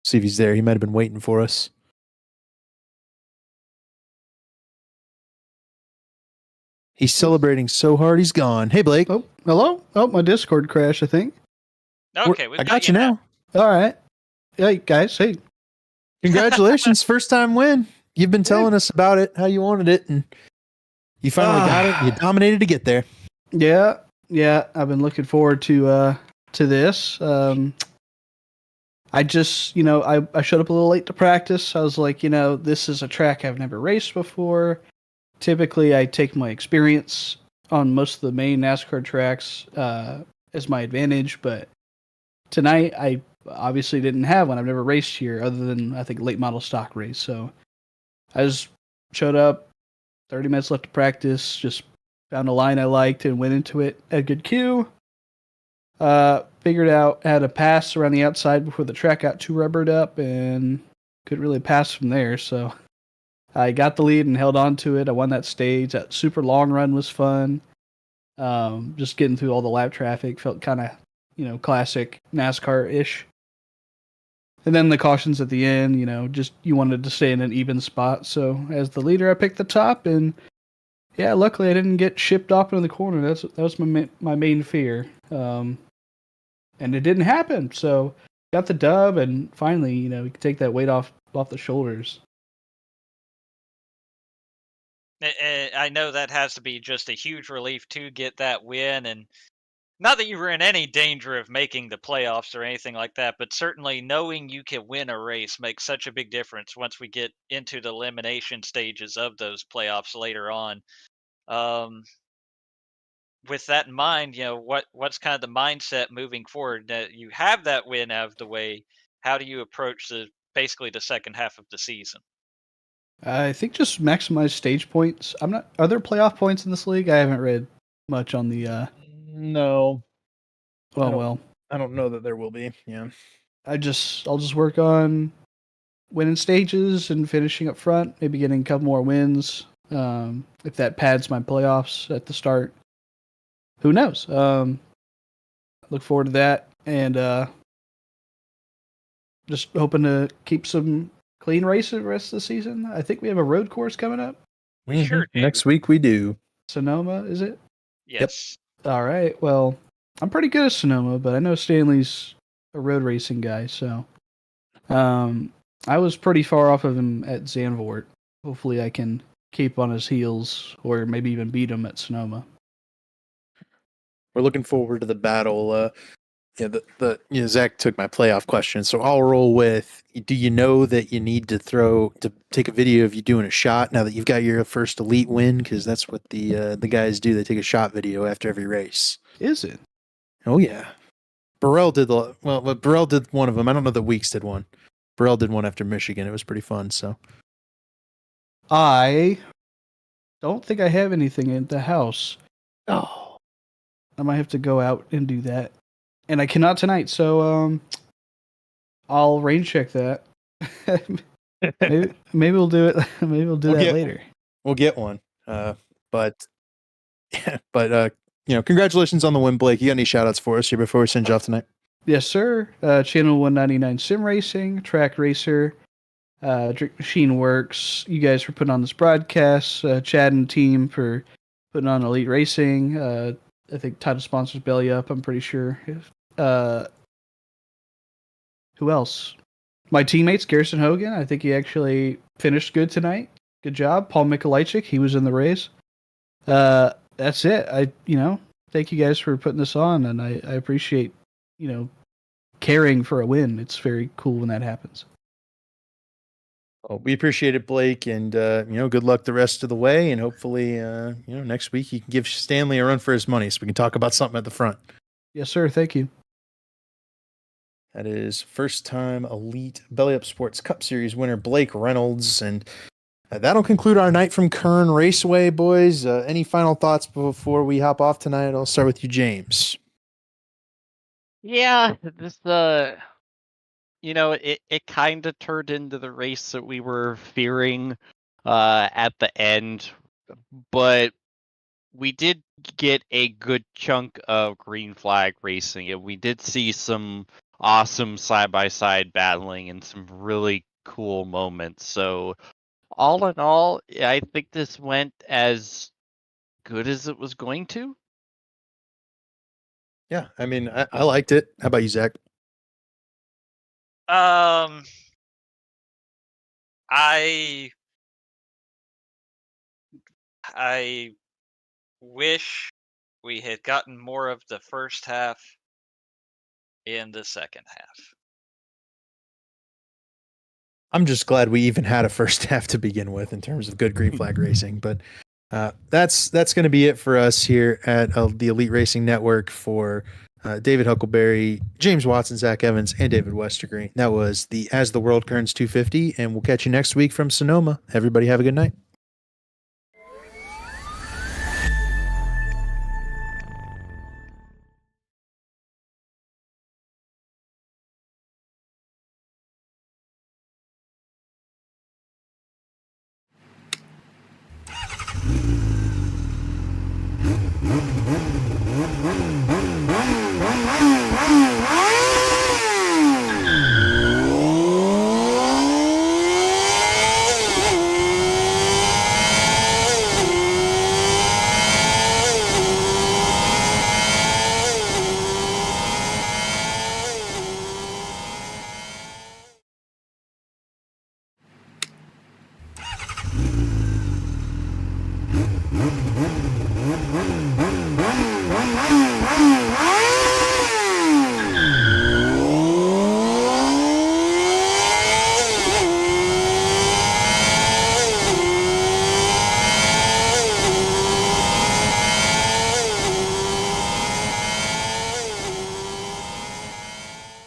See if he's there. He might have been waiting for us. He's celebrating so hard he's gone. Hey, Blake. Oh, hello? Oh, my Discord crashed, I think. Okay, I got you now. All right. Hey, guys. Hey. Congratulations. First time win. You've been telling us about it, how you wanted it, and you finally got it. You dominated to get there. Yeah. I've been looking forward to this. I just, I showed up a little late to practice. I was like, this is a track I've never raced before. Typically, I take my experience on most of the main NASCAR tracks as my advantage, but tonight I obviously didn't have one. I've never raced here other than, I think, late model stock race. So I just showed up, 30 minutes left to practice, just found a line I liked and went into it at good queue. Figured out how to pass around the outside before the track got too rubbered up and couldn't really pass from there. So I got the lead and held on to it. I won that stage. That super long run was fun. Just getting through all the lap traffic felt kind of, classic NASCAR-ish. And then the cautions at the end, just you wanted to stay in an even spot. So as the leader, I picked the top, and yeah, luckily I didn't get shipped off into the corner. That was my main fear. And it didn't happen. So got the dub, and finally, we could take that weight off the shoulders. I know that has to be just a huge relief to get that win, and not that you were in any danger of making the playoffs or anything like that, but certainly knowing you can win a race makes such a big difference once we get into the elimination stages of those playoffs later on. with that in mind, what's kind of the mindset moving forward? That you have that win out of the way. How do you approach basically the second half of the season? I think just maximize stage points. Are there playoff points in this league? I haven't read much on the. No. Well, I don't know that there will be. Yeah. I'll just work on winning stages and finishing up front. Maybe getting a couple more wins. If that pads my playoffs at the start, who knows? Look forward to that, and just hoping to keep some clean races the rest of the season. I think we have a road course coming up. We sure do. Next week we do. Sonoma, is it? Yes. All right. Well, I'm pretty good at Sonoma, but I know Stanley's a road racing guy, so I was pretty far off of him at Zandvoort. Hopefully I can keep on his heels or maybe even beat him at Sonoma. We're looking forward to the battle. Zach took my playoff question, so I'll roll with, do you know that you need to take a video of you doing a shot now that you've got your first elite win? Because that's what the guys do. They take a shot video after every race. Is it? Oh, yeah. Burrell did Burrell did one of them. I don't know that Weeks did one. Burrell did one after Michigan. It was pretty fun, so. I don't think I have anything in the house. Oh. I might have to go out and do that. And I cannot tonight, so I'll rain check that. maybe we'll do it. Maybe we'll do that later. We'll get one. But congratulations on the win, Blake. You got any shout outs for us here before we send you off tonight? Yes, sir. Channel 199 Sim Racing, Track Racer, Drink Machine Works. You guys for putting on this broadcast. Chad and team for putting on Elite Racing. I think title sponsors Belly Up, I'm pretty sure. Who else? My teammates, Garrison Hogan. I think he actually finished good tonight. Good job. Paul Mikolajczyk, he was in the race. That's it. Thank you guys for putting this on, and I appreciate, caring for a win. It's very cool when that happens. Well, we appreciate it, Blake, and good luck the rest of the way. And hopefully, next week you can give Stanley a run for his money, so we can talk about something at the front. Yes, sir. Thank you. That is first-time Elite Belly Up Sports Cup Series winner Blake Reynolds, and that'll conclude our night from Kern Raceway, boys. Any final thoughts before we hop off tonight? I'll start with you, James. Yeah, this it kind of turned into the race that we were fearing at the end, but we did get a good chunk of green flag racing, and we did see some awesome side-by-side battling and some really cool moments. So all in all, I think this went as good as it was going to. Yeah, I mean, I liked it. How about you, Zach? I wish we had gotten more of the first half in the second half. I'm just glad we even had a first half to begin with in terms of good green flag racing. But that's going to be it for us here at the Elite Racing Network for David Huckleberry, James Watson, Zach Evans, and David Westergreen. That was the As the World Turns 250, and we'll catch you next week from Sonoma. Everybody have a good night.